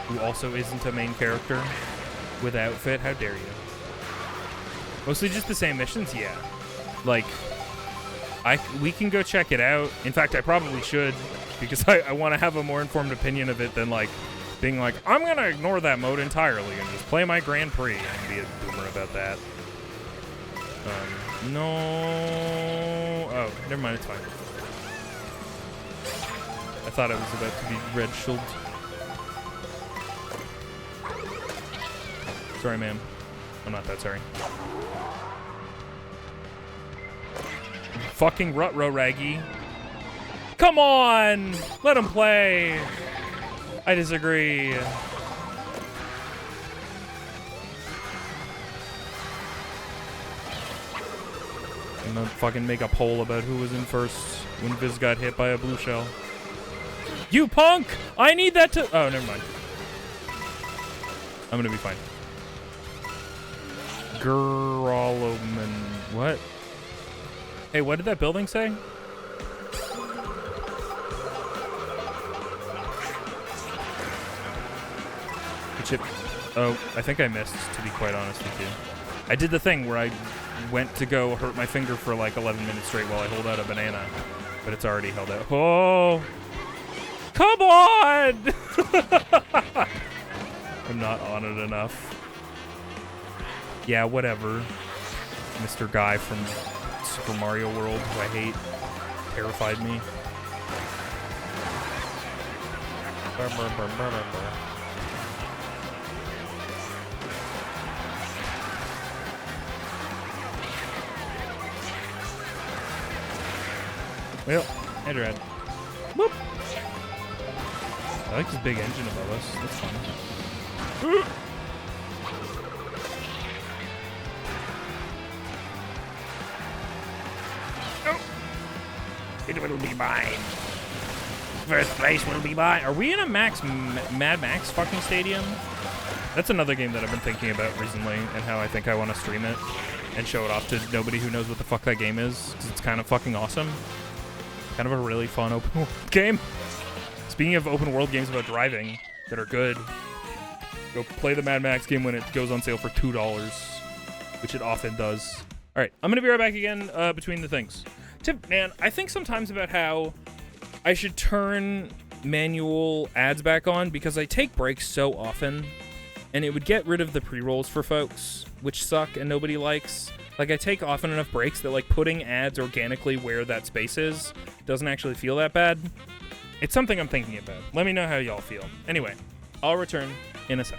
who also isn't a main character with outfit. How dare you? Mostly just the same missions, yeah. Like, we can go check it out. In fact, I probably should, because I want to have a more informed opinion of it than, like, being like, I'm going to ignore that mode entirely and just play my Grand Prix and be a boomer about that. No. Oh, never mind, it's fine. I thought I was about to be red shielded. Sorry, ma'am. I'm not that sorry. Fucking Rutro Raggy. Come on! Let him play! I disagree. I'm gonna fucking make a poll about who was in first when Viz got hit by a blue shell. You punk! I need that to... oh, never mind. I'm gonna be fine. Groloman... what? Hey, what did that building say? Chip. Oh, I think I missed, to be quite honest with you. I did the thing where I went to go hurt my finger for like 11 minutes straight while I hold out a banana, but it's already held out. Oh! Come on! I'm not on it enough. Yeah, whatever. Mr. Guy from Super Mario World, who I hate, terrified me. Well, hey, Dread. Whoop. I like this big engine above us. That's fun. Oh. It will be mine. First place will be mine. Are we in a Mad Max fucking stadium? That's another game that I've been thinking about recently and how I think I want to stream it and show it off to nobody who knows what the fuck that game is, because it's kind of fucking awesome. Kind of a really fun open world game. Speaking of open world games about driving that are good, go play the Mad Max game when it goes on sale for $2, which it often does. All right, I'm going to be right back again between the things. Tip, man, I think sometimes about how I should turn manual ads back on because I take breaks so often, and it would get rid of the pre-rolls for folks, which suck and nobody likes. Like, I take often enough breaks that, like, putting ads organically where that space is doesn't actually feel that bad. It's something I'm thinking about. Let me know how y'all feel. Anyway, I'll return in a sec.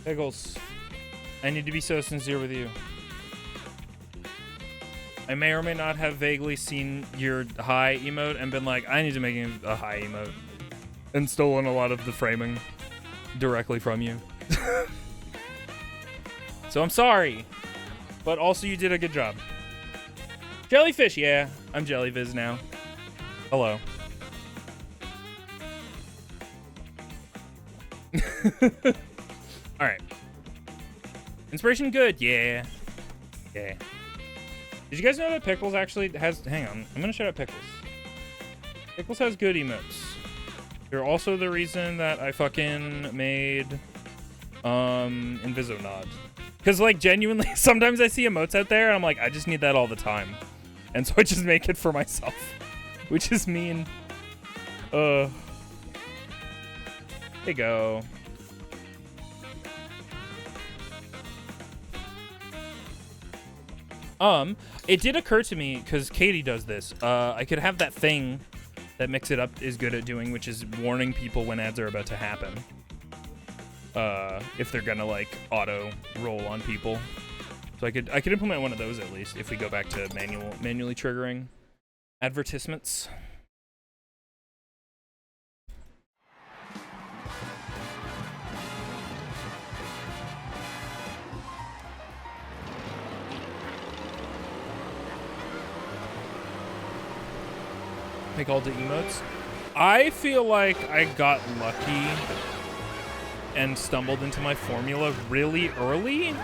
Pickles, I need to be so sincere with you. I may or may not have vaguely seen your hi emote and been like, I need to make a hi emote, and stolen a lot of the framing directly from you. So I'm sorry, but also you did a good job. Jellyfish, yeah, I'm Jellyviz now. Hello. Alright. Inspiration good, yeah. Yeah. Did you guys know that Pickles actually has... Hang on, I'm gonna shout out Pickles. Pickles has good emotes. They're also the reason that I fucking made Invisonod. Because, like, genuinely, sometimes I see emotes out there and I'm like, I just need that all the time. And so I just make it for myself. Which is mean. There you go. It did occur to me, because Katie does this, I could have that thing that Mix It Up is good at doing, which is warning people when ads are about to happen. If they're gonna, like, auto roll on people. So I could implement one of those at least, if we go back to manually triggering advertisements. Make all the emotes. I feel like I got lucky and stumbled into my formula really early,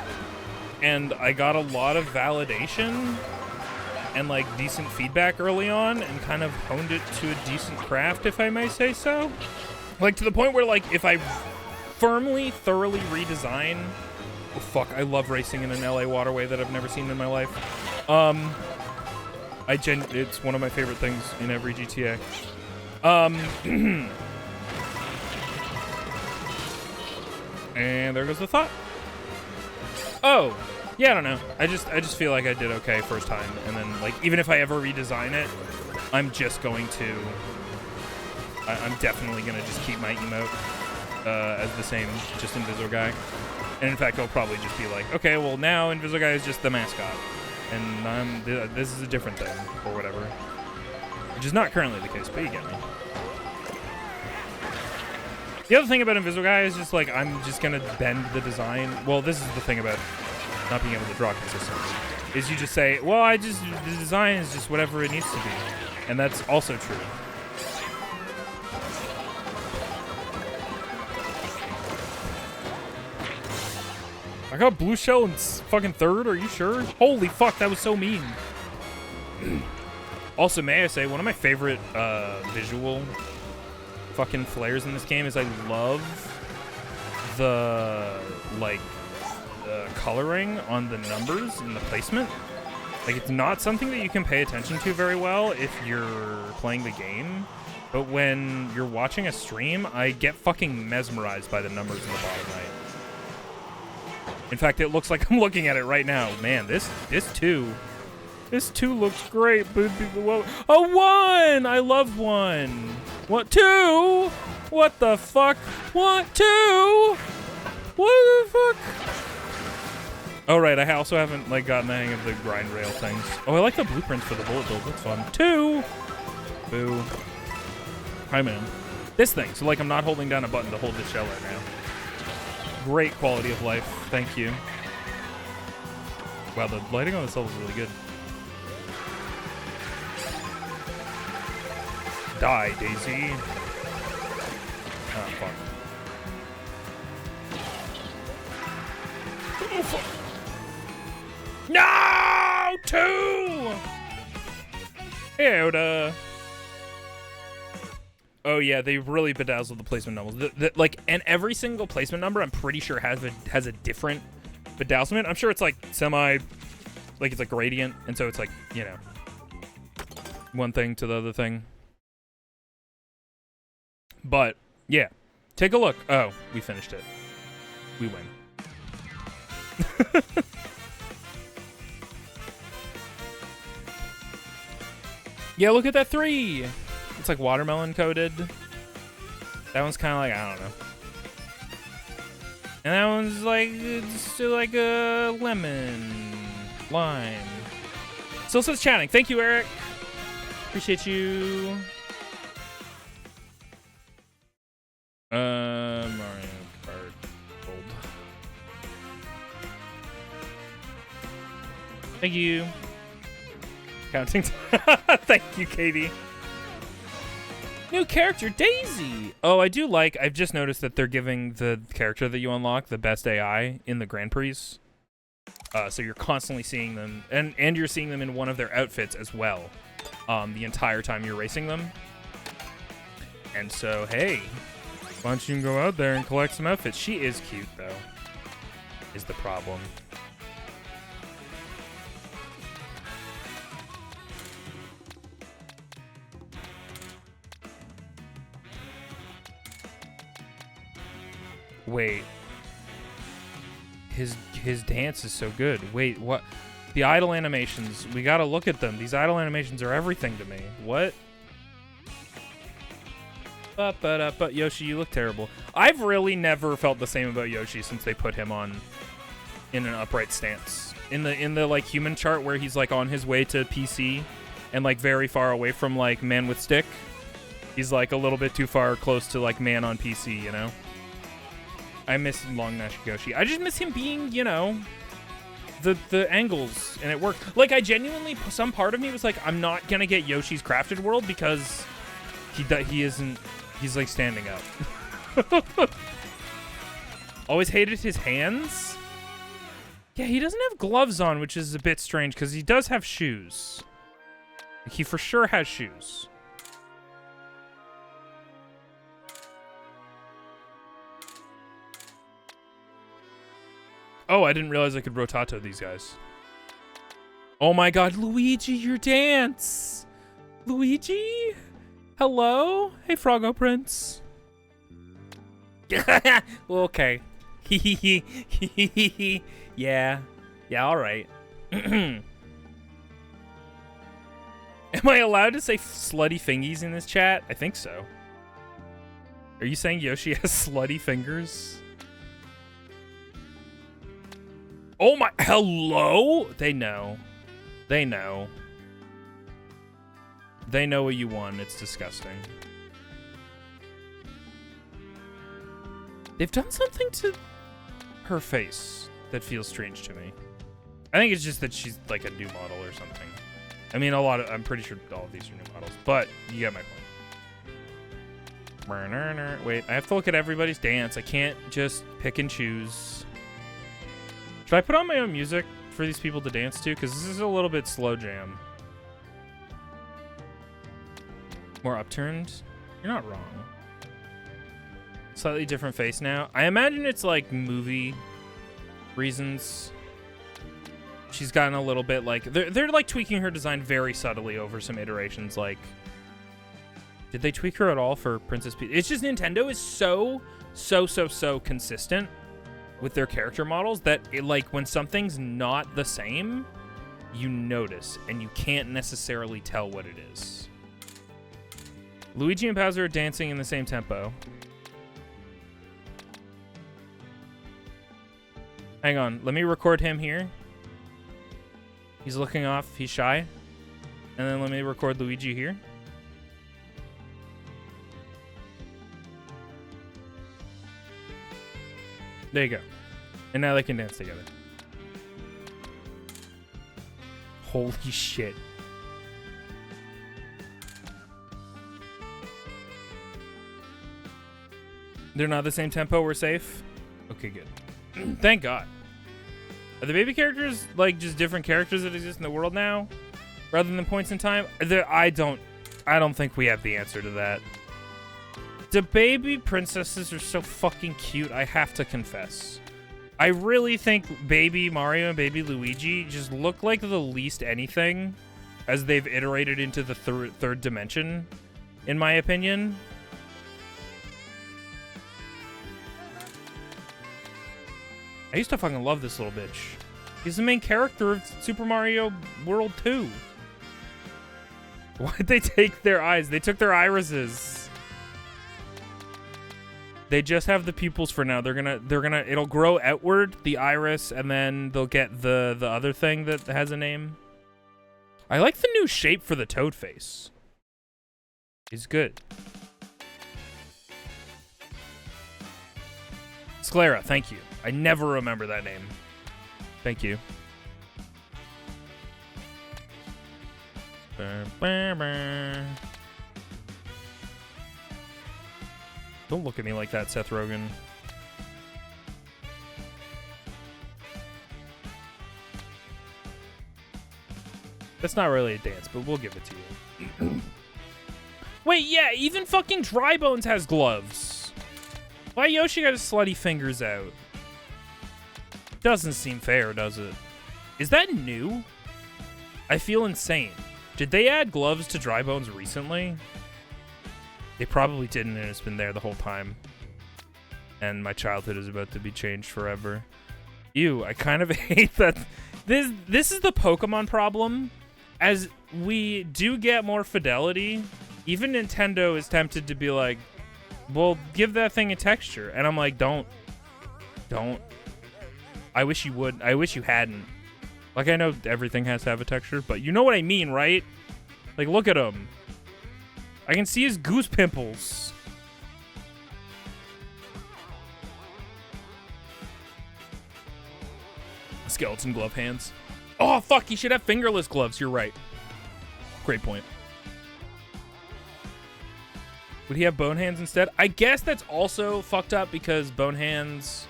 and I got a lot of validation and like decent feedback early on and kind of honed it to a decent craft, if I may say so. Like to the point where, like, if I thoroughly redesign... Oh fuck, I love racing in an LA waterway that I've never seen in my life. It's one of my favorite things in every GTA. And there goes the thought. Oh, yeah, I don't know. I just feel like I did okay first time, and then like even if I ever redesign it, I'm just going to. I'm definitely gonna just keep my emote as the same, just Invisoguy. And in fact, I'll probably just be like, okay, well now Invisoguy is just the mascot, and this is a different thing or whatever, which is not currently the case, but you get me. The other thing about Invisoguy is just like I'm just gonna bend the design. Well, this is the thing about not being able to draw consistently, is you just say, well, the design is just whatever it needs to be, and that's also true. I got blue shell in fucking third. Are you sure? Holy fuck, that was so mean. Also, may I say, one of my favorite visual fucking flares in this game is I love the coloring on the numbers and the placement. Like, it's not something that you can pay attention to very well if you're playing the game, but when you're watching a stream, I get fucking mesmerized by the numbers in the bottom right. In fact, it looks like I'm looking at it right now. Man, this 2 looks great. A 1! I love 1. What? 2? What the fuck? What? 2? What the fuck? Oh, right. I also haven't like gotten the hang of the grind rail things. Oh, I like the blueprints for the bullet build. That's fun. 2. Boo. Hi, man. This thing. So like I'm not holding down a button to hold this shell right now. Great quality of life. Thank you. Wow, the lighting on this level is really good. Die, Daisy. Ah, fuck. Oh, fuck. No! 2! Hey, Oda. Oh yeah, they really bedazzled the placement numbers. And every single placement number, I'm pretty sure has a different bedazzlement. I'm sure it's like semi, like it's like gradient, and so it's like, you know, one thing to the other thing. But yeah, take a look. Oh, we finished it. We win. Yeah, look at that 3. It's like watermelon coated. That one's kind of like, I don't know. And that one's like, it's like a lemon, lime. Still says chatting. Thank you, Eric. Appreciate you. Mariokart World. Thank you. Counting. Thank you, Katie. New character, Daisy. Oh, I do like, I've just noticed that they're giving the character that you unlock the best AI in the Grand Prix. So you're constantly seeing them, and you're seeing them in one of their outfits as well, the entire time you're racing them. And so, hey, why don't you go out there and collect some outfits? She is cute, though, is the problem. Wait. His dance is so good. Wait, what? The idle animations. We gotta look at them. These idle animations are everything to me. What? But Yoshi, you look terrible. I've really never felt the same about Yoshi since they put him on in an upright stance. In the like human chart where he's like on his way to PC and like very far away from like man with stick. He's like a little bit too far close to like man on PC, you know? I miss Long Nash Yoshi. I just miss him being, you know, the angles, and it worked. Like, I genuinely, some part of me was like, I'm not gonna get Yoshi's Crafted World because he isn't, he's like standing up. Always hated his hands. Yeah, he doesn't have gloves on, which is a bit strange because he does have shoes. He for sure has shoes. Oh, I didn't realize I could rotato these guys. Oh my god, Luigi, your dance! Luigi? Hello? Hey, Froggo Prince. Well, okay. Yeah. Yeah, all right. Am I allowed to say slutty fingies in this chat? I think so. Are you saying Yoshi has slutty fingers? Oh my, hello? They know. They know. They know what you want. It's disgusting. They've done something to her face that feels strange to me. I think it's just that she's like a new model or something. I mean, I'm pretty sure all of these are new models, but you get my point. Wait, I have to look at everybody's dance. I can't just pick and choose. Should I put on my own music for these people to dance to? Because this is a little bit slow jam. More upturned? You're not wrong. Slightly different face now. I imagine it's like movie reasons. She's gotten a little bit like... They're like tweaking her design very subtly over some iterations. Like, did they tweak her at all for Princess Peach? It's just Nintendo is so consistent with their character models that it, like, when something's not the same, you notice and you can't necessarily tell what it is. Luigi and Bowser are dancing in the same tempo. Hang on, let me record him here. He's looking off, he's shy. And then let me record Luigi here. There you go. And now they can dance together. Holy shit. They're not the same tempo, we're safe? Okay, good. Thank God. Are the baby characters like just different characters that exist in the world now, rather than points in time? I don't think we have the answer to that. The baby princesses are so fucking cute, I have to confess. I really think baby Mario and baby Luigi just look like the least anything as they've iterated into the third dimension, in my opinion. I used to fucking love this little bitch. He's the main character of Super Mario World 2. Why'd they take their eyes? They took their irises. They just have the pupils for now. It'll grow outward, the iris, and then they'll get the other thing that has a name. I like the new shape for the toad face. It's good. Sclera, thank you. I never remember that name. Thank you. Don't look at me like that, Seth Rogen. That's not really a dance, but we'll give it to you. Wait, yeah, even fucking Dry Bones has gloves. Why Yoshi got his slutty fingers out? Doesn't seem fair, does it? Is that new? I feel insane. Did they add gloves to Dry Bones recently? They probably didn't, and it's been there the whole time. And my childhood is about to be changed forever. Ew, I kind of hate that. This is the Pokemon problem. As we do get more fidelity, even Nintendo is tempted to be like, well, give that thing a texture. And I'm like, don't. I wish you would. I wish you hadn't. Like, I know everything has to have a texture, but you know what I mean, right? Like, look at him. I can see his goose pimples. Skeleton glove hands. Oh, fuck, he should have fingerless gloves. You're right. Great point. Would he have bone hands instead? I guess that's also fucked up because bone hands,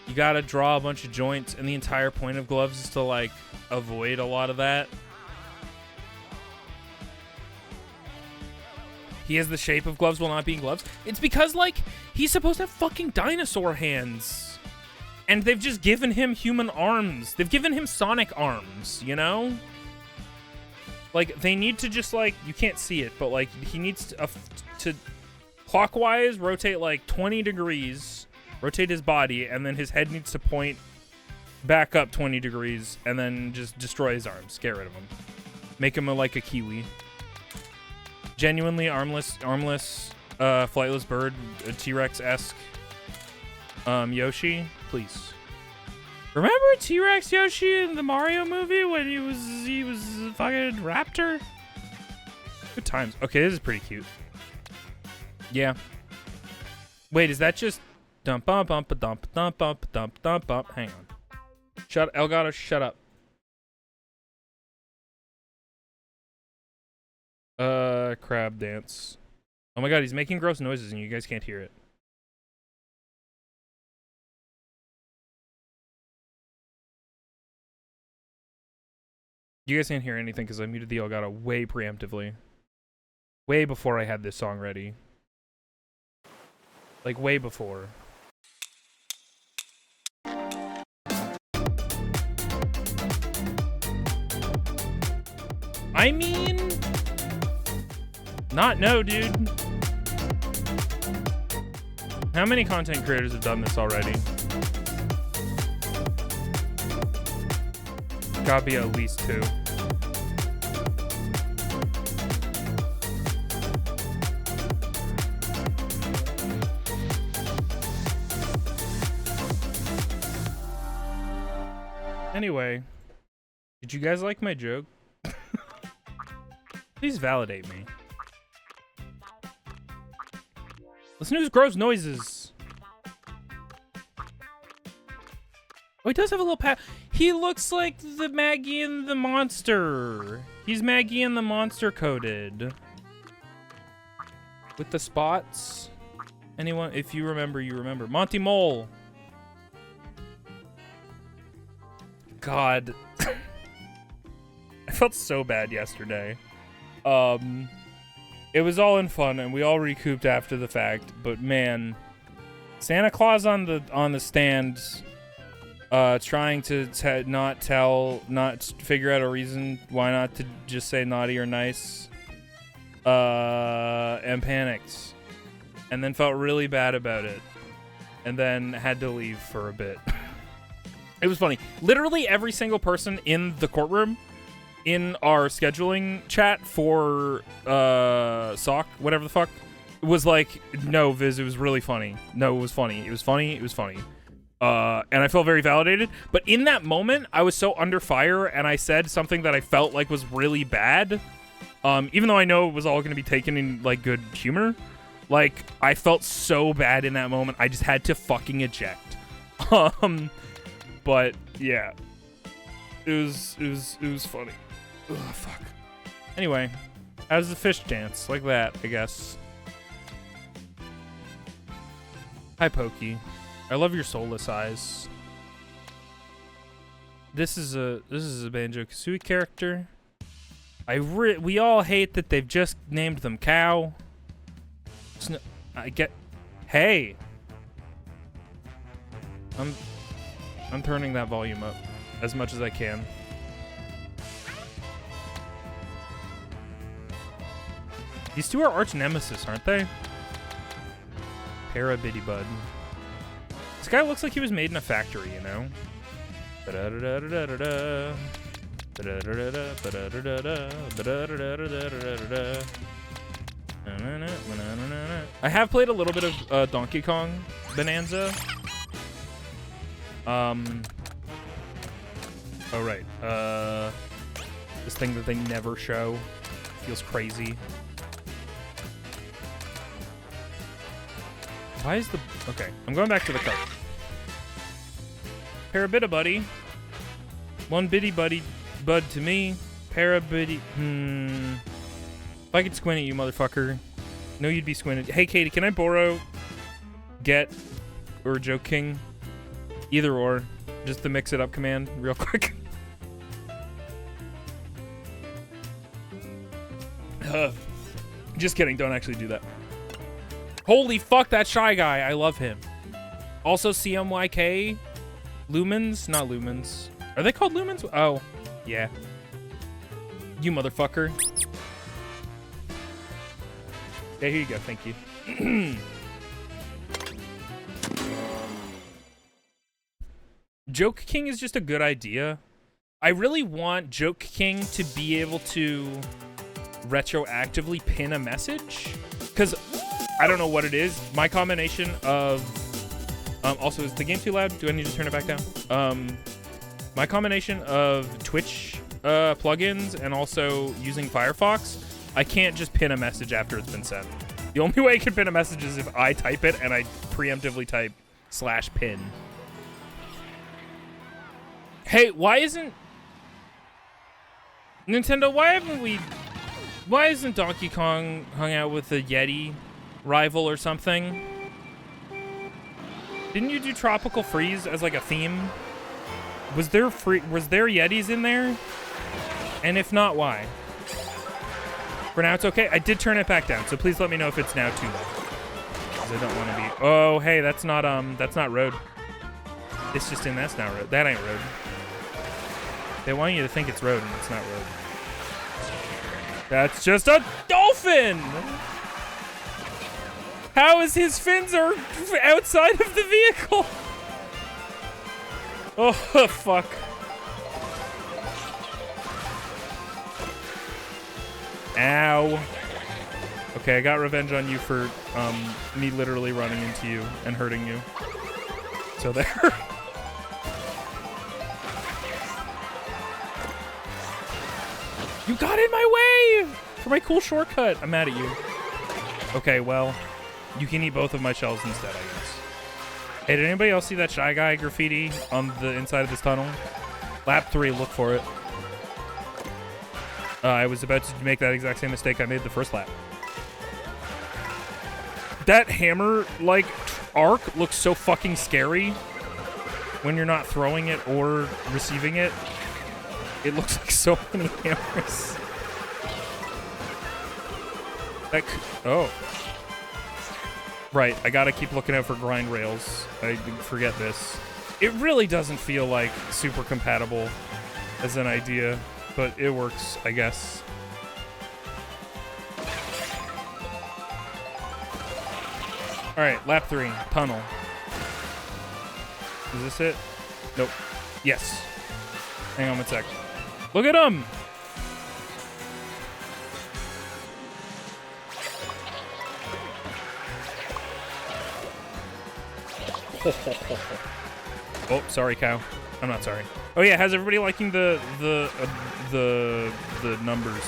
you gotta draw a bunch of joints, and the entire point of gloves is to, like, avoid a lot of that. He has the shape of gloves while not being gloves. It's because, like, he's supposed to have fucking dinosaur hands. And they've just given him human arms. They've given him Sonic arms, you know? Like, they need to just, like, you can't see it, but, like, he needs to clockwise rotate, like, 20 degrees rotate his body, and then his head needs to point back up 20 degrees, and then just destroy his arms. Get rid of him. Make him like a kiwi. Genuinely armless, flightless bird, T-Rex-esque Yoshi, please. Remember T-Rex Yoshi in the Mario movie when he was a fucking raptor? Good times. Okay, this is pretty cute. Yeah. Wait, is that just dump bump bump dump dump bump dump dump bump? Hang on. Shut Elgato, shut up. Crab dance. Oh my god, he's making gross noises and you guys can't hear it. You guys can't hear anything because I muted the Elgato way preemptively. Way before I had this song ready. Like, way before. I mean... No, dude. How many content creators have done this already? Gotta be at least 2. Anyway, did you guys like my joke? Please validate me. Listen to his gross noises. Oh, he does have a little pat. He looks like the Maggie and the Monster. He's Maggie and the Monster coded. With the spots. Anyone, if you remember, you remember. Monty Mole. God. I felt so bad yesterday. It was all in fun and we all recouped after the fact, but man, Santa Claus on the stand trying to not figure out a reason why not to just say naughty or nice, and panicked and then felt really bad about it and then had to leave for a bit. It was funny. Literally every single person in the courtroom in our scheduling chat for SOC, whatever the fuck, was like, no, Viz, it was really funny. No, it was funny. It was funny. It was funny. And I felt very validated. But in that moment, I was so under fire, and I said something that I felt like was really bad. Even though I know it was all going to be taken in, like, good humor. Like, I felt so bad in that moment, I just had to fucking eject. But, yeah. It was funny. Ugh, fuck. Anyway, how's the fish dance? Like that, I guess. Hi, Pokey. I love your soulless eyes. This is a Banjo-Kazooie character. We all hate that they've just named them Cow. Hey. I'm turning that volume up as much as I can. These two are arch nemesis, aren't they? Parabitty Bud. This guy looks like he was made in a factory, you know? I have played a little bit of Donkey Kong Bonanza. Oh, right. This thing that they never show. Feels crazy. Why is the... Okay, I'm going back to the cart. Parabitty buddy. One bitty buddy bud to me. Parabitty... If I could squint at you, motherfucker. No, you'd be squinted. Hey, Katie, can I borrow Get or Joke King? Either or. Just the mix it up command real quick. Just kidding. Don't actually do that. Holy fuck, that Shy Guy. I love him. Also, CMYK. Lumens? Not Lumens. Are they called Lumens? Oh, yeah. You motherfucker. Yeah, here you go. Thank you. Joke King is just a good idea. I really want Joke King to be able to retroactively pin a message, because I don't know what it is. My combination of also, is the game too loud? Do I need to turn it back down? My combination of Twitch plugins and also using Firefox, I can't just pin a message after it's been sent. The only way I can pin a message is if I type it and I preemptively type /pin. Hey, why isn't Nintendo, why isn't Donkey Kong hung out with a Yeti rival or something? Didn't you do Tropical Freeze as like a theme? Was there Yetis in there? And if not, why? For now, it's okay. I did turn it back down, so please let me know if it's now too loud. Because I don't want to be. Oh, hey, that's not road. It's just in. That's not road. That ain't road. They want you to think it's road, and it's not road. That's just a dolphin. How is his fins are outside of the vehicle? Oh, fuck. Ow. Okay, I got revenge on you for me literally running into you and hurting you. So there. You got in my way for my cool shortcut. I'm mad at you. Okay, well, you can eat both of my shells instead, I guess. Hey, did anybody else see that Shy Guy graffiti on the inside of this tunnel? Lap 3, look for it. I was about to make that exact same mistake I made the first lap. That hammer-like arc looks so fucking scary when you're not throwing it or receiving it. It looks like so many hammers. Oh. Right, I gotta keep looking out for grind rails. I forget this. It really doesn't feel like super compatible as an idea, but it works, I guess. Alright, lap 3, tunnel. Is this it? Nope. Yes. Hang on one sec. Look at him! Oh, sorry, cow. I'm not sorry. Oh yeah, how's everybody liking the numbers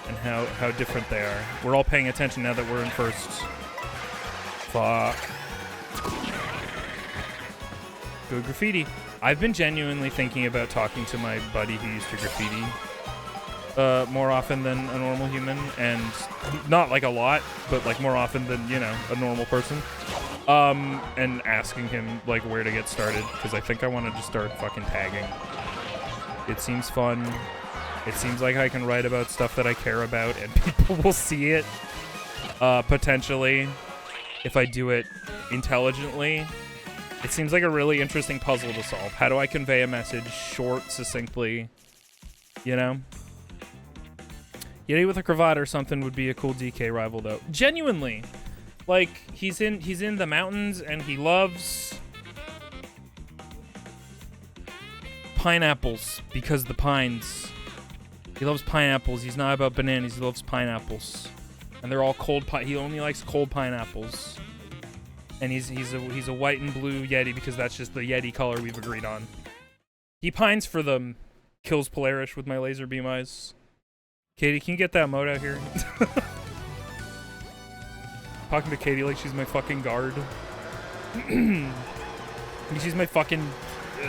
and how different they are? We're all paying attention now that we're in first. Fuck. Good graffiti. I've been genuinely thinking about talking to my buddy who used to graffiti more often than a normal human, and not like a lot, but like more often than, you know, a normal person. And asking him like where to get started, because I think I want to just start fucking tagging. It seems fun. It seems like I can write about stuff that I care about, and people will see it. Potentially, if I do it intelligently. It seems like a really interesting puzzle to solve. How do I convey a message short, succinctly? You know? Yeti with a cravat or something would be a cool DK rival, though. Genuinely. Like, he's in the mountains, and he loves pineapples because the pines. He loves pineapples. He's not about bananas. He loves pineapples, and they're all cold. He only likes cold pineapples, and he's a white and blue Yeti because that's just the Yeti color we've agreed on. He pines for them. Kills Polarish with my laser beam eyes. Katie, can you get that mode out here? Talking to Katie like she's my fucking guard. She's my fucking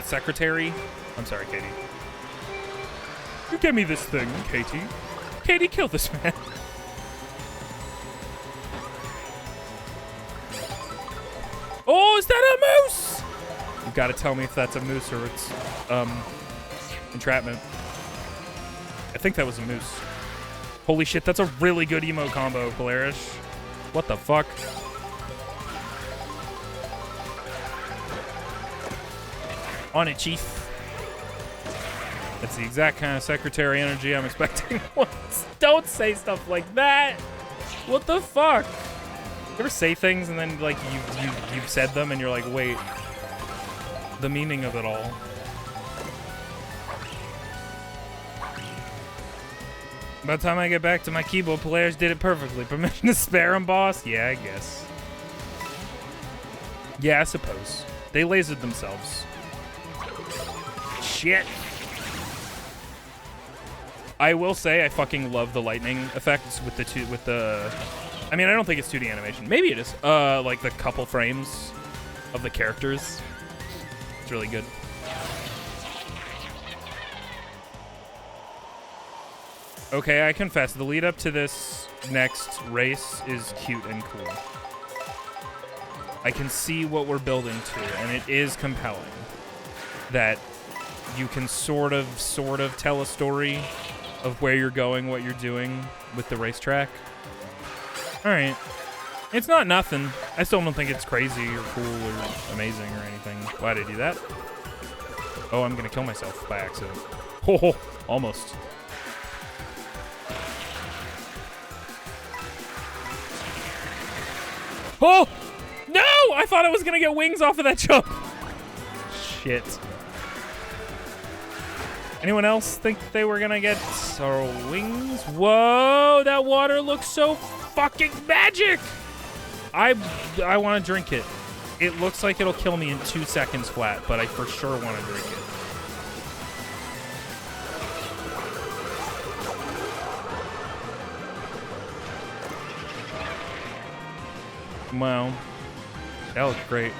secretary. I'm sorry, Katie. You give me this thing, Katie. Katie, kill this man. Oh, is that a moose? You gotta tell me if that's a moose or it's entrapment. I think that was a moose. Holy shit, that's a really good emote combo, Polarish. What the fuck? On it, Chief. That's the exact kind of secretary energy I'm expecting. Don't say stuff like that. What the fuck? You ever say things and then like you've said them and you're like, wait, the meaning of it all. By the time I get back to my keyboard, players did it perfectly. Permission to spare them, boss? Yeah, I guess. Yeah, I suppose. They lasered themselves. Shit. I will say I fucking love the lightning effects with the I mean, I don't think it's 2D animation. Maybe it is. Like the couple frames of the characters. It's really good. Okay, I confess, the lead up to this next race is cute and cool. I can see what we're building to, and it is compelling that you can sort of tell a story of where you're going, what you're doing with the racetrack. All right. It's not nothing. I still don't think it's crazy or cool or amazing or anything. Why'd I do that? Oh, I'm going to kill myself by accident. Oh, almost. Oh! No! I thought I was going to get wings off of that jump. Shit. Anyone else think they were going to get wings? Whoa! That water looks so fucking magic! I want to drink it. It looks like it'll kill me in 2 seconds flat, but I for sure want to drink it. Wow. That looks great.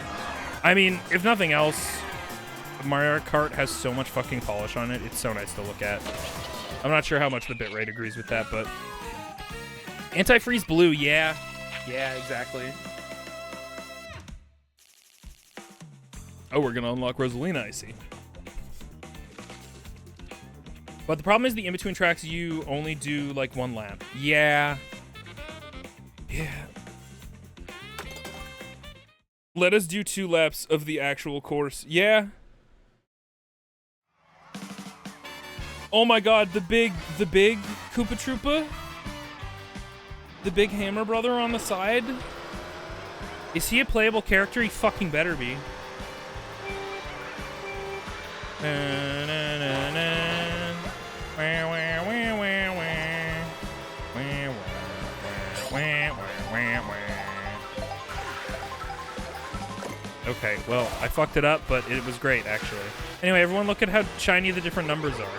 I mean, if nothing else, Mariokart has so much fucking polish on it. It's so nice to look at. I'm not sure how much the bitrate agrees with that, but... Antifreeze blue, yeah. Yeah, exactly. Oh, we're gonna unlock Rosalina, I see. But the problem is the in-between tracks, you only do, like, 1 lap. Yeah. Yeah. Let us do 2 laps of the actual course. Yeah. Oh my god, the big Koopa Troopa? The big Hammer Brother on the side? Is he a playable character? He fucking better be. Okay, well, I fucked it up, but it was great, actually. Anyway, everyone look at how shiny the different numbers are.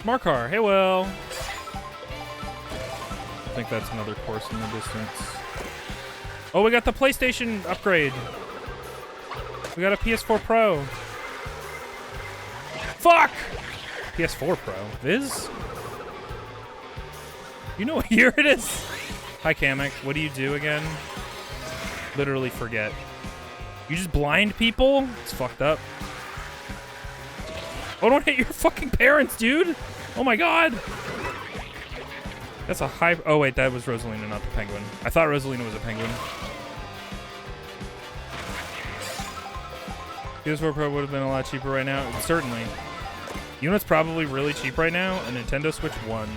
Markar, hey, well. I think that's another course in the distance. Oh, we got the PlayStation upgrade. We got a PS4 Pro. Fuck! PS4 Pro. Viz? You know what year it is? Hi, Kamek. What do you do again? Literally forget. You just blind people? It's fucked up. Oh, don't hit your fucking parents, dude! Oh my god! That's a high... Oh, wait, that was Rosalina, not the penguin. I thought Rosalina was a penguin. PS4 Pro would have been a lot cheaper right now. Certainly. You know what's probably really cheap right now? A Nintendo Switch 1.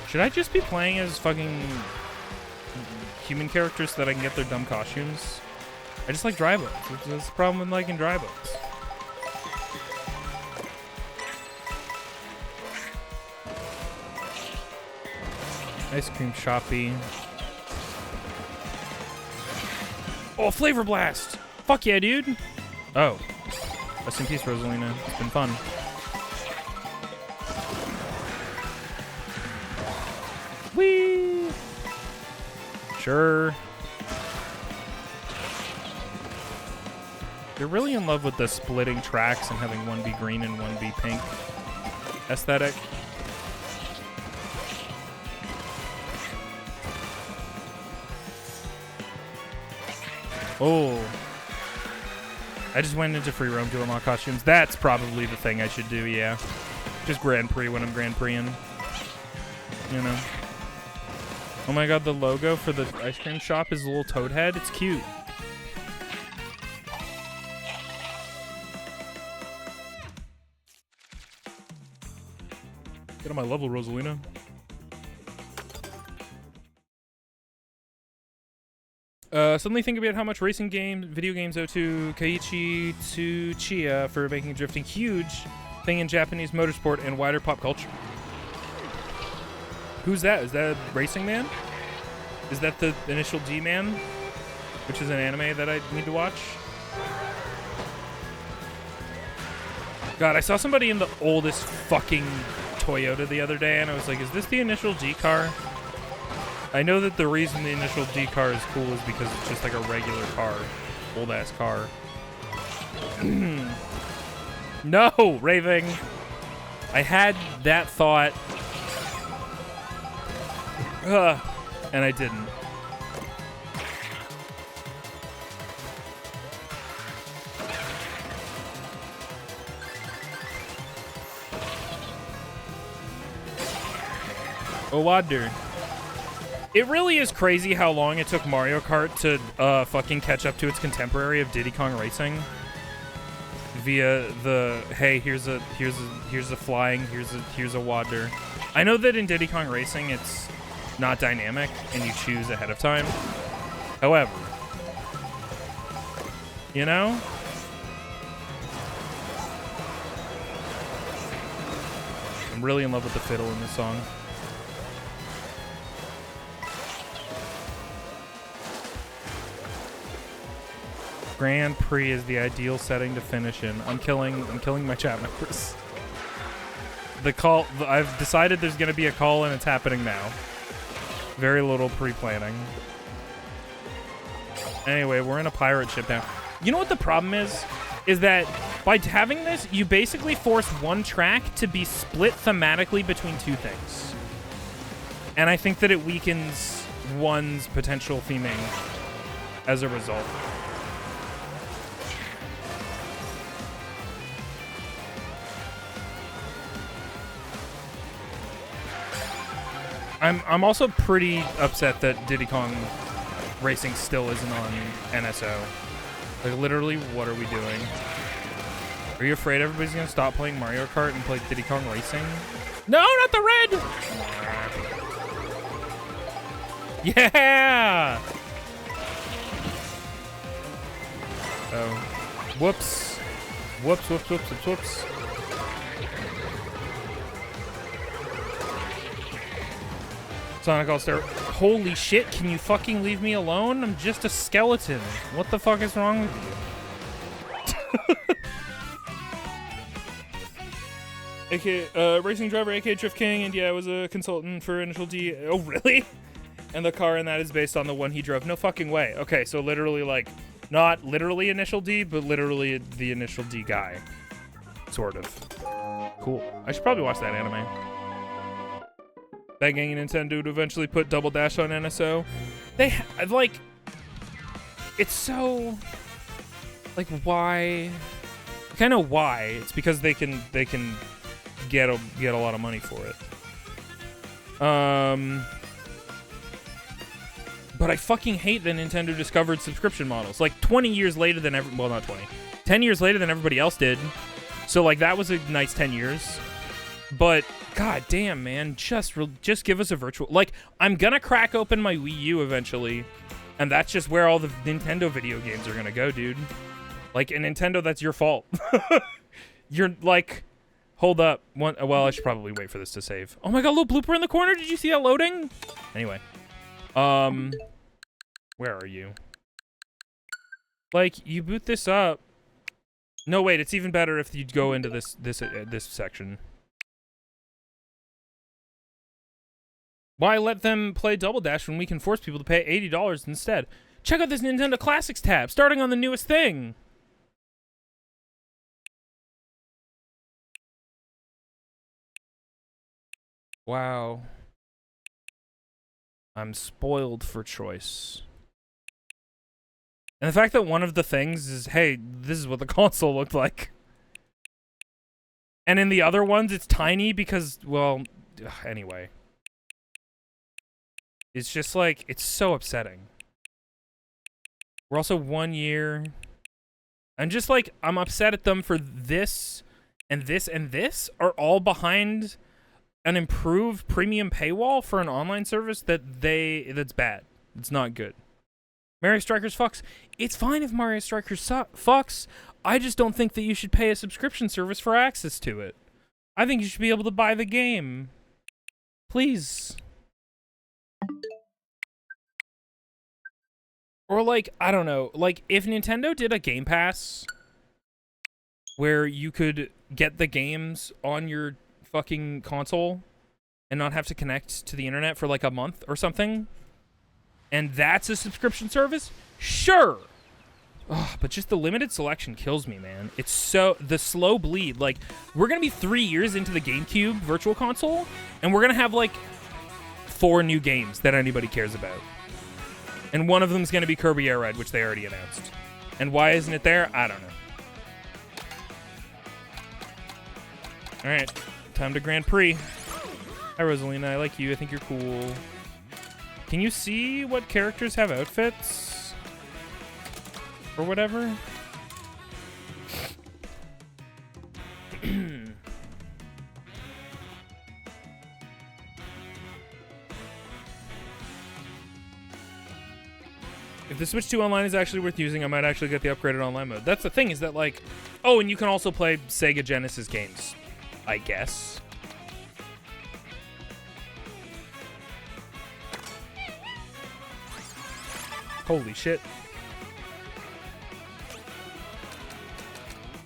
Should I just be playing as fucking human characters so that I can get their dumb costumes? I just like dry boats. That's the problem with liking dry boats. Ice cream shoppy. Oh, Flavor Blast! Fuck yeah, dude! Oh. Rest in peace, Rosalina. It's been fun. Whee! Sure. You're really in love with the splitting tracks and having one be green and one be pink aesthetic. Oh. I just went into free roam to unlock costumes. That's probably the thing I should do, yeah. Just Grand Prix when I'm Grand Prixing. You know. Oh my god, the logo for the ice cream shop is a little toad head. It's cute. Get on my level, Rosalina. Suddenly think about how much video games owe to Keiichi Tsuchiya for making drifting huge thing in Japanese motorsport and wider pop culture. Who's that? Is that Racing Man? Is that the Initial D Man? Which is an anime that I need to watch? God, I saw somebody in the oldest fucking Toyota the other day, and I was like, is this the Initial D car? I know that the reason the Initial D car is cool is because it's just like a regular car. Old-ass car. No, Raving. I had that thought. And I didn't. Oh, Wadder. It really is crazy how long it took Mario Kart to fucking catch up to its contemporary of Diddy Kong Racing via the hey, here's a flying, here's a water. I know that in Diddy Kong Racing it's not dynamic and you choose ahead of time. However, you know, I'm really in love with the fiddle in this song. Grand Prix is the ideal setting to finish in. I'm killing my chat members. I've decided there's going to be a call and it's happening now. Very little pre-planning. Anyway, we're in a pirate ship now. You know what the problem is? Is that by having this, you basically force one track to be split thematically between two things. And I think that it weakens one's potential theming as a result. I'm also pretty upset that Diddy Kong Racing still isn't on NSO. Like, literally, what are we doing? Are you afraid everybody's gonna stop playing Mario Kart and play Diddy Kong Racing? No, not the red! Yeah! Oh. Whoops. Whoops, whoops, whoops, whoops, whoops. Sonic All-Star. Holy shit, can you fucking leave me alone? I'm just a skeleton. What the fuck is wrong with you? AK, racing driver, AK Drift King, and yeah, I was a consultant for Initial D. Oh, really? And the car in that is based on the one he drove. No fucking way. Okay, so literally, like, not literally Initial D, but literally the Initial D guy. Sort of. Cool. I should probably watch that anime. Begging Nintendo to eventually put Double Dash on NSO. They like, it's so like, why? Kind of why? It's because they can get a lot of money for it. But I fucking hate that Nintendo discovered subscription models like 20 years later than well, not 20, 10 years later than everybody else did. So like that was a nice 10 years. But god damn, man, just give us a virtual. Like, I'm gonna crack open my Wii U eventually, and that's just where all the Nintendo video games are gonna go, dude. Like, in Nintendo, that's your fault. You're like, hold up. Well, I should probably wait for this to save. Oh my god, little blooper in the corner. Did you see that loading? Anyway, where are you? Like, you boot this up. No, wait, it's even better if you go into this section. Why let them play Double Dash when we can force people to pay $80 instead? Check out this Nintendo Classics tab, starting on the newest thing. Wow. I'm spoiled for choice. And the fact that one of the things is, hey, this is what the console looked like. And in the other ones, it's tiny because, well, anyway. It's just like, it's so upsetting. We're also 1 year. I'm just like, I'm upset at them for this and this and this are all behind an improved premium paywall for an online service that's bad. It's not good. Mario Strikers fucks. It's fine if Mario Strikers fucks. I just don't think that you should pay a subscription service for access to it. I think you should be able to buy the game. Please. Or like, I don't know, like if Nintendo did a Game Pass where you could get the games on your fucking console and not have to connect to the internet for like a month or something, and that's a subscription service, sure. Ugh, but just the limited selection kills me, man. It's so, the slow bleed. Like, we're gonna be 3 years into the GameCube Virtual Console, and we're gonna have like 4 new games that anybody cares about. And one of them is going to be Kirby Air Ride, which they already announced. And why isn't it there? I don't know. All right, time to Grand Prix. Hi, Rosalina. I like you. I think you're cool. Can you see what characters have outfits? Or whatever? If the Switch 2 Online is actually worth using, I might actually get the upgraded online mode. That's the thing, is that like... Oh, and you can also play Sega Genesis games, I guess. Holy shit.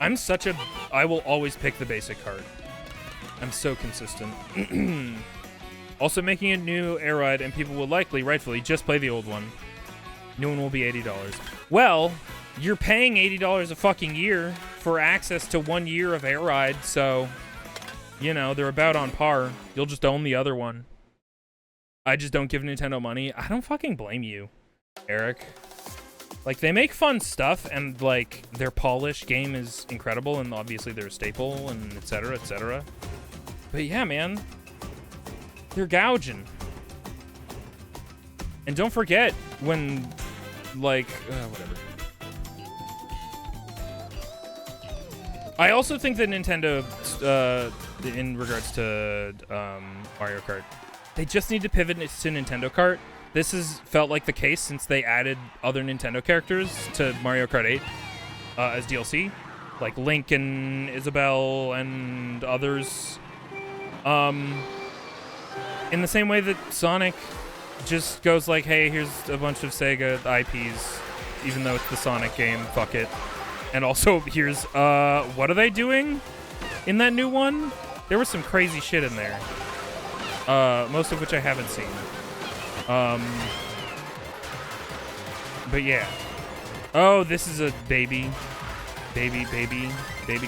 I'm such a... I will always pick the basic card. I'm so consistent. Also making a new Air Ride, and people will likely, rightfully, just play the old one. New one will be $80. Well, you're paying $80 a fucking year for access to 1 year of Air Ride, so, you know, they're about on par. You'll just own the other one. I just don't give Nintendo money. I don't fucking blame you, Eric. Like, they make fun stuff, and, like, their polished game is incredible, and obviously they're a staple, and et cetera, et cetera. But yeah, man, they're gouging. And don't forget when, like, whatever. I also think that Nintendo, in regards to Mario Kart, they just need to pivot to Nintendo Kart. This has felt like the case since they added other Nintendo characters to Mario Kart 8 as DLC, like Link and Isabelle and others. In the same way that Sonic just goes like, hey, here's a bunch of Sega IPs, even though it's the Sonic game, fuck it. And also, here's, what are they doing in that new one? There was some crazy shit in there. Most of which I haven't seen. But yeah. Oh, this is a baby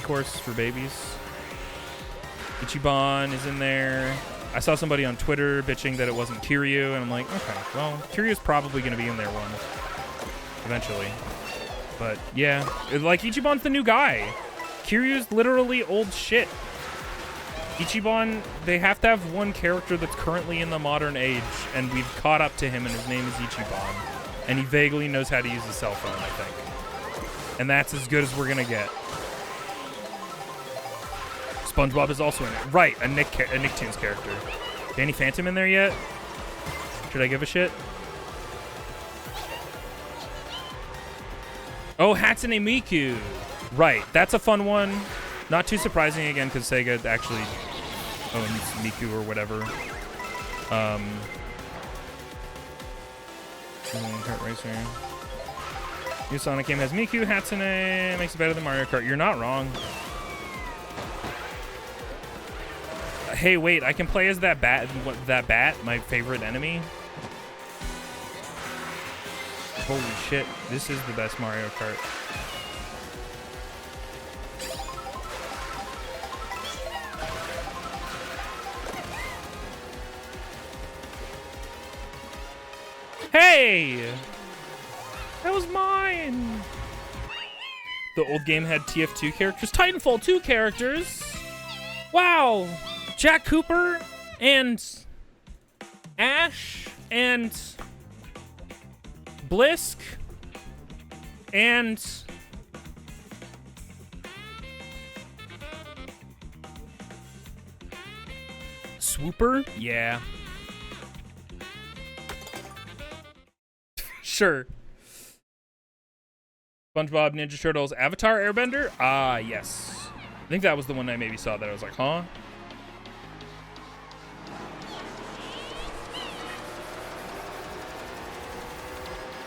course for babies. Ichiban is in there. I saw somebody on Twitter bitching that it wasn't Kiryu, and I'm like, okay, well, Kiryu's probably going to be in there one eventually. But yeah, like, Ichiban's the new guy. Kiryu's literally old shit. Ichiban, they have to have one character that's currently in the modern age, and we've caught up to him, and his name is Ichiban. And he vaguely knows how to use a cell phone, I think. And that's as good as we're going to get. SpongeBob is also in it. Right, a Nicktoons character. Danny Phantom in there yet? Should I give a shit? Oh, Hatsune Miku. Right, that's a fun one. Not too surprising again, because Sega actually owns Miku or whatever. Kart Racer. New Sonic game has Miku. Hatsune makes it better than Mario Kart. You're not wrong. Hey, wait, I can play as that bat, my favorite enemy. Holy shit, this is the best Mario Kart. Hey! That was mine! The old game had TF2 characters. Titanfall 2 characters! Wow! Jack Cooper and Ash and Blisk and Swooper? Yeah. Sure. SpongeBob, Ninja Turtles, Avatar Airbender? Ah, yes. I think that was the one I maybe saw that I was like, huh?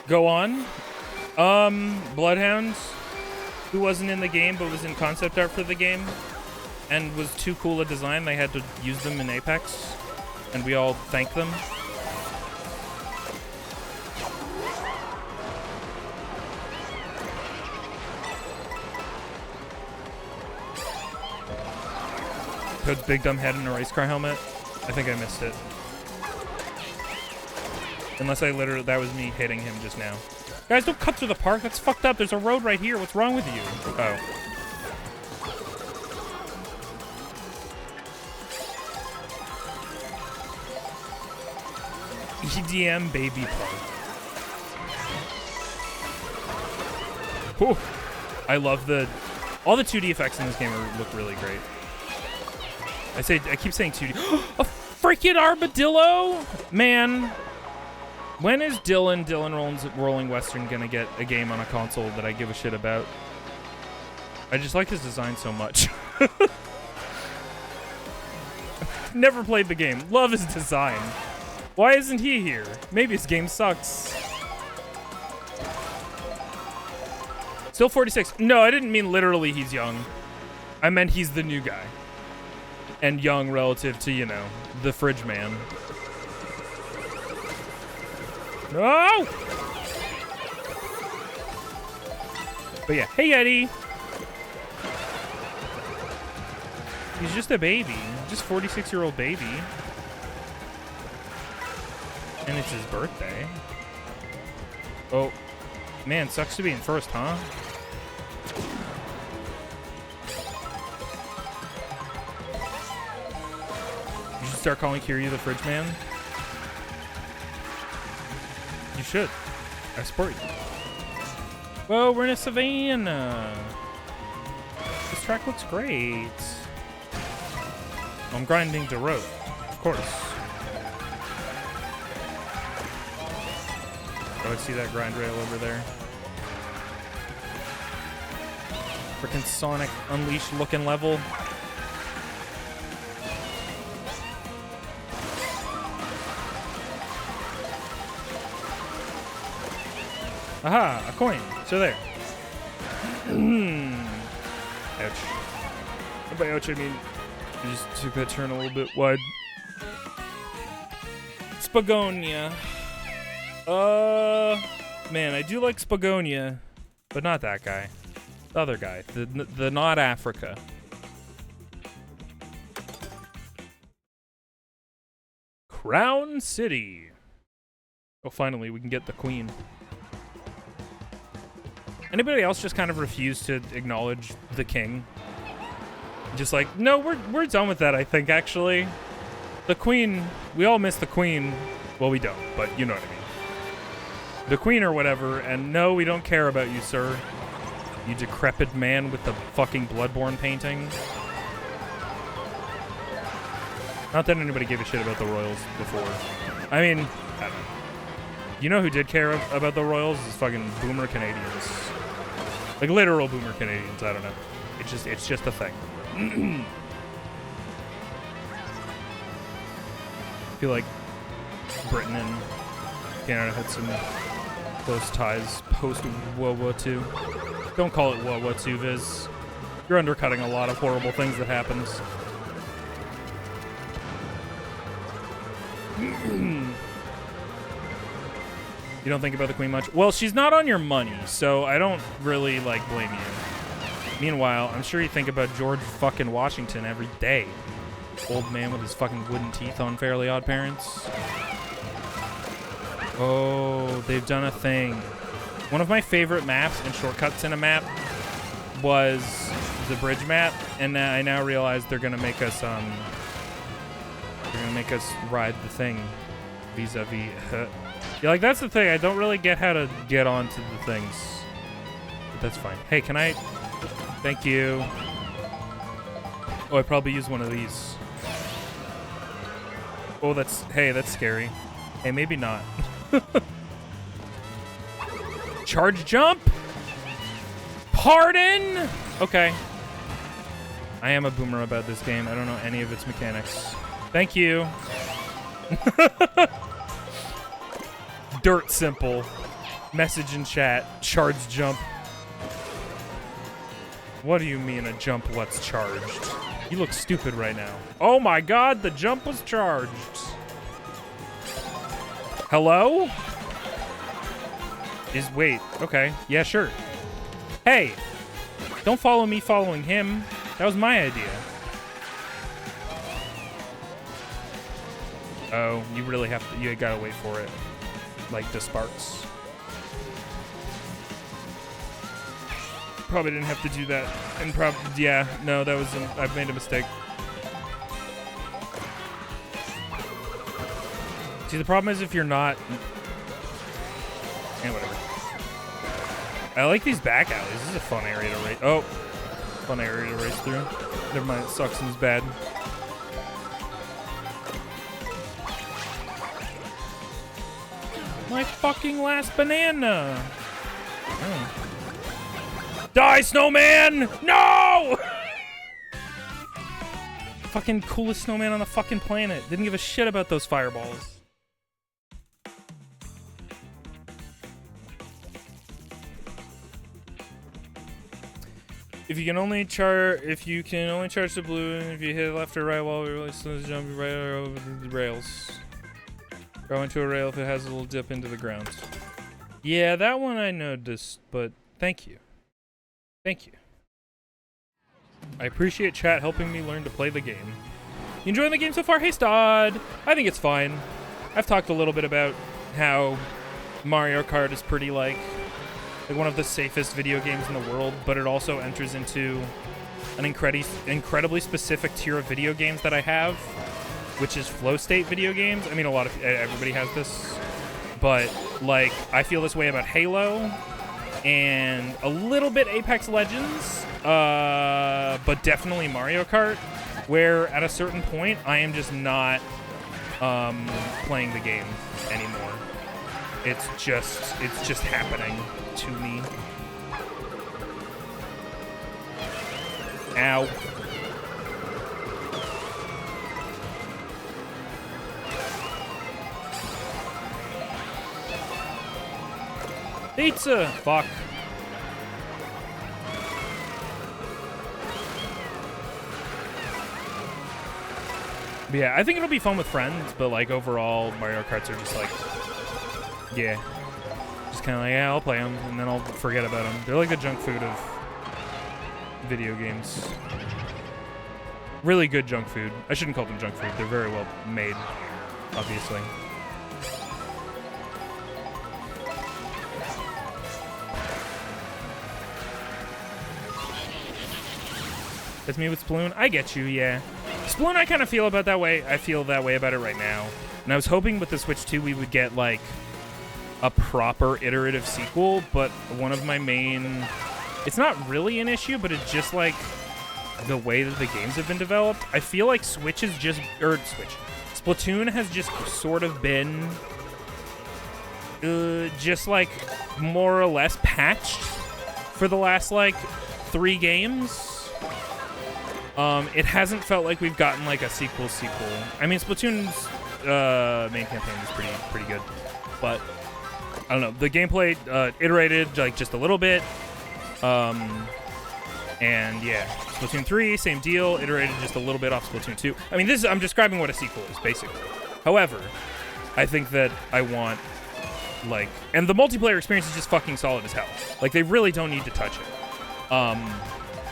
Go on. Bloodhound, who wasn't in the game but was in concept art for the game and was too cool a design, they had to use them in Apex, and we all thank them. Toad's big dumb head in a race car helmet. I think I missed it. Unless I literally, that was me hitting him just now. Guys, don't cut through the park. That's fucked up. There's a road right here. What's wrong with you? Oh. EDM baby park. Whew. I love all the 2D effects in this game look really great. I keep saying 2D. A freaking armadillo? Man. When is Dylan Rolling Western gonna get a game on a console that I give a shit about? I just like his design so much. Never played the game. Love his design. Why isn't he here? Maybe his game sucks. Still 46. No, I didn't mean literally he's young. I meant he's the new guy. And young relative to, you know, the fridge man. No! But yeah, hey Eddie. He's just a baby. Just 46-year-old baby. And it's his birthday. Oh. Man, sucks to be in first, huh? You should start calling Kiryu the fridge man. You should. I support you. Whoa, we're in a savannah. This track looks great. I'm grinding to road, of course. Oh, I see that grind rail over there. Frickin' Sonic Unleashed looking level. Aha, a coin. So there. Ouch. By ouch, I mean, I just took that turn a little bit wide. Spagonia. Man, I do like Spagonia, but not that guy. The other guy. The not Africa. Crown City. Oh, finally, we can get the queen. Anybody else just kind of refused to acknowledge the king? Just like, no, we're done with that, I think, actually. The queen, we all miss the queen. Well, we don't, but you know what I mean. The queen or whatever, and no, we don't care about you, sir. You decrepit man with the fucking Bloodborne painting. Not that anybody gave a shit about the Royals before. I mean, I don't know. You know who did care about the Royals? Is fucking boomer Canadians. Like literal boomer Canadians, I don't know. It's just a thing. I feel like Britain and Canada had some close ties post-World War II. Don't call it World War II, Viz. You're undercutting a lot of horrible things that happened. You don't think about the queen much? Well, she's not on your money, so I don't really, like, blame you. Meanwhile, I'm sure you think about George fucking Washington every day. Old man with his fucking wooden teeth on Fairly Odd Parents. Oh, they've done a thing. One of my favorite maps and shortcuts in a map was the bridge map, and I now realize they're gonna make us ride the thing vis-a-vis. Yeah, like that's the thing. I don't really get how to get onto the things, but that's fine. Hey, can I? Thank you. Oh, I probably use one of these. Oh, that's scary. Hey, maybe not. Charge jump? Pardon? Okay. I am a boomer about this game. I don't know any of its mechanics. Thank you. Dirt simple. Message in chat. Charge jump. What do you mean a jump what's charged? You look stupid right now. Oh my god, the jump was charged. Hello? Wait, okay. Yeah, sure. Hey, don't follow me following him. That was my idea. Oh, you really have to, you gotta wait for it. Like the sparks. Probably didn't have to do that. And yeah, no, that was, I've made a mistake. See, the problem is if you're not, whatever. I like these back alleys. This is a fun area to race. Oh, fun area to race through. Never mind, it sucks and it's bad. My fucking last banana. Oh. Die, snowman! No! Fucking coolest snowman on the fucking planet. Didn't give a shit about those fireballs. If you can only charge the blue, and if you hit left or right while we release the jump right over the rails. Go into a rail if it has a little dip into the ground. Yeah, that one I noticed, but thank you. Thank you. I appreciate chat helping me learn to play the game. You enjoying the game so far? Hey, Stod! I think it's fine. I've talked a little bit about how Mario Kart is pretty, like one of the safest video games in the world, but it also enters into an incredibly specific tier of video games that I have, which is flow state video games. I mean, everybody has this, but like I feel this way about Halo and a little bit Apex Legends, but definitely Mario Kart, where at a certain point I am just not playing the game anymore. It's just happening to me. Ow. Pizza! Fuck. But yeah, I think it'll be fun with friends, but like overall, Mario Karts are just like, yeah. Just kind of like, yeah, I'll play them, and then I'll forget about them. They're like the junk food of video games. Really good junk food. I shouldn't call them junk food. They're very well made, obviously. That's me with Sploon. I get you, yeah. Sploon, I kind of feel about that way. I feel that way about it right now. And I was hoping with the Switch 2 we would get, like, a proper iterative sequel, but one of my main... It's not really an issue, but it's just, like, the way that the games have been developed. I feel like Splatoon has just sort of been... just, like, more or less patched for the last, like, 3 games. It hasn't felt like we've gotten like a sequel. I mean, Splatoon's main campaign is pretty good, but I don't know. The gameplay iterated like just a little bit, and yeah, Splatoon 3, same deal, iterated just a little bit off Splatoon 2. I mean, I'm describing what a sequel is basically. However, I think that I want like, and the multiplayer experience is just fucking solid as hell. Like they really don't need to touch it,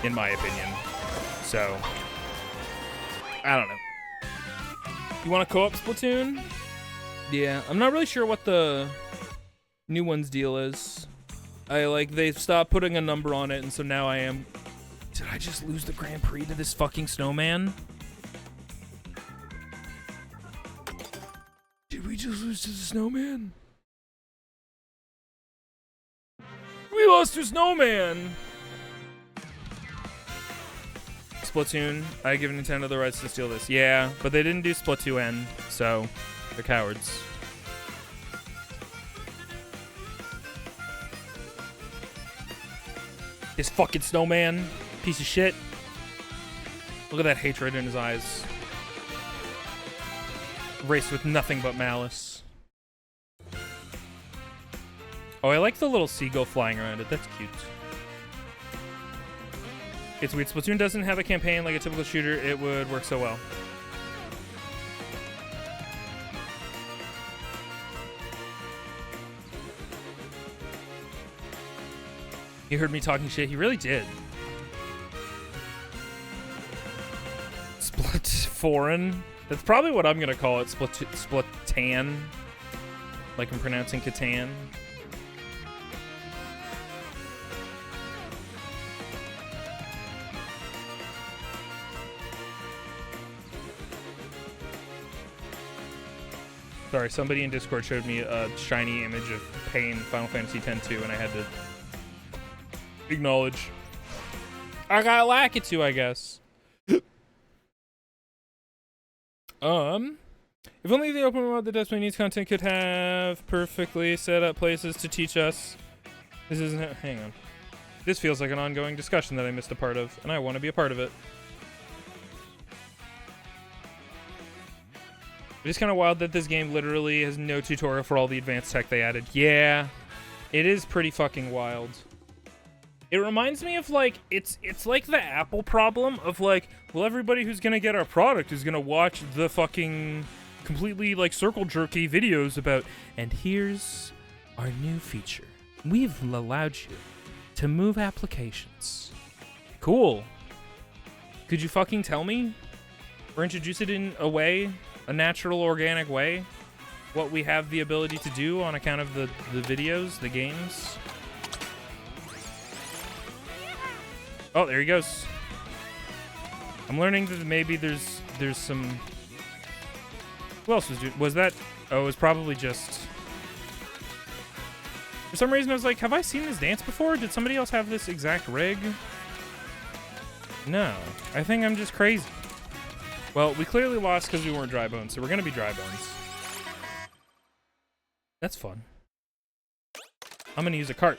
in my opinion. So, I don't know. You want to co-op Splatoon? Yeah, I'm not really sure what the new one's deal is. They've stopped putting a number on it, and so now I am... Did I just lose the Grand Prix to this fucking snowman? Did we just lose to the snowman? We lost to snowman! Splatoon, I give Nintendo the rights to steal this. Yeah, but they didn't do Splatoon, so they're cowards. This fucking snowman, piece of shit. Look at that hatred in his eyes. Race with nothing but malice. Oh, I like the little seagull flying around it. That's cute. It's weird. Splatoon doesn't have a campaign like a typical shooter. It would work so well. He heard me talking shit. He really did. Split foreign. That's probably what I'm gonna call it. Splatan. Like I'm pronouncing Catan. Sorry, somebody in Discord showed me a shiny image of Pain Final Fantasy X-2, and I had to acknowledge. I got lack it to, I guess. If only the open world that Destiny needs content could have perfectly set up places to teach us. This isn't. Hang on. This feels like an ongoing discussion that I missed a part of, and I want to be a part of it. It's kind of wild that this game literally has no tutorial for all the advanced tech they added. Yeah, it is pretty fucking wild. It reminds me of, like, it's like the Apple problem of, like, well, everybody who's gonna get our product is gonna watch the fucking completely, like, circle jerky videos about, and here's our new feature. We've allowed you to move applications. Cool. Could you fucking tell me? Or introduce it in a way, a natural, organic way, what we have the ability to do on account of the videos, the games. Oh, there he goes. I'm learning that maybe there's some... Who else was doing... Was that... Oh, it was probably just... For some reason, I was like, have I seen this dance before? Did somebody else have this exact rig? No. I think I'm just crazy. Well, we clearly lost because we weren't dry bones, so we're going to be dry bones. That's fun. I'm going to use a cart.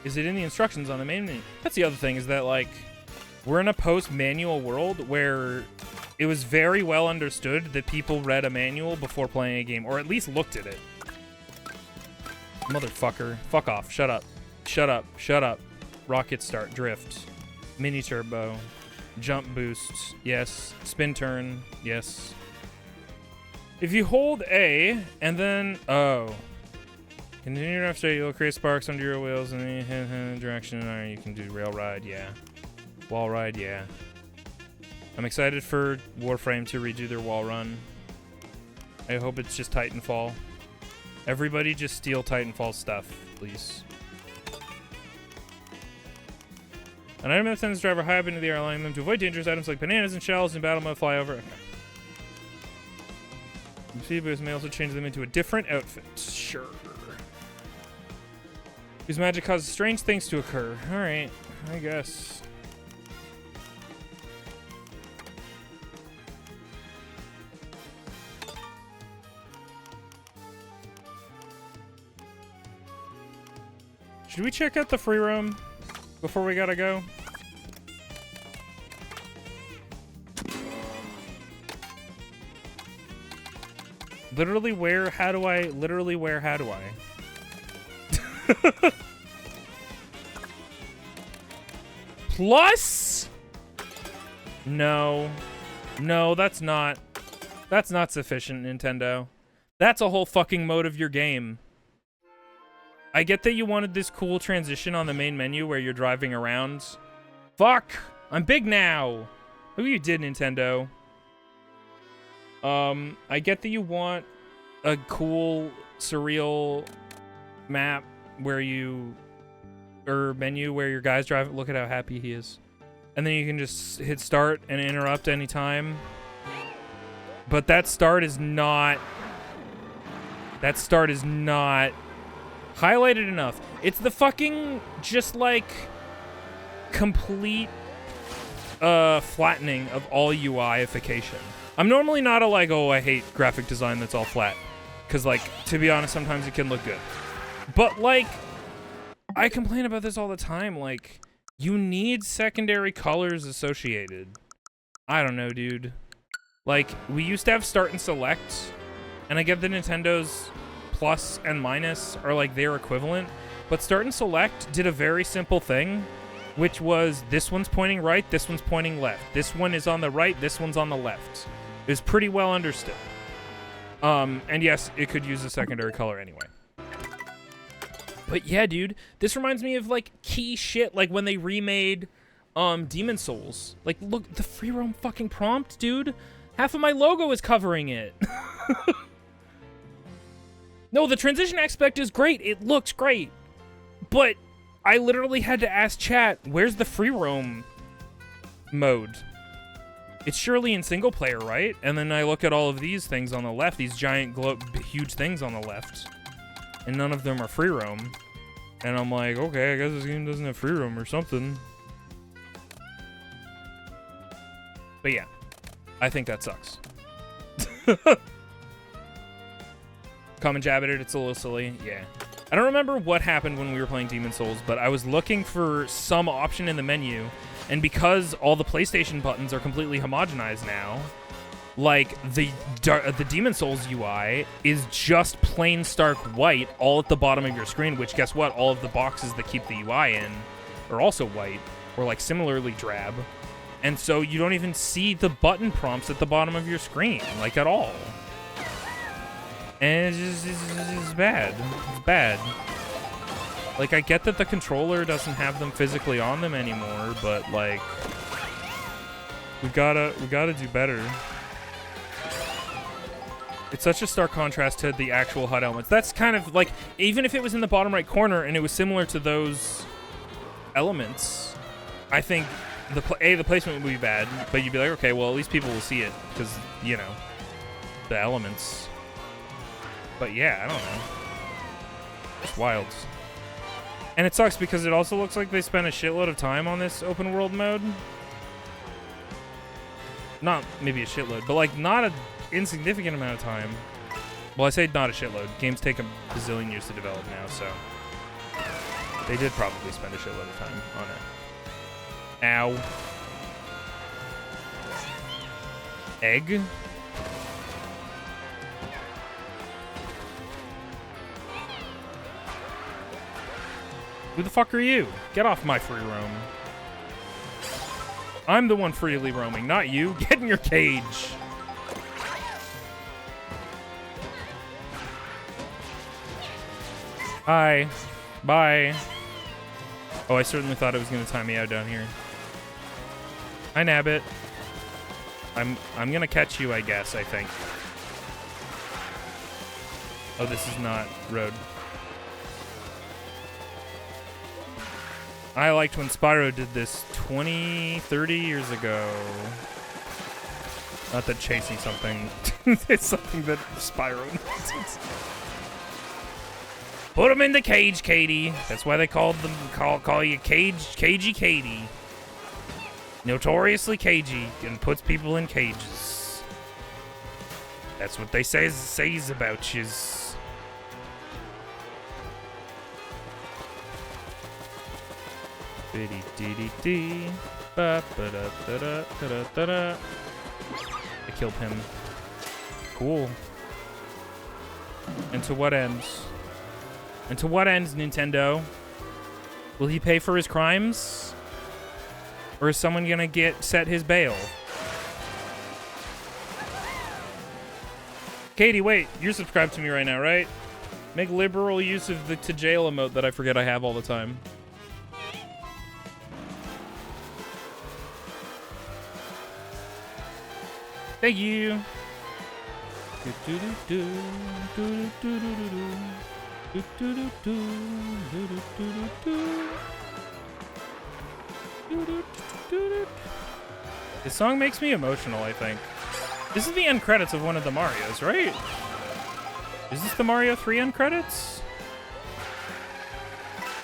Is it in the instructions on the main menu? That's the other thing, is that, like, we're in a post-manual world where it was very well understood that people read a manual before playing a game, or at least looked at it. Motherfucker. Fuck off. Shut up. Shut up. Shut up. Rocket start. Drift. Mini turbo. Jump boost. Yes. Spin turn. Yes. If you hold A, and then... Oh. Continue to straight, you'll create sparks under your wheels in the direction. Or you can do rail ride, yeah. Wall ride, yeah. I'm excited for Warframe to redo their wall run. I hope it's just Titanfall. Everybody just steal Titanfall stuff, please. An item that sends the driver high up into the air, allowing them to avoid dangerous items like bananas and shells in battle mode fly over. Okay. See, boost may also change them into a different outfit. Sure. Whose magic causes strange things to occur. Alright, I guess. Should we check out the free roam before we gotta go? Literally where, how do I? Literally where, how do I? Plus? No. No, that's not sufficient, Nintendo. That's a whole fucking mode of your game. I get that you wanted this cool transition on the main menu where you're driving around. Fuck! I'm big now! Look what you did, Nintendo. I get that you want a cool, surreal map where you... or menu where your guy's driving. Look at how happy he is. And then you can just hit start and interrupt anytime. But that start is not... that start is not highlighted enough. It's the fucking... just like... complete flattening of all UIification. I'm normally not a like, oh, I hate graphic design that's all flat. Because, like, to be honest, sometimes it can look good. But, like, I complain about this all the time. Like, you need secondary colors associated. I don't know, dude. Like, we used to have start and select. And I get the Nintendo's plus and minus are, like, their equivalent. But start and select did a very simple thing, which was this one's pointing right, this one's pointing left. This one is on the right, this one's on the left. It was pretty well understood. And yes, it could use a secondary color anyway. But yeah, dude, this reminds me of, like, key shit, like when they remade Demon Souls. Like, look, the free roam fucking prompt, dude. Half of my logo is covering it. No, the transition aspect is great. It looks great. But I literally had to ask chat, where's the free roam mode? It's surely in single player, right? And then I look at all of these things on the left, these giant, huge things on the left, and none of them are free roam. And I'm like, okay, I guess this game doesn't have free roam or something. But yeah, I think that sucks. Come and jab at it, it's a little silly, yeah. I don't remember what happened when we were playing Demon Souls, but I was looking for some option in the menu, and because all the PlayStation buttons are completely homogenized now, like, the Demon Souls UI is just plain stark white all at the bottom of your screen, which, guess what? All of the boxes that keep the UI in are also white, or, like, similarly drab. And so you don't even see the button prompts at the bottom of your screen, like, at all. And it's just bad. It's bad. Like, I get that the controller doesn't have them physically on them anymore, but, like, we gotta do better. It's such a stark contrast to the actual HUD elements. That's kind of, like, even if it was in the bottom right corner and it was similar to those elements, I think, the placement would be bad, but you'd be like, okay, well, at least people will see it, because, you know, the elements. But yeah, I don't know. It's wild. And it sucks because it also looks like they spent a shitload of time on this open world mode. Not maybe a shitload, but like not an insignificant amount of time. Well, I say not a shitload. Games take a bazillion years to develop now, so they did probably spend a shitload of time on it. Ow. Egg? Who the fuck are you? Get off my free roam. I'm the one freely roaming, not you. Get in your cage. Hi. Bye. Oh, I certainly thought it was going to time me out down here. Hi, Nabbit. I'm going to catch you, I guess, I think. Oh, this is not road. I liked when Spyro did this 20, 30 years ago. Not that chasing something. It's something that Spyro needs. Put him in the cage, Katie. That's why they call you Cagey Katie. Notoriously cagey and puts people in cages. That's what they says about yous. I killed him. Cool. And to what ends? And to what ends, Nintendo? Will he pay for his crimes? Or is someone gonna set his bail? Katie, wait. You're subscribed to me right now, right? Make liberal use of the to jail emote that I forget I have all the time. Thank you. This song makes me emotional, I think. This is the end credits of one of the Marios, right? Is this the Mario 3 end credits?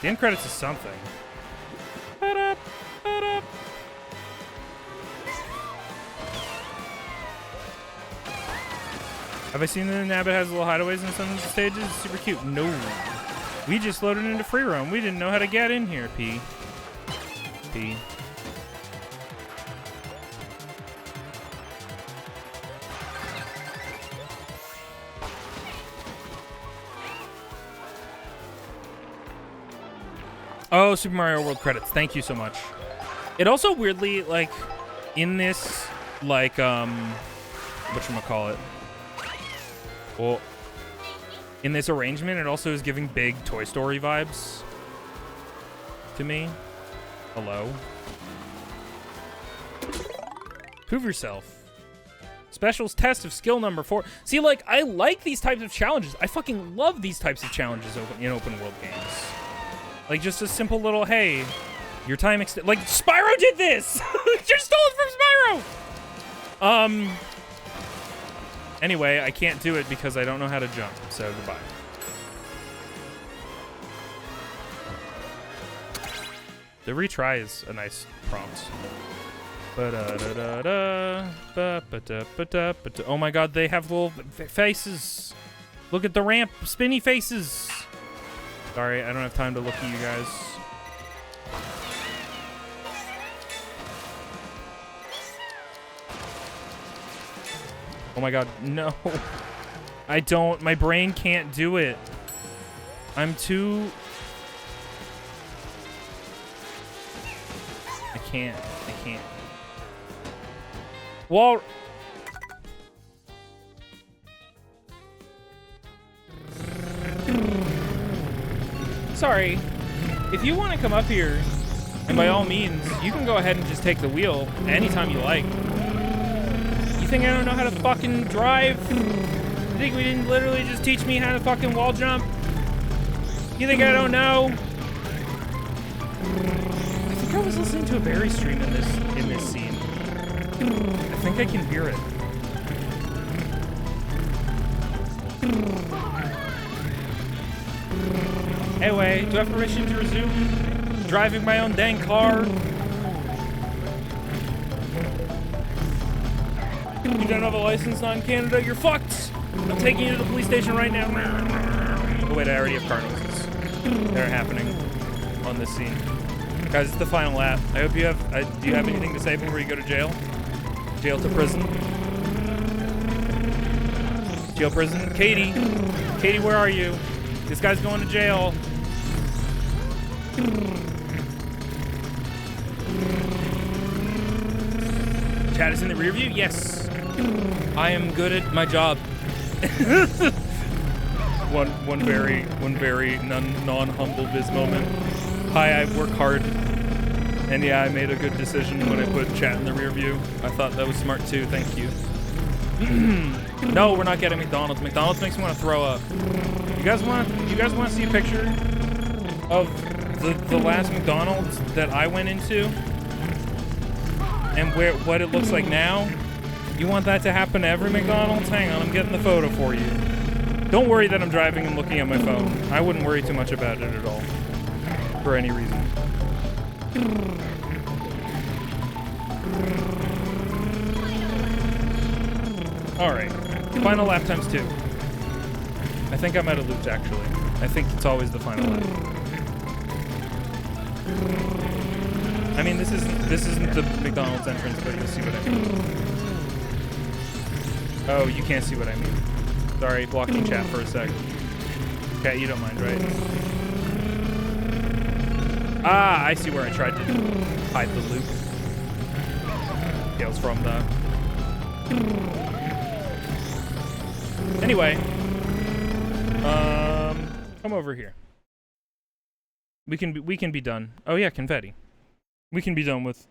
The end credits is something. Have I seen that Nabbit has little hideaways in some of the stages? It's super cute. No. We just loaded into free roam. We didn't know how to get in here, P. P. Oh, Super Mario World credits. Thank you so much. It also weirdly, like, in this, like, whatchamacallit? Well, in this arrangement, it also is giving big Toy Story vibes to me. Hello. Prove yourself. Specials test of skill number 4. See, like, I like these types of challenges. I fucking love these types of challenges in open world games. Like, just a simple little, hey, your time extend. Like, Spyro did this! Just stole it from Spyro! Anyway, I can't do it because I don't know how to jump, so goodbye. The retry is a nice prompt. Oh my god, they have little faces. Look at the ramp, spinny faces. Sorry, I don't have time to look at you guys. Oh my god, no. I don't, my brain can't do it. I'm too... I can't. Wall... Sorry. If you want to come up here, and by all means, you can go ahead and just take the wheel anytime you like. You think I don't know how to fucking drive? You think we didn't literally just teach me how to fucking wall jump? You think I don't know? I think I was listening to a Barry stream in this scene. I think I can hear it. Anyway, do I have permission to resume driving my own dang car? You don't have a license not in Canada? You're fucked! I'm taking you to the police station right now. Oh wait, I already have car noises. They're happening on this scene. Guys, it's the final lap. I hope you have... do you have anything to say before you go to jail? Jail to prison? Jail prison? Katie! Katie, where are you? This guy's going to jail. Chad is in the rear view? Yes. I am good at my job. one very non-humble Viz moment. Hi, I work hard. And yeah, I made a good decision when I put chat in the rear view. I thought that was smart too, thank you. No, we're not getting McDonald's. McDonald's makes me want to throw up. You guys want to see a picture of the last McDonald's that I went into? And what it looks like now? You want that to happen to every McDonald's? Hang on, I'm getting the photo for you. Don't worry that I'm driving and looking at my phone. I wouldn't worry too much about it at all. For any reason. Alright. Final lap times 2. I think I'm out of loops, actually. I think it's always the final lap. I mean, this isn't the McDonald's entrance, but you'll see what I mean. Oh, you can't see what I mean. Sorry, blocking chat for a sec. Okay, you don't mind, right? Ah, I see where I tried to hide the loop. Hails from the... Anyway. Come over here. We can be done. Oh yeah, confetti. We can be done with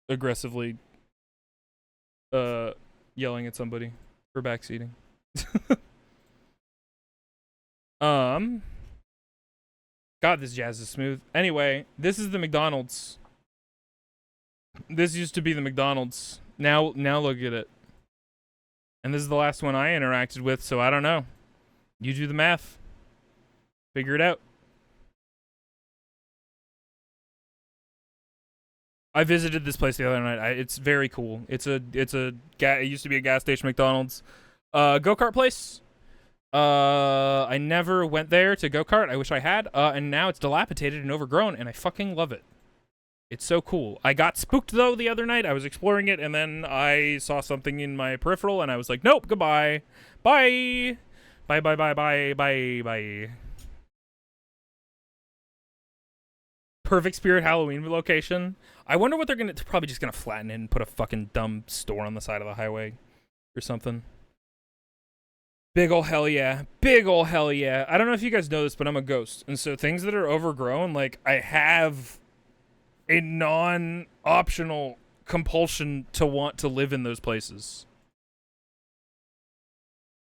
aggressively yelling at somebody for backseating. God, this jazz is smooth. Anyway, this is the McDonald's. This used to be the McDonald's. Now look at it. And this is the last one I interacted with, so I don't know. You do the math. Figure it out. I visited this place the other night. It's very cool. It used to be a gas station McDonald's. Go-kart place. I never went there to go-kart. I wish I had. And now it's dilapidated and overgrown, and I fucking love it. It's so cool. I got spooked, though, the other night. I was exploring it, and then I saw something in my peripheral, and I was like, nope, goodbye. Bye. Bye, bye, bye, bye, bye, bye. Perfect Spirit Halloween location. I wonder what they're gonna... They're probably just gonna flatten it and put a fucking dumb store on the side of the highway or something. Big ol' hell yeah. Big ol' hell yeah. I don't know if you guys know this, but I'm a ghost. And so things that are overgrown, like, I have a non-optional compulsion to want to live in those places.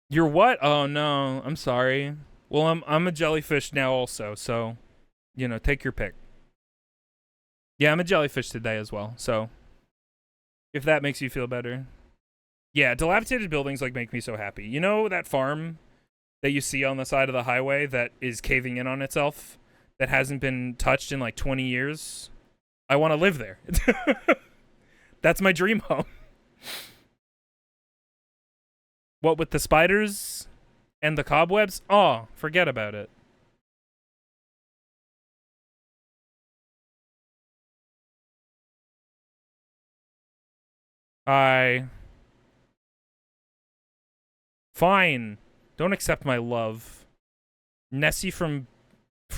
You're what? Oh, no. I'm sorry. Well, I'm a jellyfish now also, so, you know, take your pick. Yeah, I'm a jellyfish today as well, so if that makes you feel better. Yeah, dilapidated buildings, like, make me so happy. You know that farm that you see on the side of the highway that is caving in on itself, that hasn't been touched in, like, 20 years? I want to live there. That's my dream home. What with the spiders and the cobwebs? Oh, forget about it. Fine. Don't accept my love. Nessie from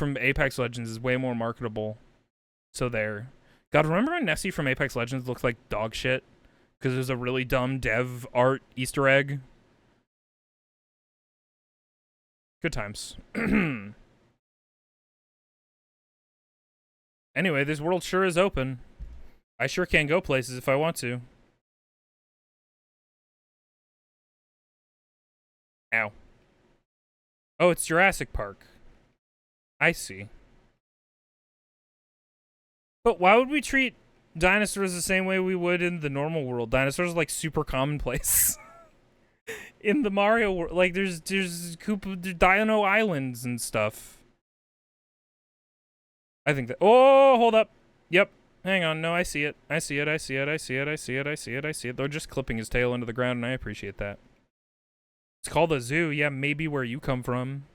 Apex Legends is way more marketable. So there. God, remember when Nessie from Apex Legends looked like dog shit? Because it was a really dumb dev art Easter egg. Good times. Anyway, this world sure is open. I sure can go places if I want to. Ow. Oh, it's Jurassic Park. I see. But why would we treat dinosaurs the same way we would in the normal world? Dinosaurs are like super commonplace. In the Mario world, like there's Dino Islands and stuff. I think that. Oh, hold up. Yep. Hang on. No, I see it. I see it. I see it. I see it. I see it. I see it. I see it. They're just clipping his tail into the ground, and I appreciate that. It's called a zoo. Yeah, maybe where you come from.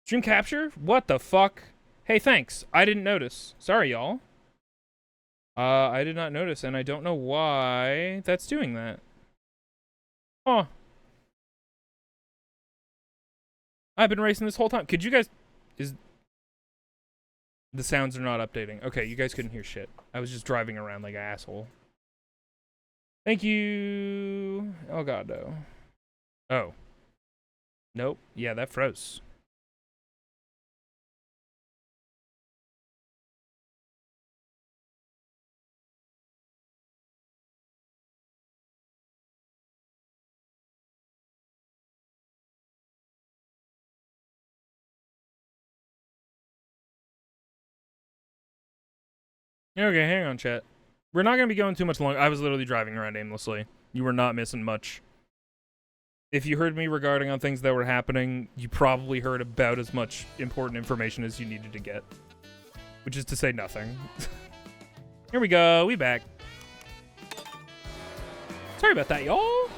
Stream capture? What the fuck? Hey, thanks. I didn't notice. Sorry, y'all. I did not notice, and I don't know why that's doing that. Oh. I've been racing this whole time. Could you guys... The sounds are not updating. Okay, you guys couldn't hear shit. I was just driving around like an asshole. Thank you. Oh, God, no. Oh. Nope. Yeah, that froze. Okay, hang on, chat. We're not going to be going too much longer. I was literally driving around aimlessly. You were not missing much. If you heard me regarding on things that were happening, you probably heard about as much important information as you needed to get. Which is to say nothing. Here we go. We back. Sorry about that, y'all.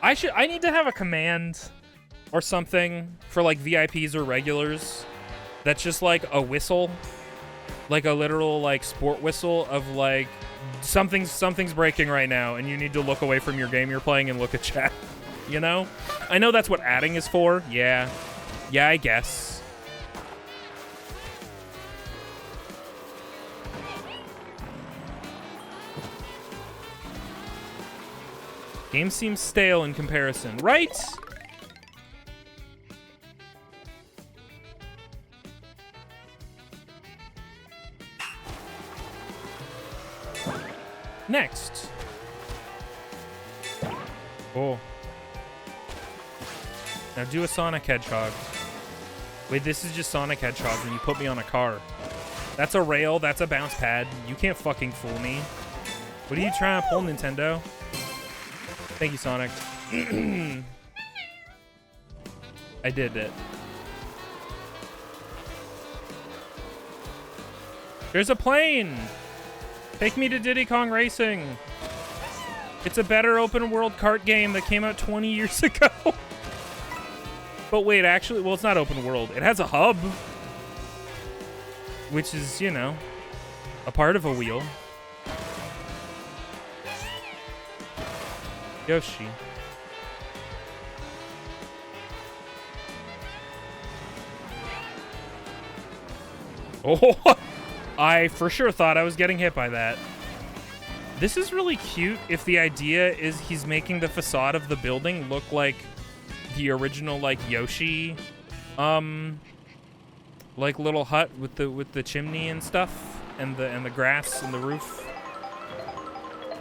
I need to have a command or something for like VIPs or regulars that's just like a whistle. Like a literal like sport whistle of like something's breaking right now and you need to look away from your game you're playing and look at chat. You know? I know that's what adding is for. Yeah. Yeah, I guess. Game seems stale in comparison, right? Next. Oh. Now do a Sonic Hedgehog. Wait, this is just Sonic Hedgehog and you put me on a car. That's a rail, that's a bounce pad. You can't fucking fool me. What are you trying to pull, Nintendo? Thank you, Sonic. I did it. There's a plane! Take me to Diddy Kong Racing! It's a better open world kart game that came out 20 years ago. But wait, actually, well, it's not open world. It has a hub, which is, you know, a part of a wheel. Yoshi. Oh, I for sure thought I was getting hit by that. This is really cute if the idea is he's making the facade of the building look like the original, like, Yoshi, like, little hut with the chimney and stuff, and the grass and the roof.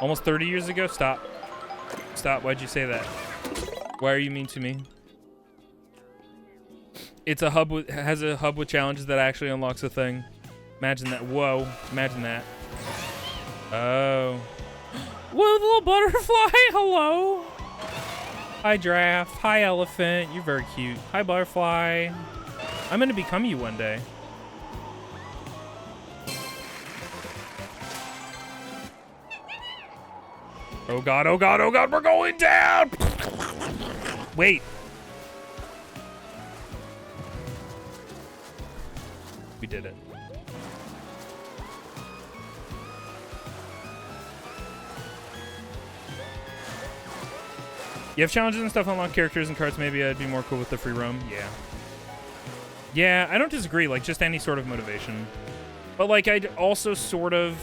Almost 30 years ago? Stop. Stop. Why'd you say that? Why are you mean to me? It's a hub with, has a hub with challenges that actually unlocks a thing. Imagine that. Whoa. Imagine that. Oh. Whoa, the little butterfly. Hello. Hi, giraffe. Hi, elephant. You're very cute. Hi, butterfly. I'm going to become you one day. Oh, God. Oh, God. Oh, God. We're going down. Wait. We did it. You have challenges and stuff, unlock characters and carts. Maybe I'd be more cool with the free roam. Yeah. Yeah, I don't disagree. Like, just any sort of motivation. But, like, I'd also sort of...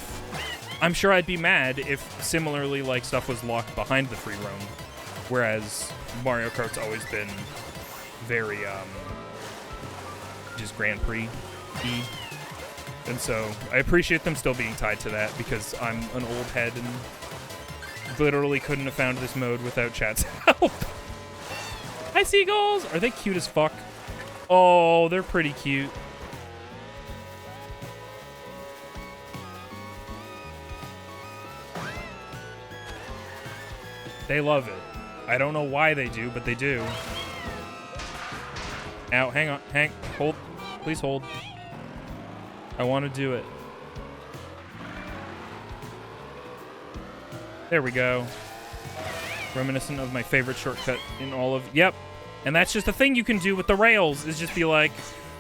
I'm sure I'd be mad if similarly, like, stuff was locked behind the free roam. Whereas Mario Kart's always been very, just Grand Prix-y. And so I appreciate them still being tied to that because I'm an old head and literally couldn't have found this mode without chat's help. Hi, seagulls! Are they cute as fuck? Oh, they're pretty cute. They love it. I don't know why they do, but they do. Ow, hang on. Hold. Please hold. I want to do it. There we go. Reminiscent of my favorite shortcut in all of... Yep. And that's just a thing you can do with the rails, is just be like,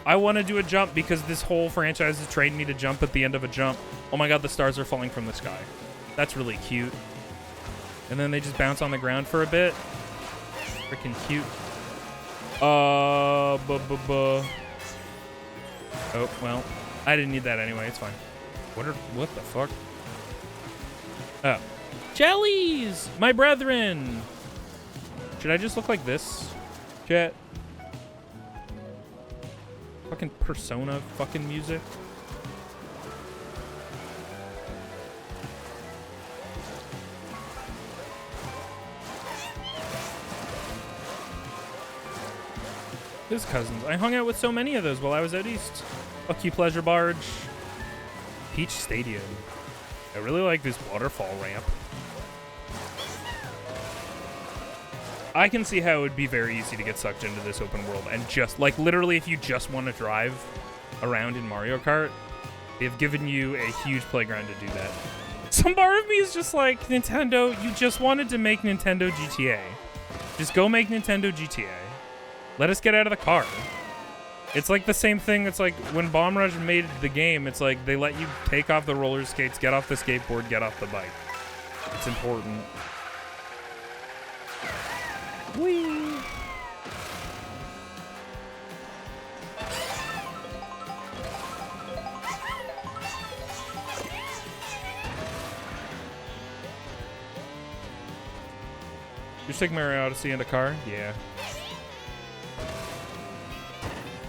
I want to do a jump because this whole franchise has trained me to jump at the end of a jump. Oh my god, the stars are falling from the sky. That's really cute. And then they just bounce on the ground for a bit. Freaking cute. Oh, well. I didn't need that anyway. It's fine. What the fuck? Oh. Jellies! My brethren! Should I just look like this? Chat. Fucking Persona fucking music. His cousins. I hung out with so many of those while I was out east. Fuck you, Pleasure Barge. Peach Stadium. I really like this waterfall ramp. I can see how it would be very easy to get sucked into this open world and just, like, literally if you just want to drive around in Mario Kart, they've given you a huge playground to do that. Some part of me is just like, Nintendo, you just wanted to make Nintendo GTA. Just go make Nintendo GTA. Let us get out of the car. It's like the same thing. It's like when Bomb Rush made the game, it's like they let you take off the roller skates, get off the skateboard, get off the bike. It's important. Whee! Just take Mario Odyssey in a car? Yeah.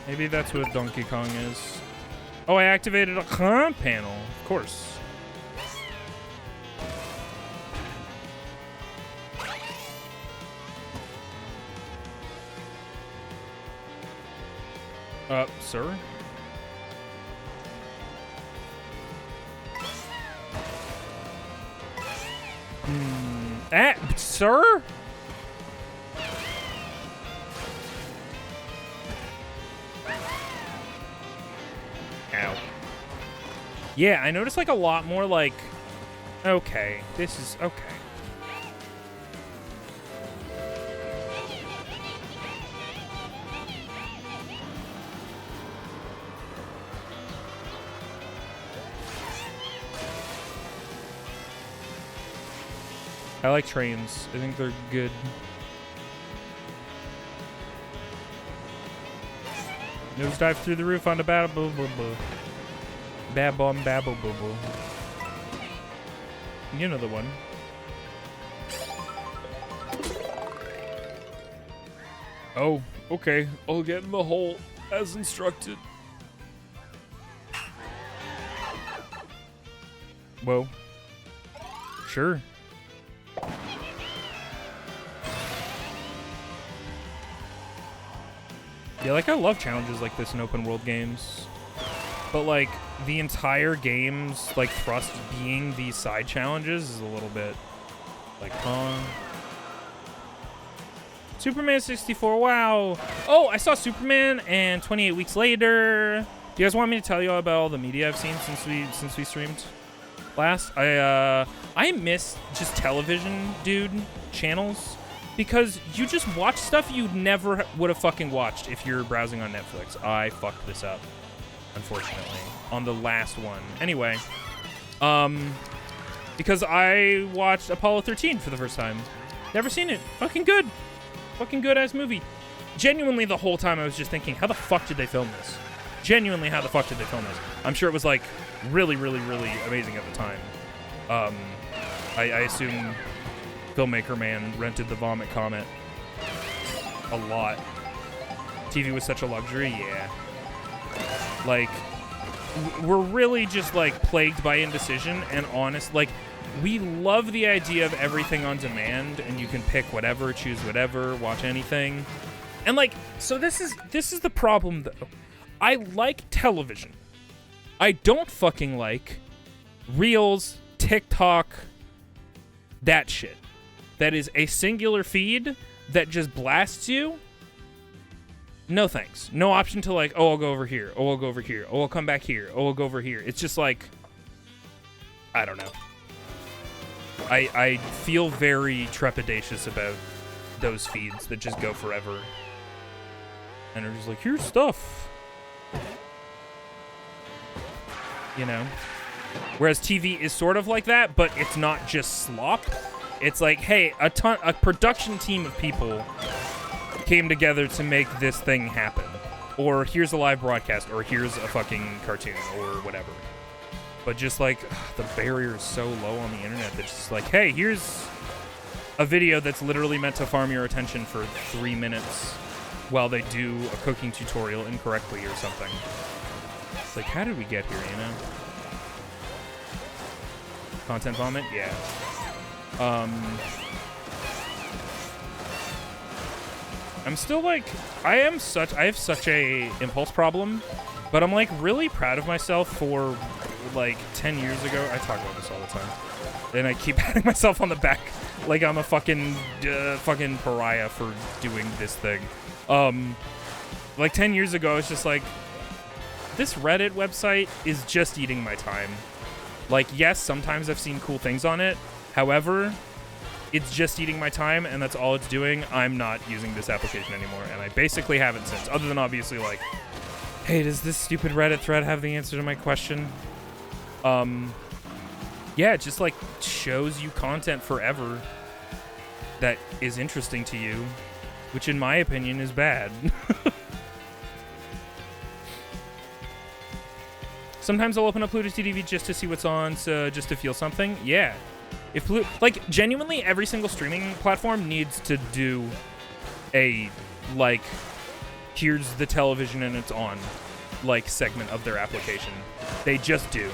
Maybe that's what Donkey Kong is. Oh, I activated a panel. Of course. Sir? Sir? Ow. Yeah, I noticed like a lot more like, okay, this is, okay. I like trains. I think they're good. Nose dive through the roof on the bad boo boo boo. Bad bomb babble boo boo. You know the one. Oh, okay. I'll get in the hole as instructed. Whoa. Sure. Yeah, like I love challenges like this in open world games. But like the entire game's like thrust being these side challenges is a little bit like, huh? Superman 64, wow. Oh, I saw Superman and 28 weeks later. Do you guys want me to tell you about all the media I've seen since we streamed last? I miss just television, dude, channels. Because you just watch stuff you never would have fucking watched if you're browsing on Netflix. I fucked this up, unfortunately, on the last one. Anyway, because I watched Apollo 13 for the first time. Never seen it. Fucking good. Fucking good-ass movie. Genuinely, the whole time I was just thinking, how the fuck did they film this? Genuinely, how the fuck did they film this? I'm sure it was, like, really, really, really amazing at the time. I assume Filmmaker Man rented the Vomit Comet a lot. TV was such a luxury, yeah. Like, we're really just, like, plagued by indecision and honest, like, we love the idea of everything on demand and you can pick whatever, choose whatever, watch anything. And like, so this is the problem though. I like television. I don't fucking like Reels, TikTok, that shit. That is a singular feed that just blasts you. No thanks. No option to like, oh, I'll go over here. Oh, I'll go over here. Oh, I'll come back here. Oh, I'll go over here. It's just like, I don't know. I feel very trepidatious about those feeds that just go forever. And are just like, here's stuff. You know? Whereas TV is sort of like that, but it's not just slop. It's like, hey, a production team of people came together to make this thing happen. Or here's a live broadcast, or here's a fucking cartoon, or whatever. But just like, the barrier is so low on the internet that it's just like, hey, here's a video that's literally meant to farm your attention for 3 minutes while they do a cooking tutorial incorrectly or something. It's like, how did we get here, you know? Content vomit? Yeah. I'm still like, I have such a impulse problem, but I'm like really proud of myself for like 10 years ago. I talk about this all the time. And I keep patting myself on the back like I'm a fucking pariah for doing this thing. Like 10 years ago, it's just like, this Reddit website is just eating my time. Like, yes, sometimes I've seen cool things on it. However, it's just eating my time, and that's all it's doing. I'm not using this application anymore, and I basically haven't since. Other than obviously like, hey, does this stupid Reddit thread have the answer to my question? Yeah, it just like shows you content forever that is interesting to you, which in my opinion is bad. Sometimes I'll open up Pluto TV just to see what's on, so just to feel something. Yeah. If like, genuinely, every single streaming platform needs to do a, like, here's the television and it's on, like, segment of their application. They just do.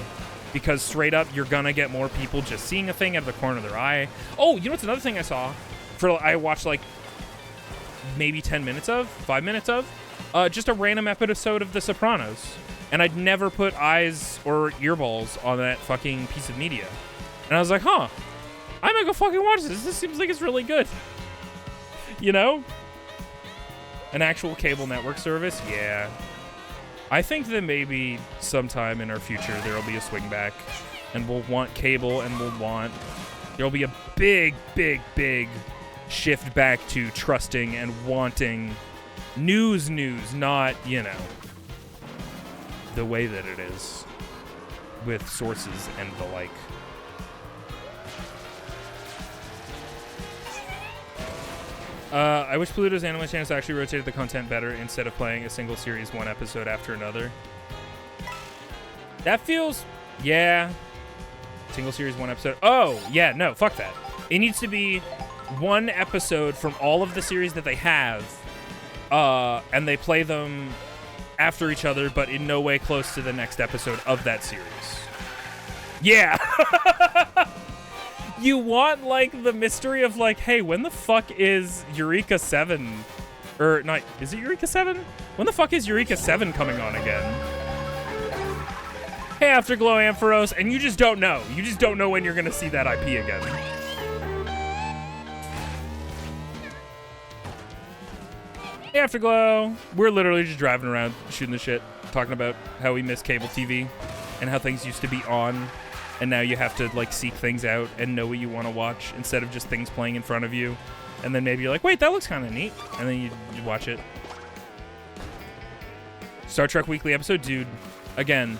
Because straight up, you're gonna get more people just seeing a thing out of the corner of their eye. Oh, you know what's another thing I saw? I watched, like, maybe 5 minutes of? Just a random episode of The Sopranos. And I'd never put eyes or earballs on that fucking piece of media. And I was like, huh, I might go fucking watch this. This seems like it's really good. You know? An actual cable network service? Yeah. I think that maybe sometime in our future there'll be a swing back. And we'll want cable and there'll be a big, big, big shift back to trusting and wanting news, not, you know, the way that it is with sources and the like. I wish Pluto's Anime Channels actually rotated the content better instead of playing a single series one episode after another. That feels... Yeah. Single series one episode. Oh, yeah, no, fuck that. It needs to be one episode from all of the series that they have, and they play them after each other, but in no way close to the next episode of that series. Yeah! You want, like, the mystery of, like, hey, when the fuck is Eureka 7? Or, not, is it Eureka 7? When the fuck is Eureka 7 coming on again? Hey, Afterglow Ampharos, and you just don't know. You just don't know when you're gonna see that IP again. Hey, Afterglow. We're literally just driving around, shooting the shit, talking about how we miss cable TV and how things used to be on. And now you have to, like, seek things out and know what you want to watch instead of just things playing in front of you. And then maybe you're like, wait, that looks kind of neat. And then you watch it. Star Trek Weekly episode, dude. Again,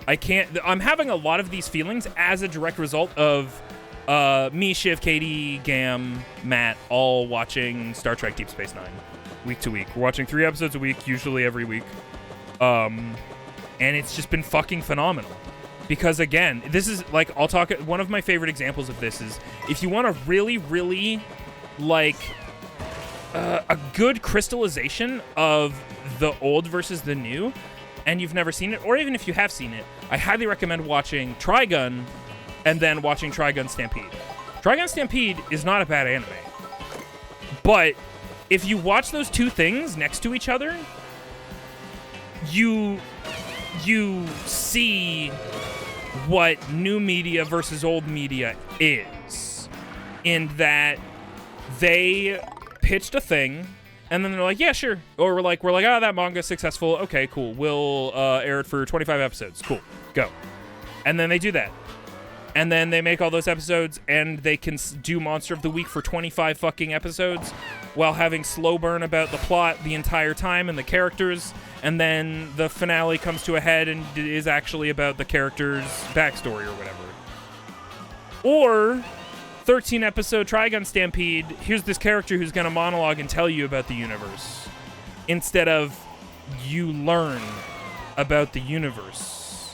I'm having a lot of these feelings as a direct result of me, Shiv, Katie, Gam, Matt, all watching Star Trek Deep Space Nine week to week. We're watching 3 episodes a week, usually every week. And it's just been fucking phenomenal. Because, again, this is, like, one of my favorite examples of this is if you want a really, really, like, a good crystallization of the old versus the new, and you've never seen it, or even if you have seen it, I highly recommend watching Trigun and then watching Trigun Stampede. Trigun Stampede is not a bad anime. But if you watch those two things next to each other, you see what new media versus old media is, in that they pitched a thing and then they're like, yeah, sure, or we're like, oh, that manga's successful, okay, cool, we'll air it for 25 episodes, cool, go. And then they do that, and then they make all those episodes, and they can do Monster of the Week for 25 fucking episodes while having slow burn about the plot the entire time and the characters. And then the finale comes to a head and is actually about the character's backstory or whatever. Or 13-episode Trigun Stampede, here's this character who's going to monologue and tell you about the universe. Instead of you learn about the universe.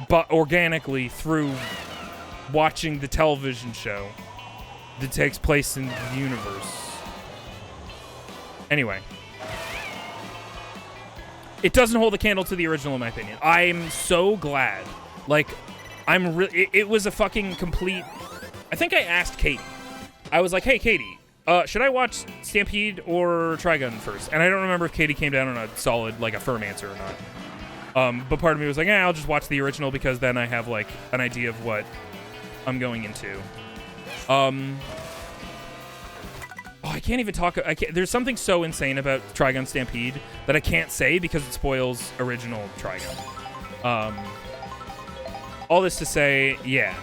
But organically through watching the television show that takes place in the universe. Anyway. It doesn't hold a candle to the original, in my opinion. I'm so glad. Like, it was a fucking complete... I think I asked Katie. I was like, hey, Katie, should I watch Stampede or Trigun first? And I don't remember if Katie came down on a solid, like, a firm answer or not. But part of me was like, I'll just watch the original because then I have, like, an idea of what I'm going into. I can't even talk. There's something so insane about Trigun Stampede that I can't say because it spoils original Trigun. All this to say, yeah.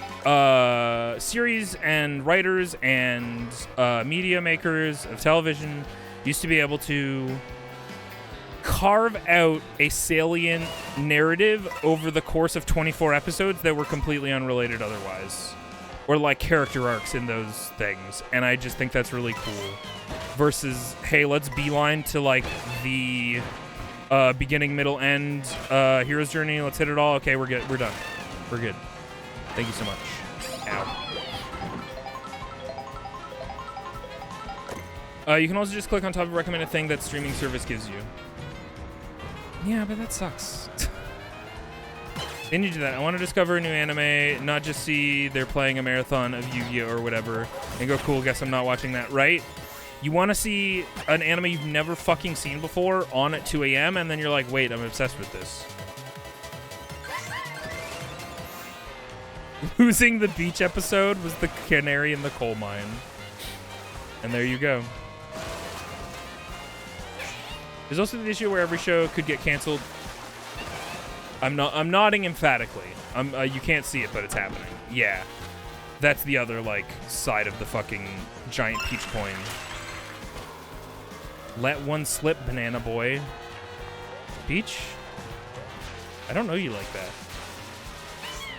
Series and writers and media makers of television used to be able to carve out a salient narrative over the course of 24 episodes that were completely unrelated otherwise. Or, like, character arcs in those things. And I just think that's really cool. Versus, hey, let's beeline to, like, the beginning, middle, end hero's journey. Let's hit it all. Okay, we're good. We're done. We're good. Thank you so much. Ow. You can also just click on top of a recommended thing that streaming service gives you. Yeah, but that sucks. They need to do that. I want to discover a new anime, not just see they're playing a marathon of Yu-Gi-Oh! Or whatever, and go, cool, guess I'm not watching that, right? You want to see an anime you've never fucking seen before on at 2 a.m., and then you're like, wait, I'm obsessed with this. Losing the beach episode was the canary in the coal mine. And there you go. There's also the issue where every show could get canceled. I'm nodding emphatically. You can't see it, but it's happening. Yeah. That's the other, like, side of the fucking giant peach coin. Let one slip, banana boy. Peach? I don't know you like that.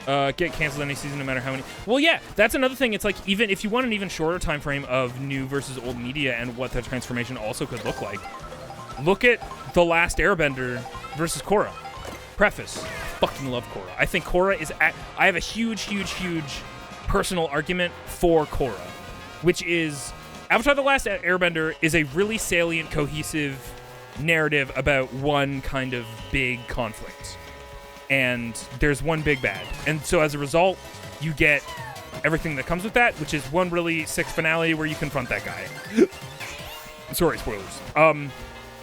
Get canceled any season, no matter how many. Well, yeah, that's another thing. It's like, even if you want an even shorter time frame of new versus old media and what that transformation also could look like, look at The Last Airbender versus Korra. Preface: I fucking love Korra. I think Korra is I have a huge personal argument for Korra, which is Avatar: The Last Airbender is a really salient, cohesive narrative about one kind of big conflict. And there's one big bad. And so as a result, you get everything that comes with that, which is one really sick finale where you confront that guy. Sorry, spoilers.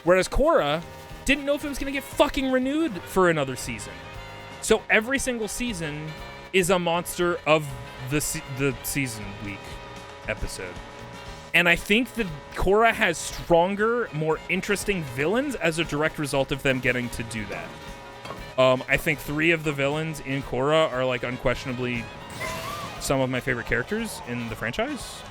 Whereas Korra didn't know if it was going to get fucking renewed for another season. So every single season is a monster of the season week episode. And I think that Korra has stronger, more interesting villains as a direct result of them getting to do that. I think 3 of the villains in Korra are like unquestionably some of my favorite characters in the franchise.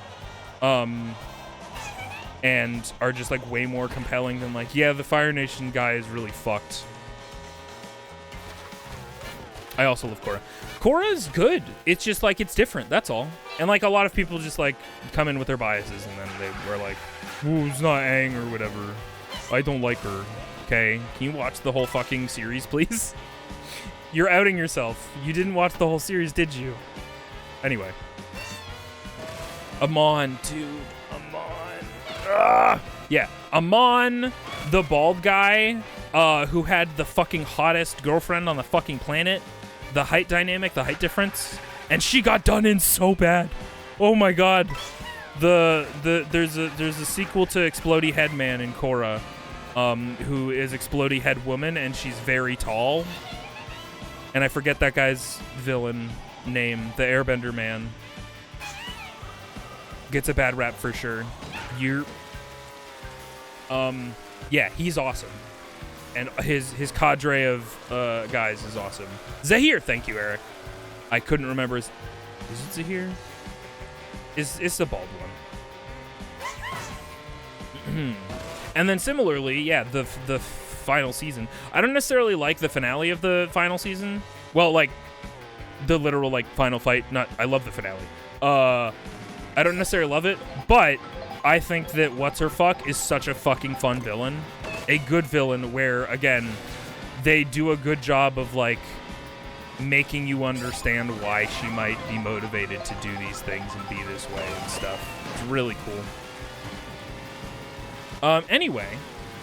And are just like way more compelling than like, yeah, the Fire Nation guy is really fucked. I also love Korra. Korra is good. It's just like, it's different. That's all. And like a lot of people just like come in with their biases and then they were like, ooh, it's not Aang or whatever. I don't like her. Okay, can you watch the whole fucking series, please? You're outing yourself. You didn't watch the whole series, did you? Anyway. Amon, dude. Amon. Yeah, Amon, the bald guy, who had the fucking hottest girlfriend on the fucking planet. The height dynamic, the height difference. And she got done in so bad. Oh my god. There's a sequel to Explodey Head Man in Korra. Who is Explodey Head Woman, and she's very tall. And I forget that guy's villain name, the Airbender Man. Gets a bad rap for sure. Yeah, he's awesome. And his cadre of guys is awesome. Zahir, thank you, Eric. I couldn't remember his... Is it Zahir? It's the bald one. And then similarly, yeah, the final season. I don't necessarily like the finale of the final season. Well, like the literal like final fight. I love the finale. I don't necessarily love it, but I think that What's Her Fuck is such a fucking fun villain. A good villain where, again, they do a good job of like making you understand why she might be motivated to do these things and be this way and stuff. It's really cool. Anyway,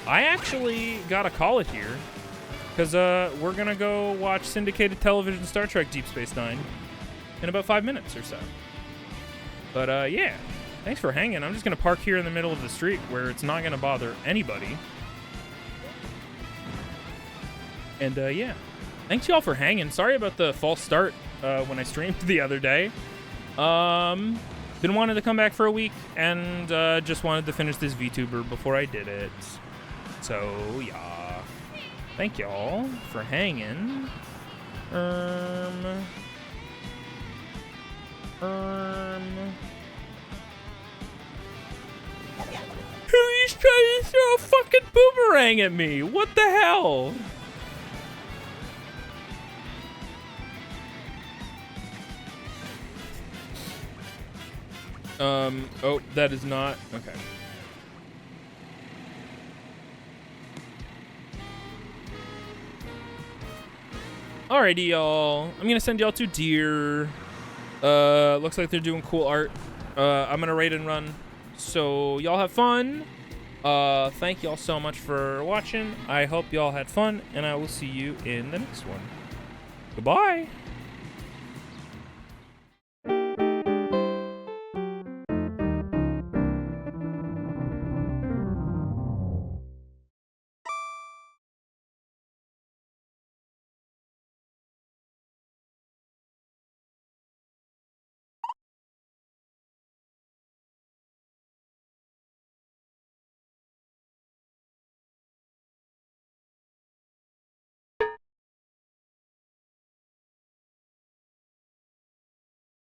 I actually got to call it here because we're going to go watch syndicated television Star Trek Deep Space Nine in about 5 minutes or so. But yeah, thanks for hanging. I'm just going to park here in the middle of the street where it's not going to bother anybody. And yeah, thanks y'all for hanging. Sorry about the false start when I streamed the other day. Been wanting to come back for a week, and just wanted to finish this VTuber before I did it. So, yeah. Thank y'all for hanging. He's trying to throw a fucking boomerang at me. What the hell? Oh, that is not... Okay. Alrighty, y'all. I'm gonna send y'all to Deer. Looks like they're doing cool art. I'm gonna raid and run. So, y'all have fun. Thank y'all so much for watching. I hope y'all had fun, and I will see you in the next one. Goodbye.